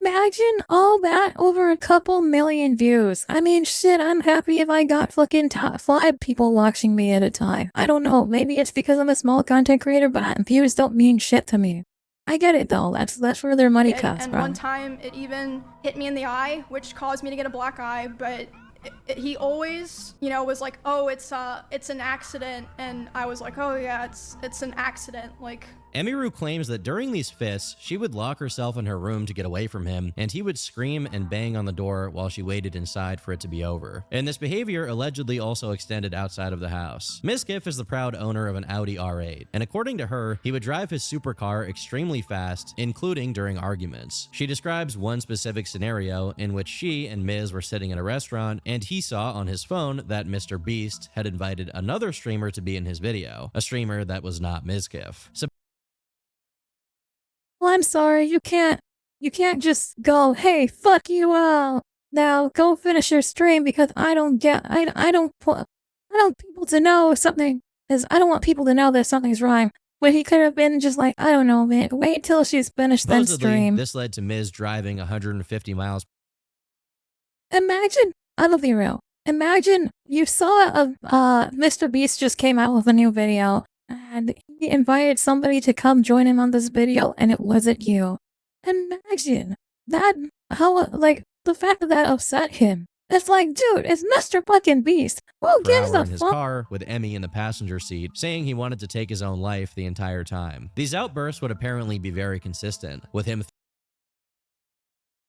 Imagine all that over a couple million views. I mean, shit, I'm happy if I got fucking top 5 people watching me at a time. I don't know, maybe it's because I'm a small content creator, but views don't mean shit to me. I get it though, that's where their money comes And from. one time it even hit me in the eye, which caused me to get a black eye, but he always, you know, was like, oh, it's an accident, and I was like, oh yeah, it's an accident, like. Emiru claims that during these fists, she would lock herself in her room to get away from him, and he would scream and bang on the door while she waited inside for it to be over. And this behavior allegedly also extended outside of the house. Mizkif is the proud owner of an Audi R8, and according to her, he would drive his supercar extremely fast, including during arguments. She describes one specific scenario in which she and Miz were sitting in a restaurant, and he saw on his phone that Mr. Beast had invited another streamer to be in his video, a streamer that was not Mizkif. So Well, I'm sorry, you can't just go, hey, fuck you all. Now go finish your stream because I don't want people to know something I don't want people to know that something's wrong. When he could have been just like, I don't know, man, wait till she's finished then supposedly, stream. this led to Miz driving 150 miles. Imagine, I'll be real. Imagine you saw Mr. Beast just came out with a new video and he invited somebody to come join him on this video and it wasn't you. Imagine that, how, like, the fact that upset him. It's like, dude, it's Mr. fucking Beast. Who gives a in his fuck? car with Emmy in the passenger seat, saying he wanted to take his own life the entire time. These outbursts would apparently be very consistent, with him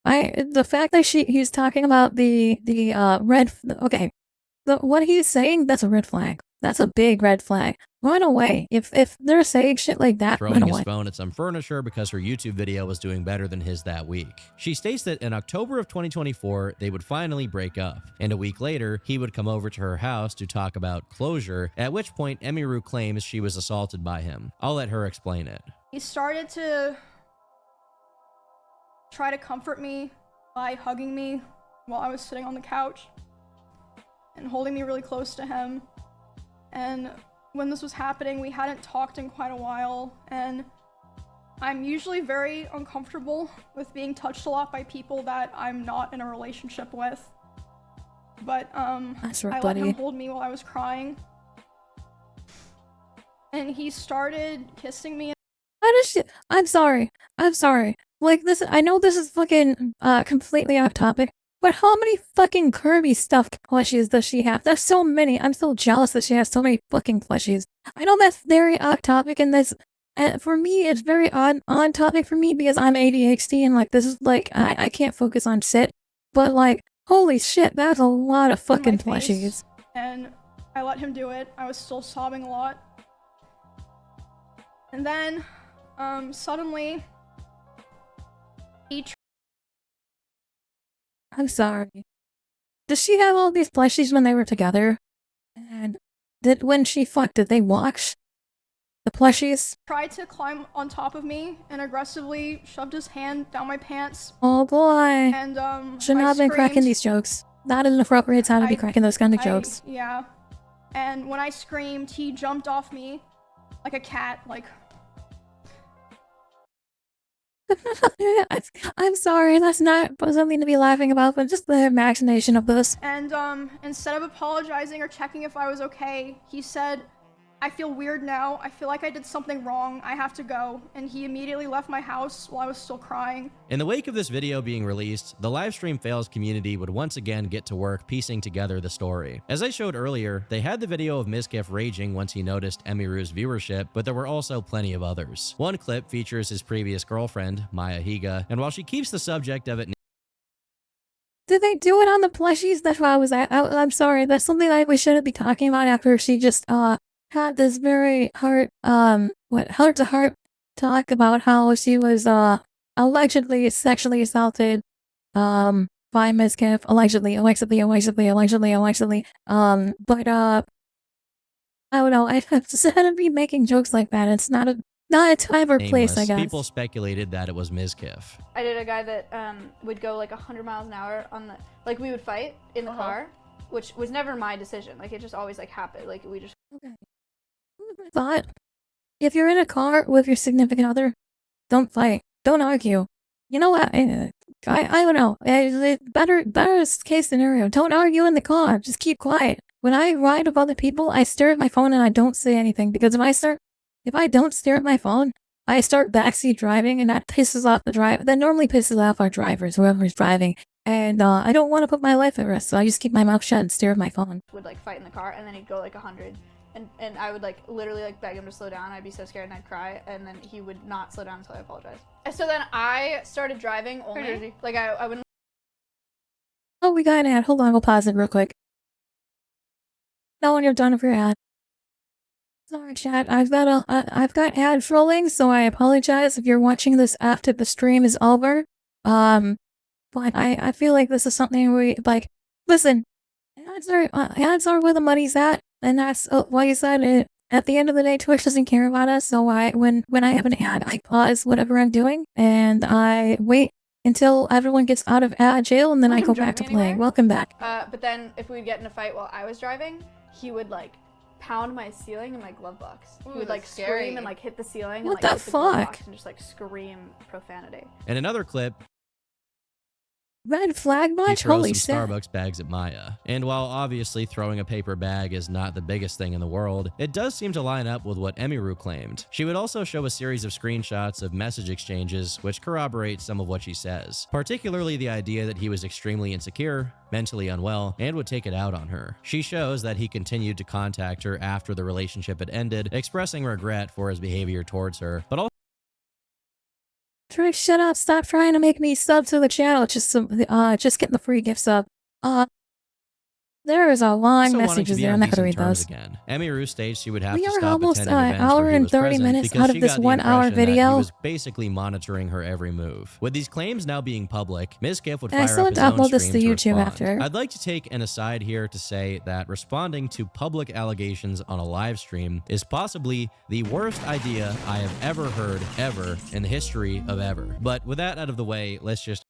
The fact that he's talking about the red, okay, what he's saying, that's a red flag. That's a big red flag. Run away. If they're saying shit like that, run throwing away. his phone at some furniture because her YouTube video was doing better than his that week. She states that in October of 2024, they would finally break up, and a week later, he would come over to her house to talk about closure, at which point Emiru claims she was assaulted by him. I'll let her explain it. He started to try to comfort me by hugging me while I was sitting on the couch and holding me really close to him. And when this was happening, we hadn't talked in quite a while, and I'm usually very uncomfortable with being touched a lot by people that I'm not in a relationship with. But I let him hold me while I was crying. And he started kissing me. How does she? I'm sorry. Like this, I know this is fucking completely off topic, but how many fucking Kirby stuffed plushies does she have? There's so many. I'm so jealous that she has so many fucking plushies. I know that's very off topic, and this, for me, it's very on topic for me because I'm ADHD, and like this is like I can't focus on shit. But like, holy shit, that's a lot of fucking plushies. And I let him do it. I was still sobbing a lot. And then, suddenly, I'm sorry. Does she have all these plushies when they were together? And when she fucked, did they wash the plushies? Tried to climb on top of me and aggressively shoved his hand down my pants. Oh boy. And should not have been cracking these jokes. Not an appropriate time to be cracking those kind of jokes. Yeah. And when I screamed, he jumped off me like a cat, like. I'm sorry, that's not something to be laughing about, but just the imagination of this. And instead of apologizing or checking if I was okay, he said, "I feel weird now. I feel like I did something wrong. I have to go." And he immediately left my house while I was still crying. In the wake of this video being released, the livestream fails community would once again get to work piecing together the story. As I showed earlier, they had the video of Mizkif raging once he noticed Emiru's viewership, but there were also plenty of others. One clip features his previous girlfriend, Maya Higa, and while she keeps the subject of it did they do it on the plushies? That's why I was I'm sorry, that's something that we shouldn't be talking about after she just had this very heart to heart talk about how she was allegedly sexually assaulted by Mizkif, allegedly but I don't know, instead of be making jokes like that, it's not a time or place, I guess. People speculated that it was Mizkif. I did a guy that would go like 100 miles an hour on the, like we would fight in the car, which was never my decision. Like it just always like happened. Like we just. Okay. Thought, if you're in a car with your significant other, don't fight, don't argue. You know what? I don't know. Better case scenario, don't argue in the car. Just keep quiet. When I ride with other people, I stare at my phone and I don't say anything because if I don't stare at my phone, I start backseat driving and that pisses off the driver. That normally pisses off our drivers, whoever's driving. And I don't want to put my life at risk, so I just keep my mouth shut and stare at my phone. Would like fight in the car and then he'd go like 100. And I would like literally like beg him to slow down. I'd be so scared and I'd cry, and then he would not slow down until I apologized. So then I started driving only. Like I wouldn't. Oh, we got an ad. Hold on, we'll pause it real quick. Now when you're done with your ad. Sorry, chat. I've got ads rolling, so I apologize if you're watching this after the stream is over. But I feel like this is something we like. Listen, ads are where the money's at. And that's why you said it. At the end of the day, Twitch doesn't care about us, so when I have an ad, I pause whatever I'm doing, and I wait until everyone gets out of ad jail, and then I go back to playing. Welcome back. But then if we'd get in a fight while I was driving, he would like pound my ceiling in my glove box. He would like scream and like hit the ceiling and What like the hit the glove fuck? box and just like scream profanity. In another clip, Red flag he much? throws Holy some shit. Starbucks bags at Maya. And while obviously throwing a paper bag is not the biggest thing in the world, it does seem to line up with what Emiru claimed. She would also show a series of screenshots of message exchanges which corroborate some of what she says, particularly the idea that he was extremely insecure, mentally unwell, and would take it out on her. She shows that he continued to contact her after the relationship had ended, expressing regret for his behavior towards her, but also Trick, shut up. Stop trying to make me sub to the channel. Just get the free gift sub. There is a long wanting messages to be there. on I'm not gonna decent read terms those. again. Emiru states she would have We to are stop almost attending an events hour where he and was 30 present minutes because out of she this got the 1 hour impression that video. He was basically monitoring her every move. With these claims now being public, Mizkif would And I fire still up his have to own upload this to stream YouTube respond. after. I'd like to take an aside here to say that responding to public allegations on a live stream is possibly the worst idea I have ever heard ever in the history of ever. But with that out of the way, let's just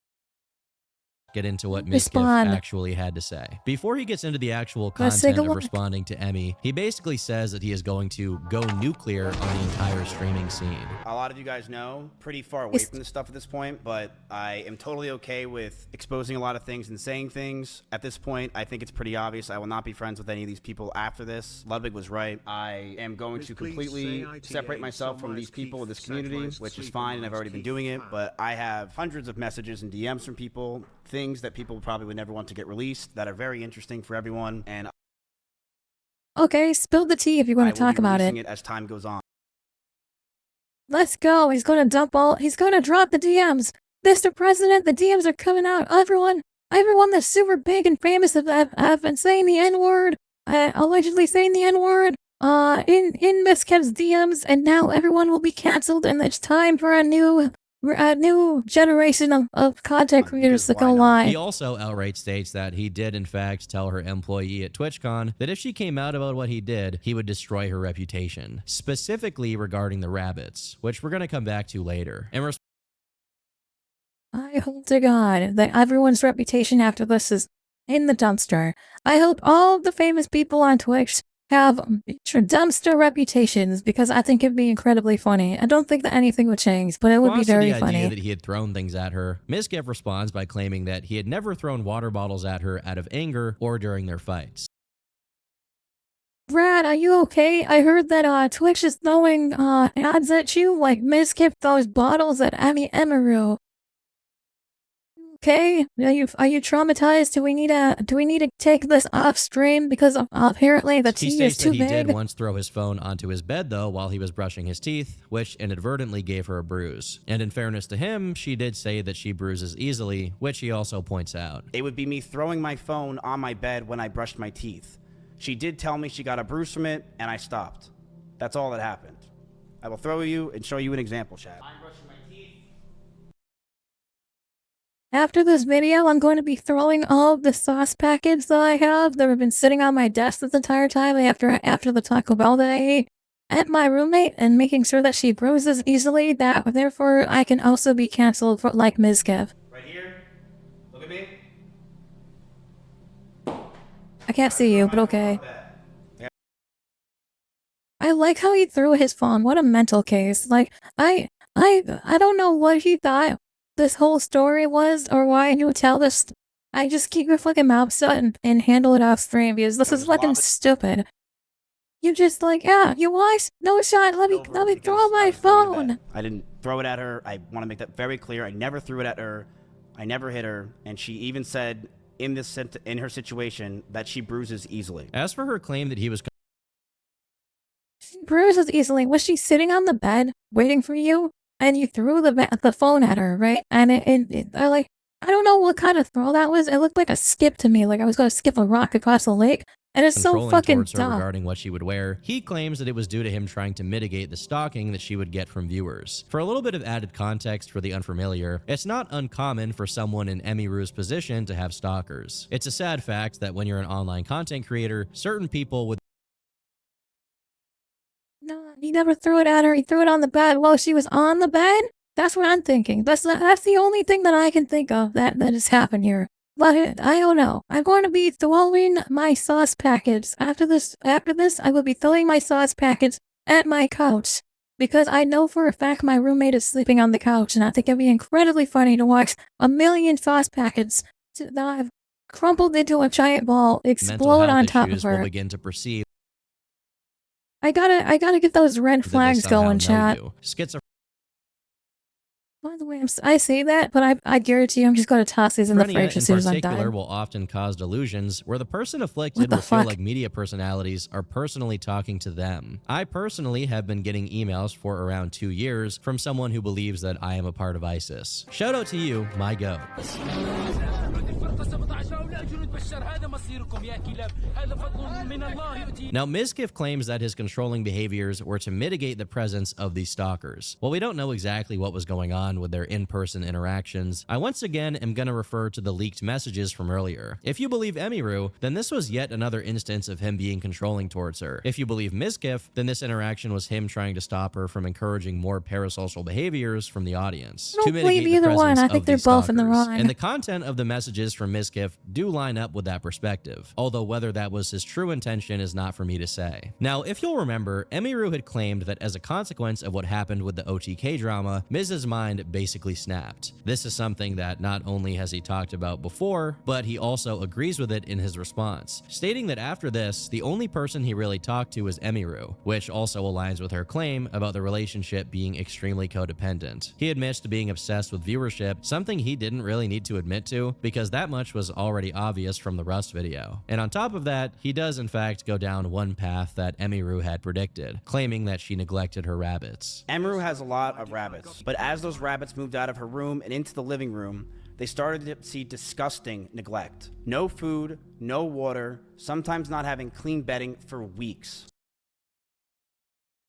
get into what Mizkif Respond. actually had to say. Before he gets into the actual Let's take content a of look. responding to Emmy, he basically says that he is going to go nuclear on the entire streaming scene. A lot of you guys know, pretty far away from this stuff at this point, but I am totally okay with exposing a lot of things and saying things. At this point, I think it's pretty obvious I will not be friends with any of these people after this. Ludwig was right. I am going to completely separate myself from these people in this community, which is fine, and I've already been doing it, but I have hundreds of messages and DMs from people, things that people probably would never want to get released that are very interesting for everyone, and Okay, spill the tea if you want to talk about it. as time goes on. Let's go. He's going to drop the DMs. Mr. President, the DMs are coming out. Everyone that's super big and famous have been saying the N-word, allegedly saying the N-word, in Mizkif's DMs, and now everyone will be canceled, and it's time for a new generation of content creators to go live. He also outright states that he did in fact tell her employee at TwitchCon that if she came out about what he did, he would destroy her reputation, specifically regarding the rabbits, which we're going to come back to later. I hope to God that everyone's reputation after this is in the dumpster. I hope all the famous people on Twitch have dumpster reputations, because I think it'd be incredibly funny. I don't think that anything would change, but it would be very the funny. idea that he had thrown things at her, Mizkif responds by claiming that he had never thrown water bottles at her out of anger or during their fights. Brad, are you okay? I heard that Twitch is throwing ads at you like Mizkif throws bottles at Emmy Emaru. Okay, are you traumatized? Do we need to take this off stream because apparently the tea is too big? He did once throw his phone onto his bed though while he was brushing his teeth, which inadvertently gave her a bruise. And in fairness to him, she did say that she bruises easily, which he also points out. It would be me throwing my phone on my bed when I brushed my teeth. She did tell me she got a bruise from it, and I stopped. That's all that happened. I will throw you and show you an example, Chad. After this video, I'm going to be throwing all of the sauce packets that I have that have been sitting on my desk this entire time after the Taco Bell that I ate at my roommate, and making sure that she bruises easily, that therefore I can also be canceled for like Mizkif. Right here. Look at me. I can't see you, but okay. I like how he threw his phone. What a mental case. Like, I don't know what he thought this whole story was, or why he would tell this. I just keep your fucking mouth shut and handle it off stream, because this is fucking stupid. You just like, yeah, you want? No shot, let me throw my phone. I didn't throw it at her. I want to make that very clear. I never threw it at her. I never hit her. And she even said in her situation that she bruises easily. As for her claim that he was She bruises easily. Was she sitting on the bed waiting for you? And you threw the phone at her, right? And I don't know what kind of throw that was. It looked like a skip to me, like I was going to skip a rock across the lake. And it's so fucking towards her dumb. regarding what she would wear. He claims that it was due to him trying to mitigate the stalking that she would get from viewers. For a little bit of added context for the unfamiliar, it's not uncommon for someone in Emiru's position to have stalkers. It's a sad fact that when you're an online content creator, certain people would No, he never threw it at her. He threw it on the bed while she was on the bed. That's what I'm thinking. That's the only thing that I can think of that has happened here. But I don't know. I'm going to be throwing my sauce packets. After this, I will be throwing my sauce packets at my couch, because I know for a fact my roommate is sleeping on the couch, and I think it'd be incredibly funny to watch a million sauce packets that I've crumpled into a giant ball explode on top of her. will begin to perceive I gotta get those red that they flags somehow going, know chat. you. Schizophrenia. By the way, I say that, but I guarantee you I'm just going to toss these in the fridge as soon as I'm in particular done. will often cause delusions where the person afflicted will feel like media personalities are personally talking to them. I personally have been getting emails for around 2 years from someone who believes that I am a part of ISIS. Shout out to you, my goat. Now, Mizkif claims that his controlling behaviors were to mitigate the presence of these stalkers. While we don't know exactly what was going on with their in-person interactions, I once again am going to refer to the leaked messages from earlier. If you believe Emiru, then this was yet another instance of him being controlling towards her. If you believe Mizkif, then this interaction was him trying to stop her from encouraging more parasocial behaviors from the audience. I don't believe either one. I think they're both in the wrong. And the content of the messages from Mizkif do line up with that perspective, although whether that was his true intention is not for me to say. Now, if you'll remember, Emiru had claimed that as a consequence of what happened with the OTK drama, Miz's mind basically snapped. This is something that not only has he talked about before, but he also agrees with it in his response, stating that after this, the only person he really talked to was Emiru, which also aligns with her claim about the relationship being extremely codependent. He admits to being obsessed with viewership, something he didn't really need to admit to, because that much was already obvious from the Rust video. And on top of that, he does in fact go down one path that Emiru had predicted, claiming that she neglected her rabbits. Emiru has a lot of rabbits, but as those rabbits moved out of her room and into the living room, they started to see disgusting neglect. No food, no water, sometimes not having clean bedding for weeks.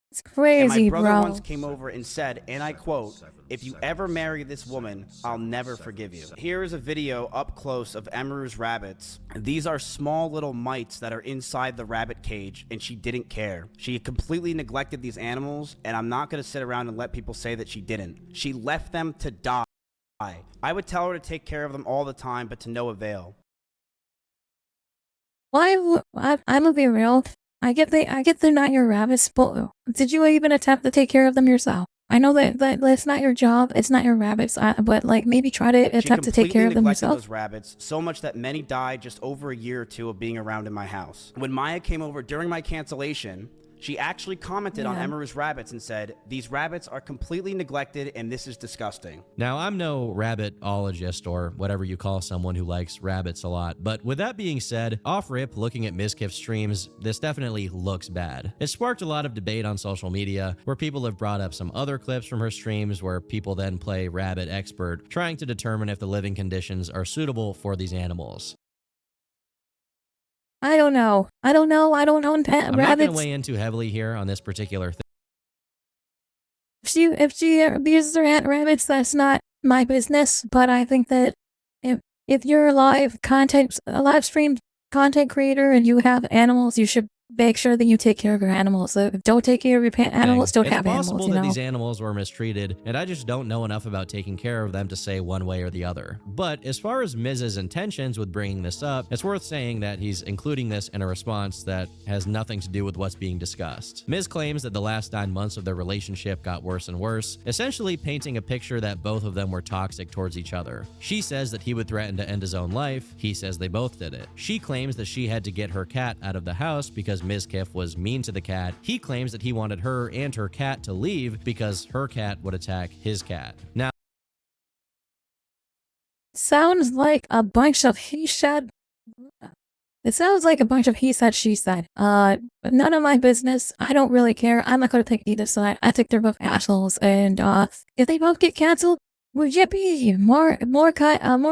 It's crazy, and my brother bro. once came over and said, and I quote, "If you ever marry this woman, I'll never forgive you." Here is a video up close of Emiru's rabbits. These are small little mites that are inside the rabbit cage, and she didn't care. She completely neglected these animals, and I'm not going to sit around and let people say that she didn't. She left them to die. I would tell her to take care of them all the time, but to no avail. Why? I'm gonna be real. I get they're not your rabbits, but did you even attempt to take care of them yourself? I know that that's not your job. It's not your rabbits, but like maybe try to attempt to take care of them yourself. Those rabbits so much that many died just over a year or two of being around in my house. When Maya came over during my cancellation, she actually commented on Emiru's rabbits and said, "These rabbits are completely neglected and this is disgusting." Now, I'm no rabbitologist or whatever you call someone who likes rabbits a lot, but with that being said, off-rip, looking at Mizkif's streams, this definitely looks bad. It sparked a lot of debate on social media, where people have brought up some other clips from her streams where people then play rabbit expert, trying to determine if the living conditions are suitable for these animals. I don't know. I don't own rabbits. I'm not going to weigh in too heavily here on this particular thing. If she abuses her rabbits, that's not my business. But I think that if you're a live stream content creator and you have animals, you should make sure that you take care of your animals. If you don't take care of your animals, don't have animals. It's possible that these animals were mistreated, and I just don't know enough about taking care of them to say one way or the other. But as far as Miz's intentions with bringing this up, it's worth saying that he's including this in a response that has nothing to do with what's being discussed. Miz claims that the last 9 months of their relationship got worse and worse, essentially painting a picture that both of them were toxic towards each other. She says that he would threaten to end his own life. He says they both did it. She claims that she had to get her cat out of the house because Mizkif was mean to the cat. He claims that he wanted her and her cat to leave because her cat would attack his cat. Now, sounds like a bunch of he said. It sounds like a bunch of he said, she said. None of my business. I don't really care. I'm not going to pick either side. I think they're both assholes, and if they both get canceled, well, yippee! More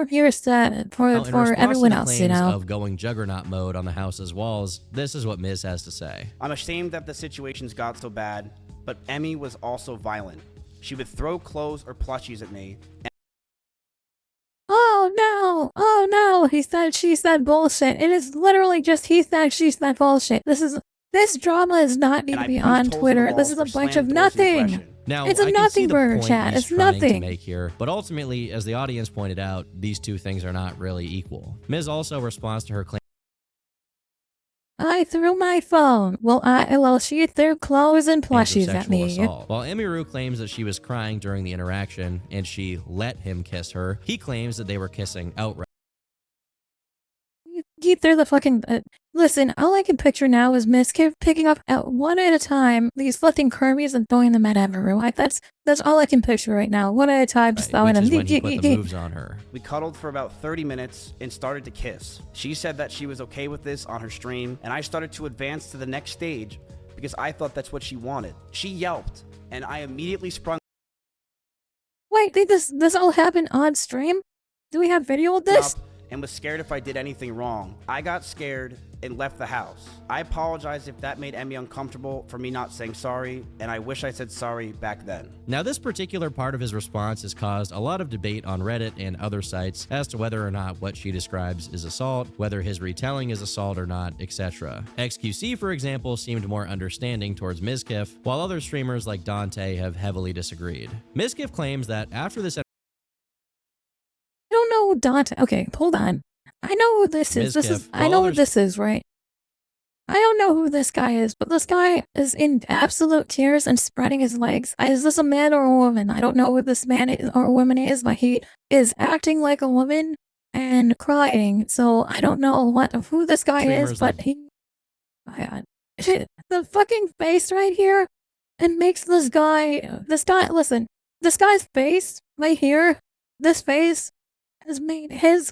viewers for everyone else, you know. Of going juggernaut mode on the house's walls, this is what Miz has to say. I'm ashamed that the situations got so bad, but Emmy was also violent. She would throw clothes or plushies at me. Oh no, he said, she said bullshit. It is literally just he said, she said bullshit. This drama is not need to be on Twitter. This is a bunch of nothing. Now, it's a nothing burger chat. It's nothing. To make here, but ultimately, as the audience pointed out, these two things are not really equal. Miz also responds to her claim. I threw my phone. Well, she threw clothes and plushies at me. Assault. While Emiru claims that she was crying during the interaction and she let him kiss her, he claims that they were kissing outright. He threw the fucking. Listen, all I can picture now is Mizkif picking up one at a time these flipping Kirby's and throwing them at Emiru. That's all I can picture right now. One at a time, just throwing them. When he put the moves on her. We cuddled for about 30 minutes and started to kiss. She said that she was okay with this on her stream, and I started to advance to the next stage because I thought that's what she wanted. She yelped, and I immediately sprung. Wait, did this all happen on stream? Do we have video of this? and was scared if I did anything wrong. I got scared and left the house. I apologize if that made Emmy uncomfortable for me not saying sorry, and I wish I said sorry back then. Now, this particular part of his response has caused a lot of debate on Reddit and other sites as to whether or not what she describes is assault, whether his retelling is assault or not, etc. XQC, for example, seemed more understanding towards Mizkif, while other streamers like Dante have heavily disagreed. Mizkif claims that after this... I don't know Dante. Okay, hold on. I know who this is. I know who this is, right? I don't know who this guy is, but this guy is in absolute tears and spreading his legs. Is this a man or a woman? I don't know who this man is or woman is, but he is acting like a woman and crying. So I don't know who this guy is, but he... The fucking face right here, it makes this guy, listen, this guy's face right here, this face has made his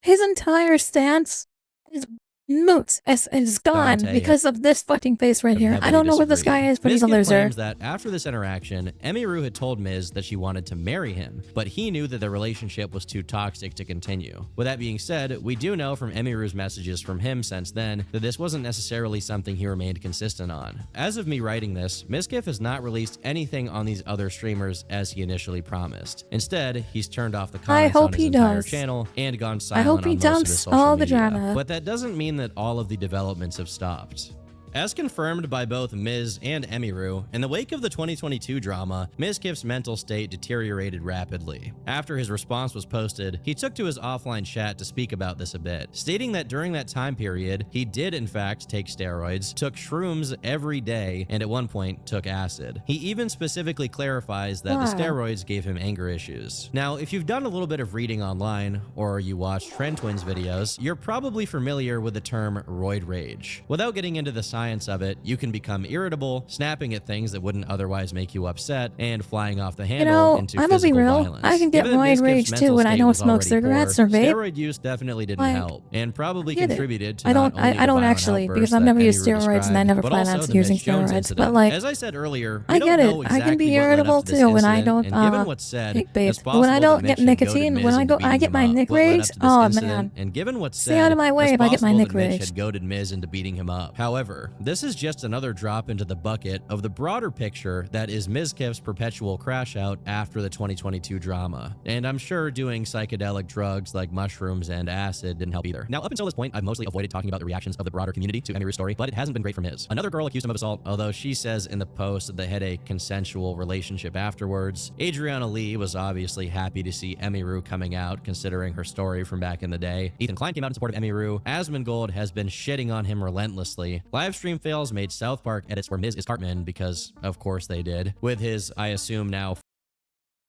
entire stance is moot, is gone Dante because of this fucking face right here. I don't know who this guy is, but he's a Mizkif loser. claims that after this interaction, Emiru had told Miz that she wanted to marry him, but he knew that the relationship was too toxic to continue. With that being said, we do know from Emiru's messages from him since then that this wasn't necessarily something he remained consistent on. As of me writing this, Mizkif has not released anything on these other streamers as he initially promised. Instead, he's turned off the comments on his entire channel and gone silent on most of his social all the media. drama. But that doesn't mean that all of the developments have stopped. As confirmed by both Miz and Emiru, in the wake of the 2022 drama, Mizkif's mental state deteriorated rapidly. After his response was posted, he took to his offline chat to speak about this a bit, stating that during that time period, he did in fact take steroids, took shrooms every day, and at one point took acid. He even specifically clarifies that the steroids gave him anger issues. Now, if you've done a little bit of reading online, or you watch Trend Twins videos, you're probably familiar with the term roid rage. Without getting into the science of it, you can become irritable, snapping at things that wouldn't otherwise make you upset, and flying off the handle into I'm gonna be physical real. violence. I can get Given that roid Mizkif's rage mental too when I state don't was smoke already cigarettes poor, or vape. Steroid use definitely didn't help, and probably Get it. contributed to I don't. not only I don't the violent actually outbursts because I've that never used Emiru steroids and I described, never but plan also on the using Mitch Jones steroids. incident. But like, as I said earlier, I we get don't it. know I can exactly be what led up irritable to this too when I incident, don't and given what's said, take it's vape. When I possible don't that get Mitch had goaded nicotine, Miz when I into go, I beating get him my up. nick What led rage. up to this Oh incident, man! and given what's Stay said, out of my way it's if I get my possible nick that Mitch rage. had goaded Miz into beating him up. However, this is just another drop into the bucket of the broader picture that is Mizkif's perpetual crash out after the 2022 drama. And I'm sure doing psychedelic drugs like mushrooms and acid didn't help either. Now, up until this point, I've mostly avoided talking about the reactions of the broader community to Emiru's story, but it hasn't been great for Miz. Another girl accused him of assault, although she says in the post that they had a consensual relationship afterwards. Adriana Lee was obviously happy to see Emiru coming out, considering her story from back in the day. Ethan Klein came out in support of Emiru. Asmongold has been shitting on him relentlessly. Livestream fails made South Park edits where Miz is Cartman, because of course they did, with his, I assume now,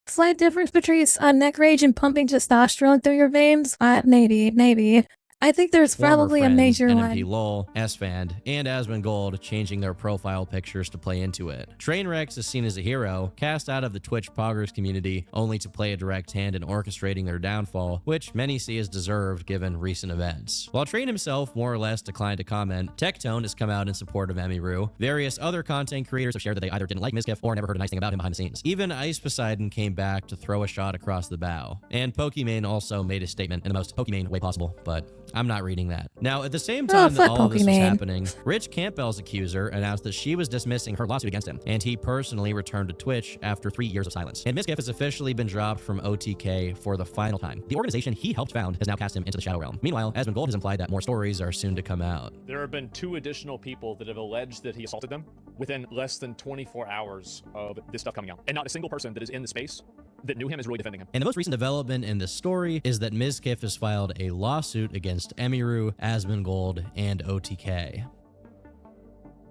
Slight difference between neck rage and pumping testosterone through your veins? Maybe. I think there's probably a major NMP one. LOL, SFand, and Asmongold changing their profile pictures to play into it. Trainwreck is seen as a hero, cast out of the Twitch poggers community, only to play a direct hand in orchestrating their downfall, which many see as deserved given recent events. While Train himself more or less declined to comment, Tectone has come out in support of Emiru. Various other content creators have shared that they either didn't like Mizkif or never heard a nice thing about him behind the scenes. Even Ice Poseidon came back to throw a shot across the bow. And Pokimane also made a statement in the most Pokimane way possible, but I'm not reading that. Now, at the same time that all of this was happening, Rich Campbell's accuser announced that she was dismissing her lawsuit against him, and he personally returned to Twitch after 3 years of silence. And Mizkif has officially been dropped from OTK for the final time. The organization he helped found has now cast him into the Shadow Realm. Meanwhile, Asmongold has implied that more stories are soon to come out. There have been 2 additional people that have alleged that he assaulted them within less than 24 hours of this stuff coming out. And not a single person that is in the space that knew him is really defending him. And the most recent development in this story is that Mizkif has filed a lawsuit against Emiru, Asmongold, and OTK.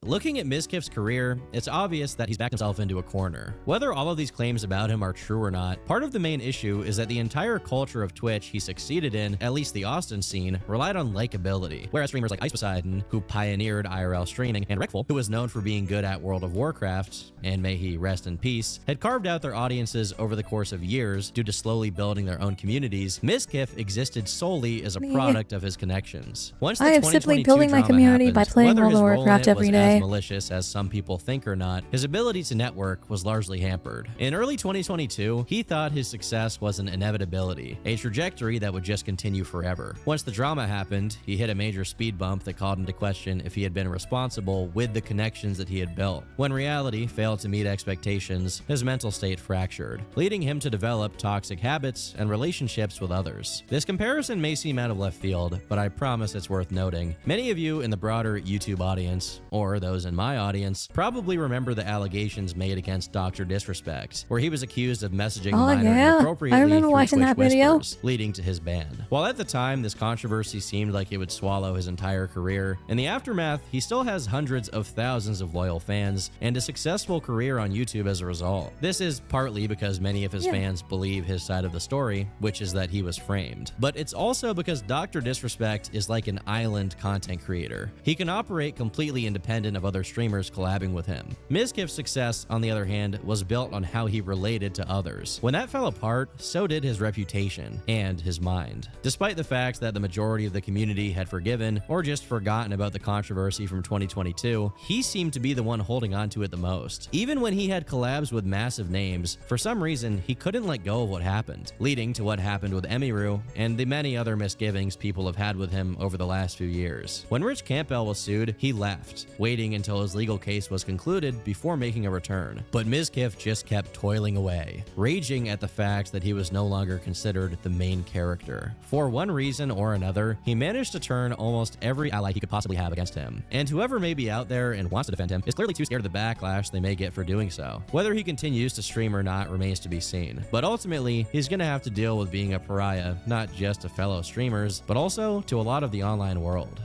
Looking at Mizkif's career, it's obvious that he's backed himself into a corner. Whether all of these claims about him are true or not, part of the main issue is that the entire culture of Twitch he succeeded in, at least the Austin scene, relied on likability, whereas streamers like Ice Poseidon, who pioneered IRL streaming, and Rickful, who was known for being good at World of Warcraft, and may he rest in peace, had carved out their audiences over the course of years due to slowly building their own communities. Mizkif existed solely as a product of his connections. Once the I am simply building my community by playing World of Warcraft every day. way. as malicious as some people think or not, his ability to network was largely hampered. In early 2022, he thought his success was an inevitability, a trajectory that would just continue forever. Once the drama happened, he hit a major speed bump that called into question if he had been responsible with the connections that he had built. When reality failed to meet expectations, his mental state fractured, leading him to develop toxic habits and relationships with others. This comparison may seem out of left field, but I promise it's worth noting. Many of you in the broader YouTube audience, or those in my audience, probably remember the allegations made against Dr. Disrespect, where he was accused of messaging a minor inappropriately I remember through watching Twitch that video. whispers, leading to his ban. While at the time this controversy seemed like it would swallow his entire career, in the aftermath he still has hundreds of thousands of loyal fans and a successful career on YouTube as a result. This is partly because many of his fans believe his side of the story, which is that he was framed. But it's also because Dr. Disrespect is like an island content creator. He can operate completely independent of other streamers collabing with him. Mizkif's success, on the other hand, was built on how he related to others. When that fell apart, so did his reputation and his mind. Despite the fact that the majority of the community had forgiven or just forgotten about the controversy from 2022, he seemed to be the one holding on to it the most. Even when he had collabs with massive names, for some reason he couldn't let go of what happened, leading to what happened with Emiru and the many other misgivings people have had with him over the last few years. When Rich Campbell was sued, he left, waiting until his legal case was concluded before making a return. But Mizkif just kept toiling away, raging at the fact that he was no longer considered the main character. For one reason or another, he managed to turn almost every ally he could possibly have against him. And whoever may be out there and wants to defend him is clearly too scared of the backlash they may get for doing so. Whether he continues to stream or not remains to be seen. But ultimately, he's gonna have to deal with being a pariah, not just to fellow streamers, but also to a lot of the online world.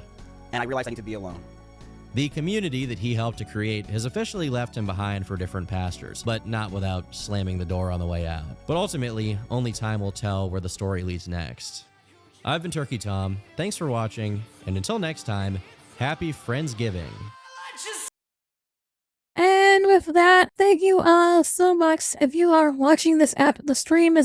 And I realized I need to be alone. The community that he helped to create has officially left him behind for different pastures, but not without slamming the door on the way out. But ultimately, only time will tell where the story leads next. I've been Turkey Tom, thanks for watching, and until next time, happy Friendsgiving. And with that, thank you all so much. If you are watching this after the stream,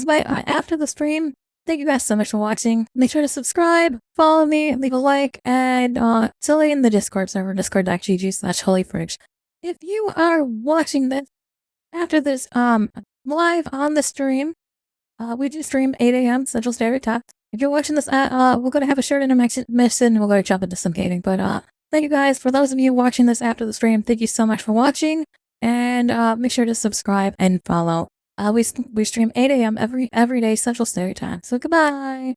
thank you guys so much for watching. Make sure to subscribe, follow me, leave a like, and stay in the Discord server, discord.gg/holyfridge. If you are watching this after this live on the stream, we do stream 8 a.m. Central Standard Time. If you're watching this we're gonna have a short intermission and we're gonna jump into some gaming. But thank you guys. For those of you watching this after the stream, thank you so much for watching, and make sure to subscribe and follow. We stream 8 a.m. every day Central Standard Time. So goodbye.